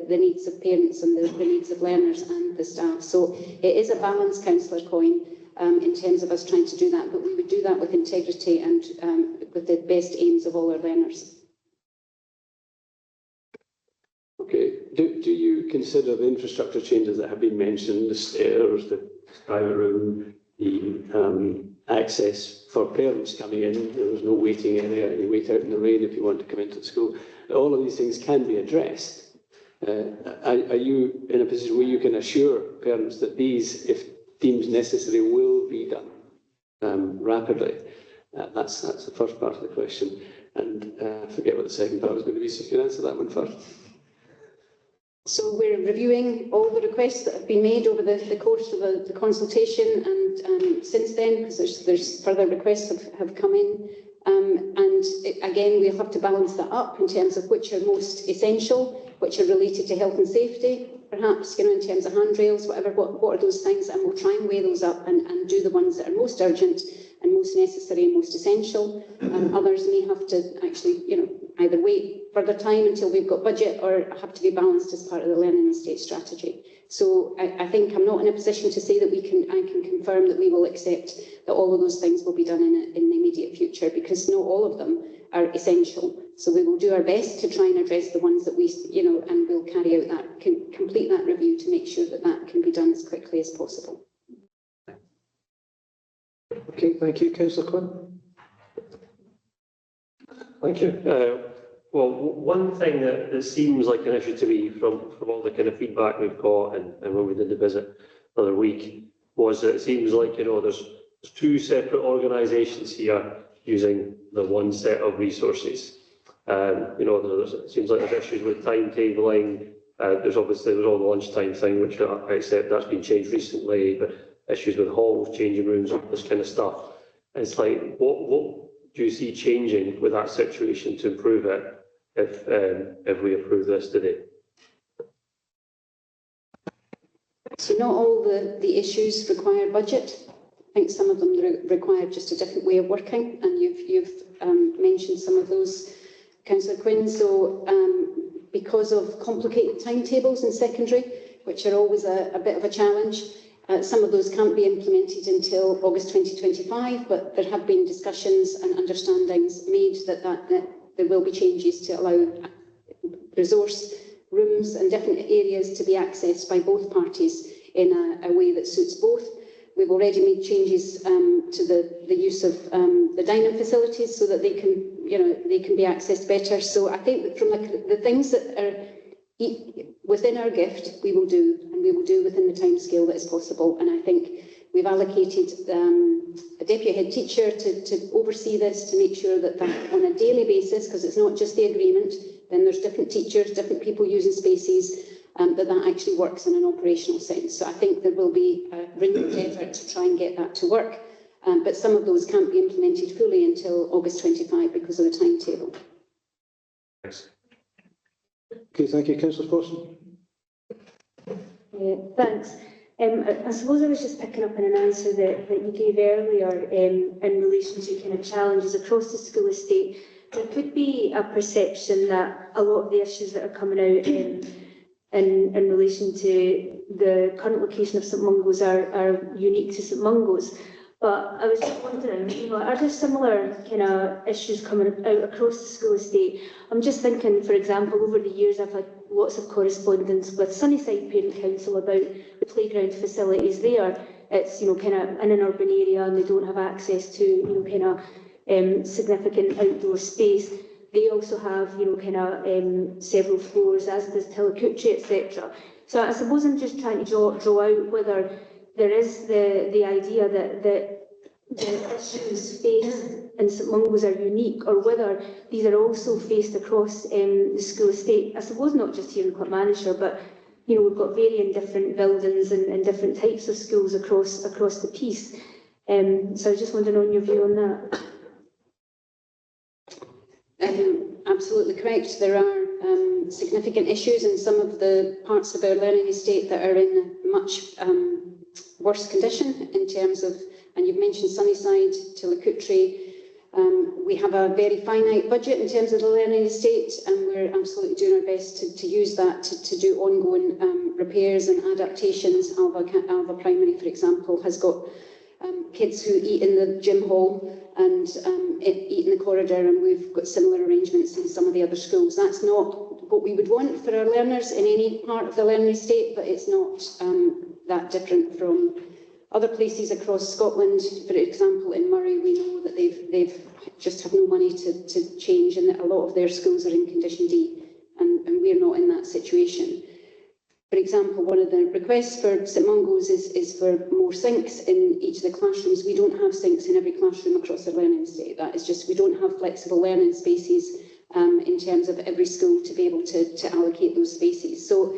needs of parents and the needs of learners and the staff. So it is a balance, Councillor Coyne, in terms of us trying to do that, but we would do that with integrity and with the best aims of all our learners. Okay. Do you consider the infrastructure changes that have been mentioned, the stairs, the private room, the access for parents coming in, there was no waiting area, you wait out in the rain if you want to come into the school, all of these things can be addressed. Are you in a position where you can assure parents that these, if deemed necessary, will be done rapidly? That's the first part of the question. And I forget what the second part was going to be, so you can answer that one first. So we're reviewing all the requests that have been made over the course of the consultation and since then, because there's further requests have come in. Again, we'll have to balance that up in terms of which are most essential, which are related to health and safety, perhaps, in terms of handrails, whatever, what are those things, and we'll try and weigh those up and do the ones that are most urgent and most necessary and most essential. Others may have to actually, either wait further time until we've got budget or have to be balanced as part of the learning and state strategy. So I think I'm not in a position to say that I can confirm that we will accept that all of those things will be done in the immediate future, because not all of them are essential. So we will do our best to try and address the ones that we, and we'll carry out that, complete that review to make sure that that can be done as quickly as possible. Okay, thank you. Councillor Quinn. Thank you. Well, one thing that seems like an issue to me from all the kind of feedback we've got and when we did the visit the other week was that it seems like, there's two separate organisations here using the one set of resources. It seems like there's issues with timetabling. There's all the lunchtime thing, which I accept that's been changed recently, but issues with halls, changing rooms, all this kind of stuff. And it's like, what do you see changing with that situation to improve it if we approve this today? So not all the issues require budget. I think some of them require just a different way of working, and you've mentioned some of those, Councillor Quinn. So because of complicated timetables in secondary, which are always a bit of a challenge, some of those can't be implemented until August 2025, but there have been discussions and understandings made that there will be changes to allow resource rooms and different areas to be accessed by both parties in a way that suits both. We've already made changes to the use of the dining facilities so that they can be accessed better. So I think that from the things that are within our gift, we will do, and we will do within the timescale that is possible. And I think we've allocated a deputy head teacher to oversee this, to make sure that on a daily basis, because it's not just the agreement, then there's different teachers, different people using spaces, that actually works in an operational sense. So I think there will be a renewed effort to try and get that to work. But some of those can't be implemented fully until August 25 because of the timetable. Thanks. Okay, thank you. Councillor Forson. Thanks. I suppose I was just picking up on an answer that you gave earlier in relation to kind of challenges across the school estate. There could be a perception that a lot of the issues that are coming out in relation to the current location of St Mungo's are unique to St Mungo's. But I was just wondering, are there similar kind of issues coming out across the school estate? I'm just thinking, for example, over the years I've had lots of correspondence with Sunnyside Parent Council about the playground facilities there. It's, kind of in an urban area and they don't have access to, kind of significant outdoor space. They also have, several floors, as does Tillacucci, etc. So I suppose I'm just trying to draw out whether there is the idea that the issues faced in St Mungo's are unique, or whether these are also faced across the school estate. I suppose not just here in Clackmannanshire, but we've got varying different buildings and different types of schools across the piece. So I was just wondering on your view on that. Absolutely correct. There are significant issues in some of the parts of our learning estate that are in much worse condition in terms of And you've mentioned Sunnyside, Tillicountry. We have a very finite budget in terms of the learning estate, and we're absolutely doing our best to use that to do ongoing repairs and adaptations. Alva Primary, for example, has got kids who eat in the gym hall and eat in the corridor, and we've got similar arrangements in some of the other schools. That's not what we would want for our learners in any part of the learning estate, but it's not that different from other places across Scotland. For example, in Murray, we know that they've just have no money to change, and that a lot of their schools are in condition D, and we're not in that situation. For example, one of the requests for St Mungo's is for more sinks in each of the classrooms. We don't have sinks in every classroom across our learning estate. That is just, we don't have flexible learning spaces in terms of every school to be able to allocate those spaces. So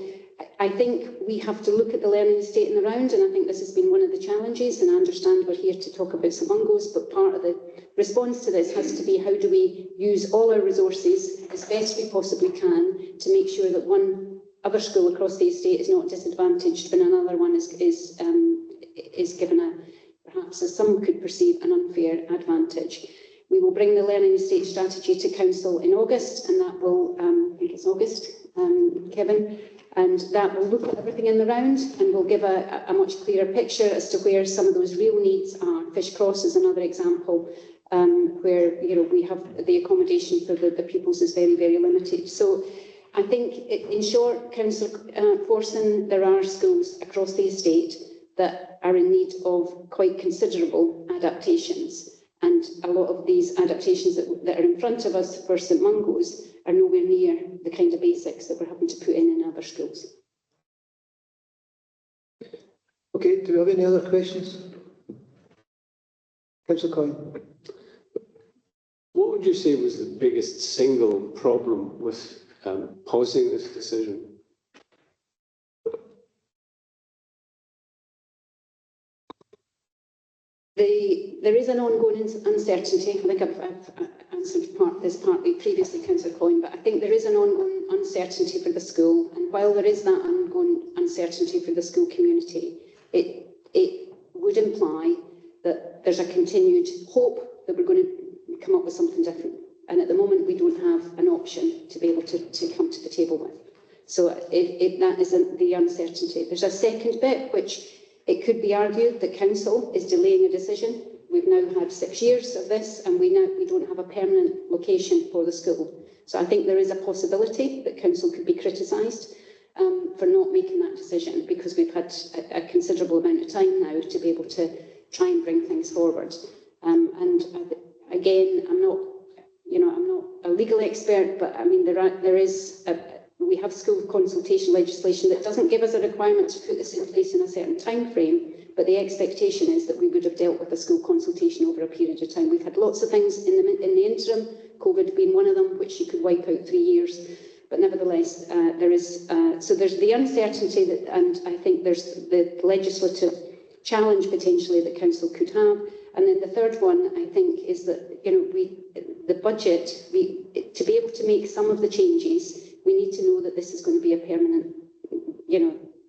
I think we have to look at the learning estate in the round, and I think this has been one of the challenges, and I understand we're here to talk about St Mungo's, but part of the response to this has to be how do we use all our resources as best we possibly can to make sure that one other school across the estate is not disadvantaged when another one is given perhaps as some could perceive an unfair advantage. We will bring the learning estate strategy to council in August, and that will, I think it's August, Kevin, and that will look at everything in the round and will give a much clearer picture as to where some of those real needs are. Fish Cross is another example where we have the accommodation for the pupils is very, very limited. So I think, in short, Councillor Forson, there are schools across the estate that are in need of quite considerable adaptations, and a lot of these adaptations that are in front of us for St Mungo's are nowhere near the kind of basics that we're having to put in other schools. Okay, do we have any other questions? Councillor Coyne. What would you say was the biggest single problem with pausing this decision? There is an ongoing uncertainty. I think I've answered this partly previously, Councillor Coyne, but I think there is an ongoing uncertainty for the school, and while there is that ongoing uncertainty for the school community, it would imply that there's a continued hope that we're going to come up with something different. And at the moment, we don't have an option to be able to come to the table with. So that isn't the uncertainty. There's a second bit, which it could be argued that council is delaying a decision. We've now had 6 years of this, and we don't have a permanent location for the school. So I think there is a possibility that council could be criticised for not making that decision, because we've had a considerable amount of time now to be able to try and bring things forward. And again, I'm not a legal expert, but I mean, we have school consultation legislation that doesn't give us a requirement to put this in place in a certain time frame, but the expectation is that we would have dealt with the school consultation over a period of time. We've had lots of things in the interim, COVID being one of them, which you could wipe out 3 years, but nevertheless, there's the uncertainty that, and I think there's the legislative challenge potentially that council could have. And then the third one, I think, is that the budget, to be able to make some of the changes, we need to know that this is going to be a permanent,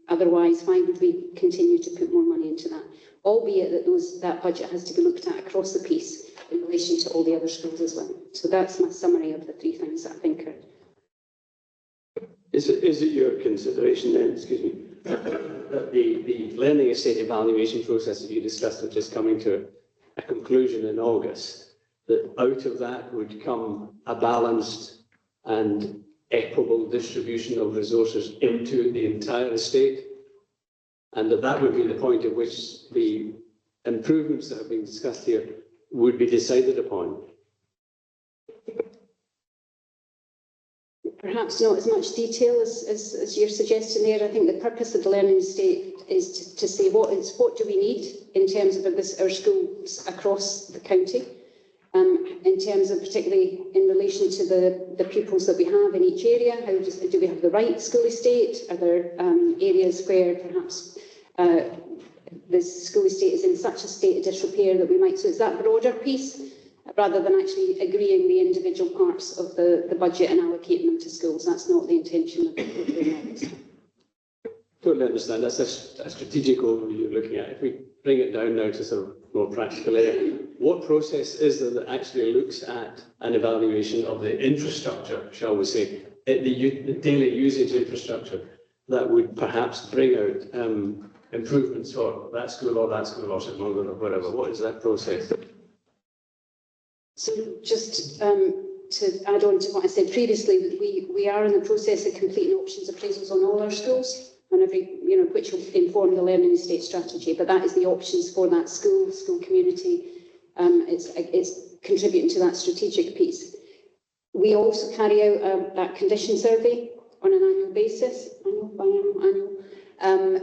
otherwise why would we continue to put more money into that? Albeit that that budget has to be looked at across the piece in relation to all the other schools as well. So that's my summary of the three things that I think are. Is it your consideration then, that the learning estate evaluation process that you discussed, which is coming to a conclusion in August, that out of that would come a balanced and equitable distribution of resources into the entire estate, and that would be the point at which the improvements that have been discussed here would be decided upon? Perhaps not as much detail as you're suggesting there. I think the purpose of the learning estate is to say what do we need in terms of our schools across the county, in terms of particularly in relation to the pupils that we have in each area. Do we have the right school estate? Are there areas where perhaps the school estate is in such a state of disrepair that we might, so it's that broader piece, rather than actually agreeing the individual parts of the budget and allocating them to schools. That's not the intention of doing that. Totally understand. That's a strategic overview you're looking at. If we bring it down now to sort of more practical area. What process is there that actually looks at an evaluation of the infrastructure, shall we say, the daily usage infrastructure that would perhaps bring out improvements for that school or St Mungo's or whatever? What is that process? So just to add on to what I said previously, we are in the process of completing options appraisals on all our schools, on every, which will inform the learning estate strategy. But that is the options for that school community. It's contributing to that strategic piece. We also carry out that condition survey on an annual basis,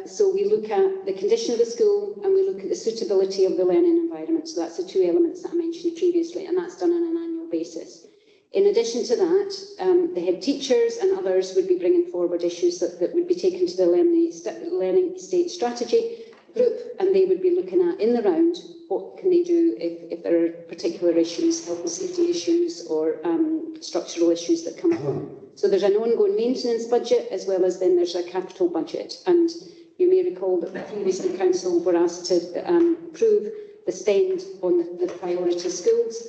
so we look at the condition of the school and we look at the suitability of the learning environment. So that's the two elements that I mentioned previously, and that's done on an annual basis. In addition to that, the head teachers and others would be bringing forward issues that would be taken to the learning estate strategy group, and they would be looking at in the round what can they do if there are particular issues, health and safety issues or structural issues that come up. So there's an ongoing maintenance budget as well as then there's a capital budget. And you may recall that previously council were asked to approve the spend on the priority schools,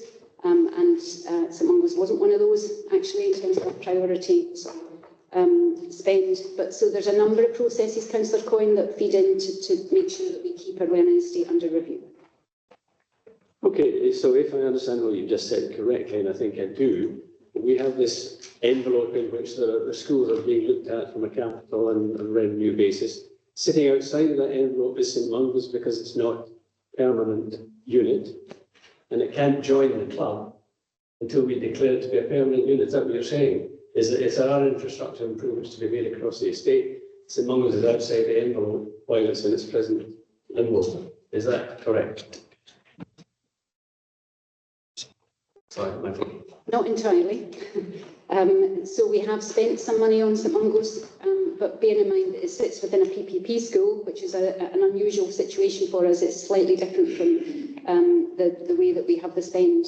and St Mungo's wasn't one of those actually in terms of priority spend. But so there's a number of processes, Councillor Coyne, that feed in to make sure that we keep our learning estate under review. Okay, so if I understand what you've just said correctly, and I think I do, we have this envelope in which the schools are being looked at from a capital and revenue basis. Sitting outside of that envelope is St Mungo's because it's not a permanent unit, and it can't join the club until we declare it to be a permanent unit. Is that what you're saying? Is that it's our infrastructure improvements to be made across the estate? St Mungo's is outside the envelope while it's in its present limbo. Is that correct? Sorry, not entirely. So we have spent some money on St Mungo's, but bear in mind that it sits within a PPP school, which is an unusual situation for us. It's slightly different from the way that we have the spend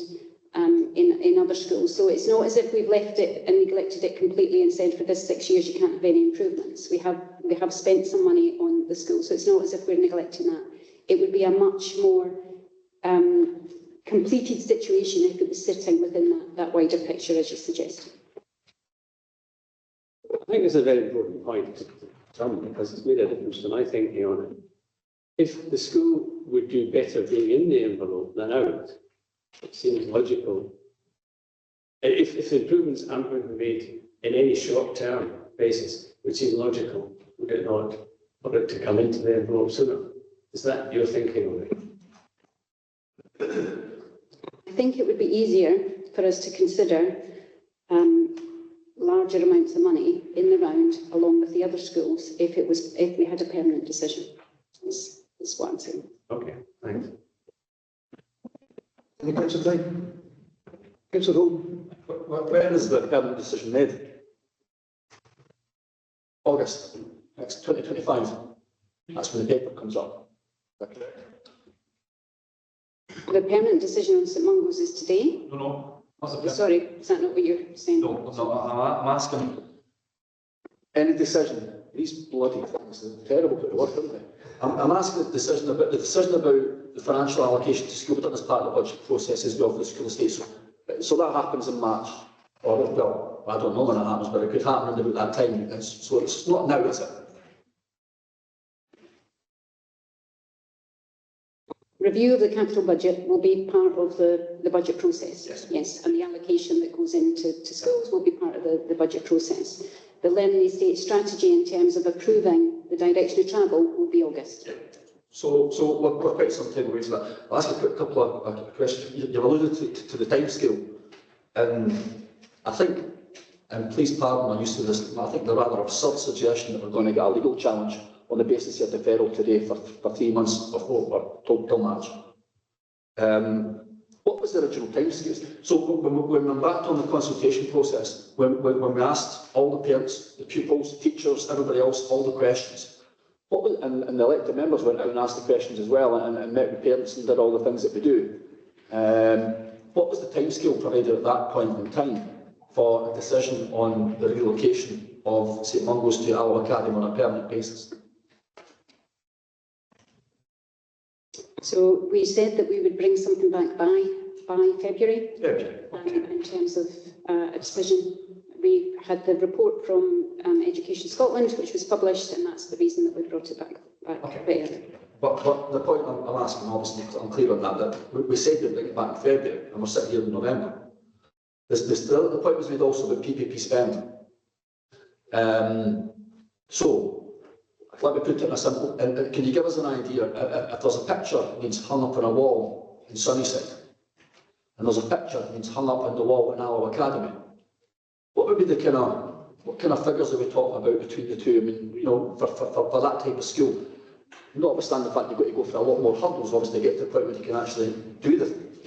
in other schools. So it's not as if we've left it and neglected it completely and said for this 6 years you can't have any improvements. We have spent some money on the school, so it's not as if we're neglecting that. It would be a much more completed situation if it was sitting within that wider picture, as you suggested. I think it's a very important point to some because it's made a difference to my thinking on it. If the school would do better being in the envelope than out, it seems logical. If the improvements aren't going to be made in any short-term basis, it would seem logical, would it not, for it to come into the envelope sooner? Is that your thinking on it? I think it would be easier for us to consider larger amounts of money in the round along with the other schools if we had a permanent decision. That's what I'm saying. Okay, thanks. Any questions, right? Councillor Holt. When is the permanent decision made? August, next 2025. That's when the paper comes up. Is that correct? The permanent decision on St Mungo's is today. No. Sorry, is that not what you're saying? No, I'm asking. Any decision, these bloody things are terrible to work, aren't they? I'm asking the decision about the financial allocation to school done as part of the budget process as well for the school estate. So that happens in March. Or, well, I don't know when it happens, but it could happen in about that time. So it's not now, is it? Review of the capital budget will be part of the budget process. Yes, and the allocation that goes into schools will be part of the budget process. The learning estate strategy in terms of approving the direction of travel will be August. Yeah. So we're quite some time away from that. I'll ask you a couple of questions. You've alluded to the timescale. I think, and please pardon my use of this, I think the rather absurd suggestion that we're going to get a legal challenge on the basis of deferral today for 3 months or till March. What was the original timescales? So when we embarked on the consultation process, when we asked all the parents, the pupils, the teachers, everybody else, all the questions, and the elected members went out and asked the questions as well and met with parents and did all the things that we do. What was the timescale provided at that point in time for a decision on the relocation of St Mungo's to Alloa Academy on a permanent basis? So we said that we would bring something back by February. In terms of a decision. We had the report from Education Scotland, which was published, and that's the reason that we brought it back a bit earlier. But the point I'm asking, obviously, because I'm clear on that we said we'd bring it back in February, and we're sitting here in November. The point was made also about PPP spending. So, let me put it in a simple, can you give us an idea, if there's a picture that needs hung up on a wall in Sunnyside, and there's a picture that needs hung up on the wall in Alloa Academy, what would be what kind of figures are we talking about between the two? I mean, you know, for that type of school, notwithstanding the fact you've got to go for a lot more hurdles, obviously, to get to the point where you can actually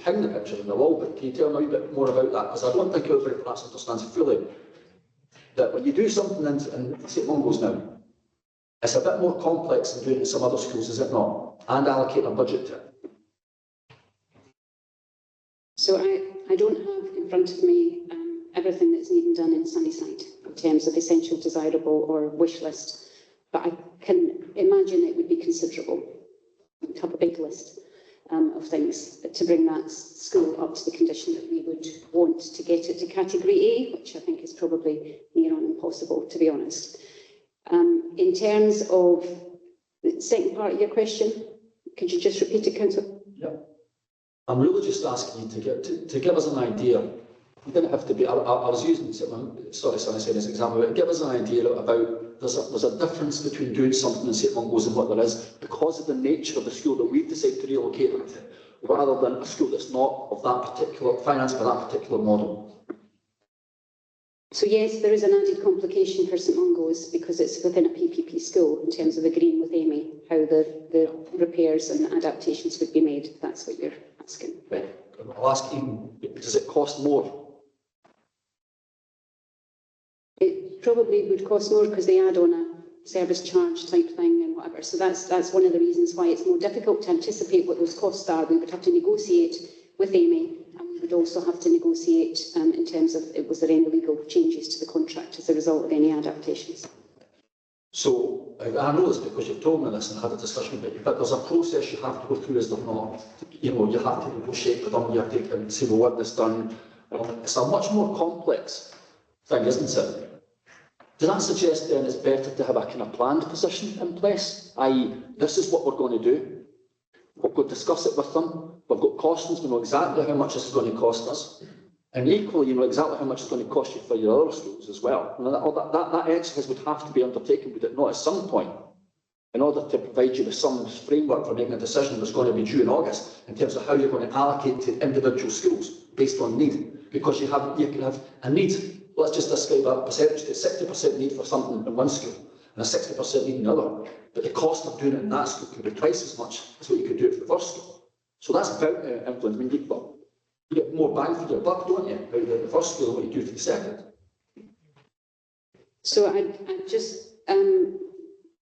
hang the picture on the wall. But can you tell me a bit more about that? Because I don't think everybody perhaps understands fully that when you do something in St Mungo's now, it's a bit more complex than doing it in some other schools, is it not? And allocate a budget to it. So I don't have in front of me everything that's needed done in Sunnyside in terms of essential, desirable or wish list, but I can imagine it would be considerable. We'd have a big list of things to bring that school up to the condition that we would want to get it to category A, which I think is probably near on impossible, to be honest. In terms of the second part of your question, could you just repeat it, Councillor? Yeah. I'm really just asking you to give us an idea. You didn't have to be, I was using, sorry, I said this example, but give us an idea about, there's a difference between doing something in St Mungo's and what there is because of the nature of the school that we've decided to relocate them to, rather than a school that's not of that particular, financed by that particular model. So yes, there is an added complication for St Mungo's because it's within a PPP school in terms of agreeing with Amy how the repairs and adaptations would be made, if that's what you're asking. Right. I'll ask you, does it cost more? It probably would cost more because they add on a service charge type thing and whatever. So that's one of the reasons why it's more difficult to anticipate what those costs are. We would have to negotiate with Amy, and we would also have to negotiate in terms of was there any legal changes to the contract as a result of any adaptations. So, I know this because you've told me this and had a discussion about it, but there's a process you have to go through, is there not? You know, you have to negotiate with them, you have to say, well, what this done. It's a much more complex thing, isn't it? Does that suggest then it's better to have a kind of planned position in place, i.e. this is what we're going to do, we'll go discuss it with them, we've got costings, we know exactly how much this is going to cost us, and equally you know exactly how much it's going to cost you for your other schools as well. And that exercise would have to be undertaken, would it not, at some point, in order to provide you with some framework for making a decision that's going to be due in August in terms of how you're going to allocate to individual schools based on need, because you can have a need. Let's just describe a percentage to 60% need for something in one school and a 60% need in another. But the cost of doing it in that school could be twice as much as what you could do it for the first school. So that's about influence. I mean, you get more bang for your buck, don't you, out of the first school than what you do for the second. So I just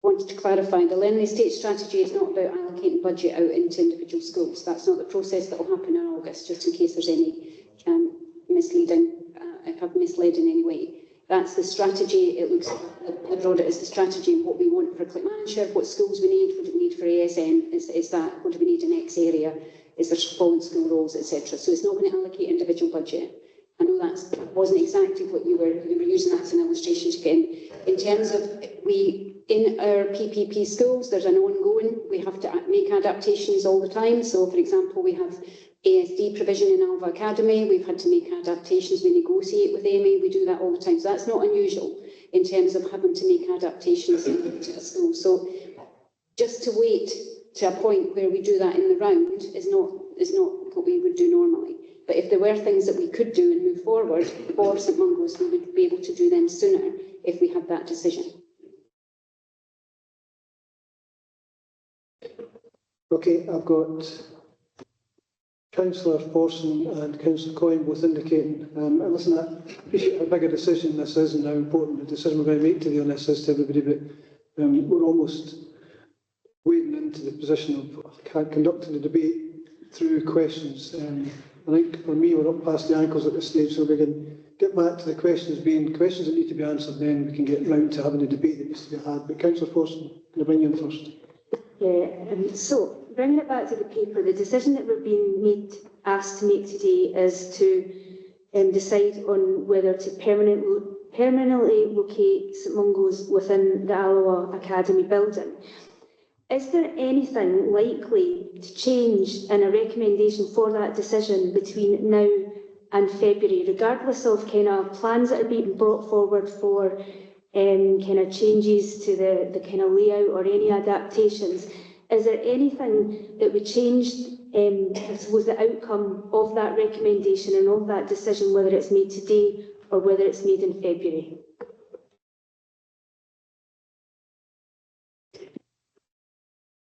wanted to clarify, the Learning Estate strategy is not about allocating budget out into individual schools. That's not the process that will happen in August, just in case there's any misleading. If I've misled in any way. That's the strategy. It looks the broader is the strategy and what we want for Clackmannanshire, what schools we need, what do we need for ASN, is that, what do we need in X area, is there fallen school roles, etc. So it's not going to allocate individual budget. I know that wasn't exactly what you were using that as an illustration again. In terms of in our PPP schools, there's an ongoing, we have to make adaptations all the time. So for example, we have ASD provision in Alva Academy, we've had to make adaptations, we negotiate with Amy, we do that all the time. So that's not unusual in terms of having to make adaptations to a school. So just to wait to a point where we do that in the round is not what we would do normally. But if there were things that we could do and move forward for St Mungo's, we would be able to do them sooner if we had that decision. Okay, I've got Councillor Forson and Councillor Coyne both indicating, and listen, I appreciate how big a decision this is and how important the decision we're going to make today on this is to everybody, but we're almost wading into the position of conducting the debate through questions. I think for me, we're up past the ankles at this stage, so we can get back to the questions that need to be answered, then we can get round to having the debate that needs to be had. But Councillor Forson, can I bring you in first? Yeah, so bringing it back to the paper, the decision that we're being asked to make today is to decide on whether to permanently locate St Mungo's within the Alloa Academy building. Is there anything likely to change in a recommendation for that decision between now and February, regardless of kind of plans that are being brought forward for kind of changes to the kind of layout or any adaptations? Is there anything that would change, I suppose, the outcome of that recommendation and of that decision, whether it's made today or whether it's made in February?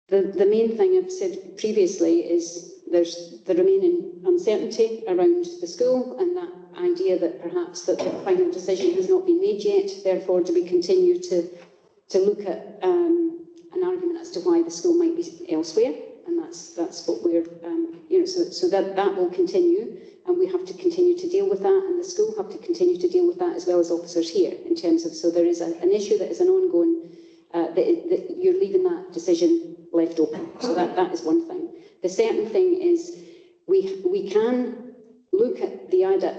The main thing I've said previously is there's the remaining uncertainty around the school and that idea that perhaps that the final decision has not been made yet. Therefore, do we continue to look at an argument as to why the school might be elsewhere? And that's what we're so that will continue, and we have to continue to deal with that, and the school have to continue to deal with that as well as officers here in terms of. So there is an issue that is an ongoing that you're leaving that decision left open. So that is one thing. The second thing is we can look at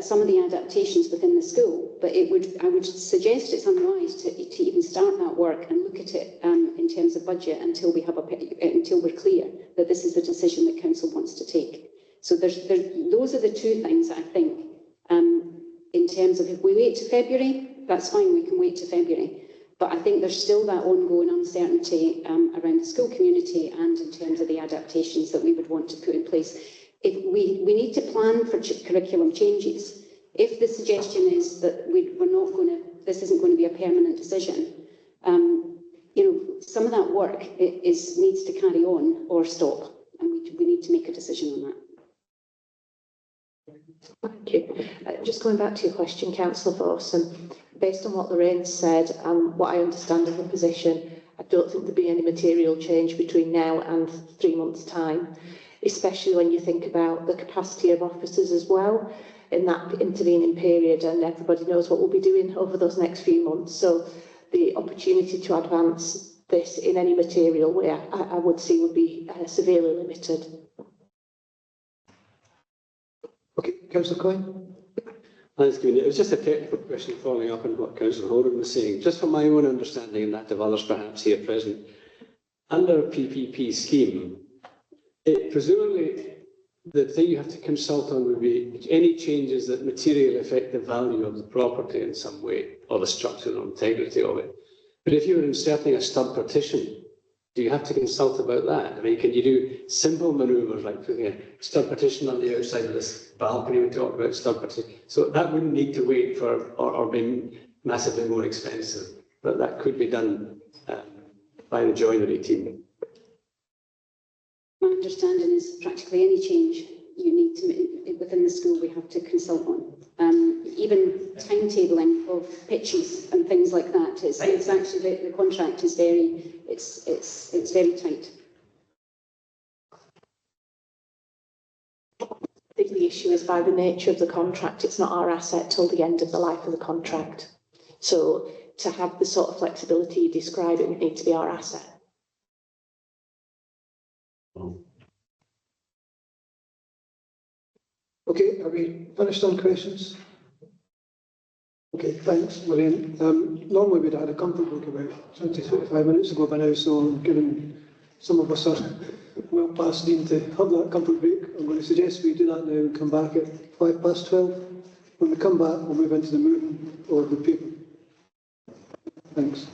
some of the adaptations within the school, but I would suggest it's unwise to even start that work and look at it in terms of budget until we're clear that this is the decision that council wants to take. So those are the two things I think. In terms of if we wait to February, that's fine. We can wait to February. But I think there's still that ongoing uncertainty around the school community and in terms of the adaptations that we would want to put in place. If we need to plan for curriculum changes. If the suggestion is that this isn't going to be a permanent decision, some of that work needs to carry on or stop, and we need to make a decision on that. Thank you. Just going back to your question, Councillor Forson, based on what Lorraine said and what I understand of the position, I don't think there'll be any material change between now and 3 months' time, especially when you think about the capacity of officers as well in that intervening period, and everybody knows what we'll be doing over those next few months. So the opportunity to advance this in any material way, I would see would be severely limited. Okay, Councillor Coyne. Thanks, Convener. It was just a technical question following up on what Councillor Holden was saying. Just from my own understanding, and that of others perhaps here present, under a PPP scheme, presumably the thing you have to consult on would be any changes that materially affect the value of the property in some way, or the structural integrity of it. But if you were inserting a stud partition, do you have to consult about that? I mean, can you do simple manoeuvres like putting a stud partition on the outside of this balcony we talked about, stud partition? So that wouldn't need to wait for or be massively more expensive, but that could be done by the joinery team. My understanding is practically any change you need to within the school we have to consult on. Even timetabling of pitches and things like that. It's actually the contract is very very tight. I think the issue is by the nature of the contract, it's not our asset till the end of the life of the contract. So to have the sort of flexibility you describe, it would need to be our asset. Okay, are we finished on questions? Okay, thanks, Lorraine. Normally we'd had a comfort break about 20-25 minutes ago by now, so given some of us are well past needing to have that comfort break, I'm going to suggest we do that now and come back at 12:05. When we come back, we'll move into the movement of the paper. Thanks.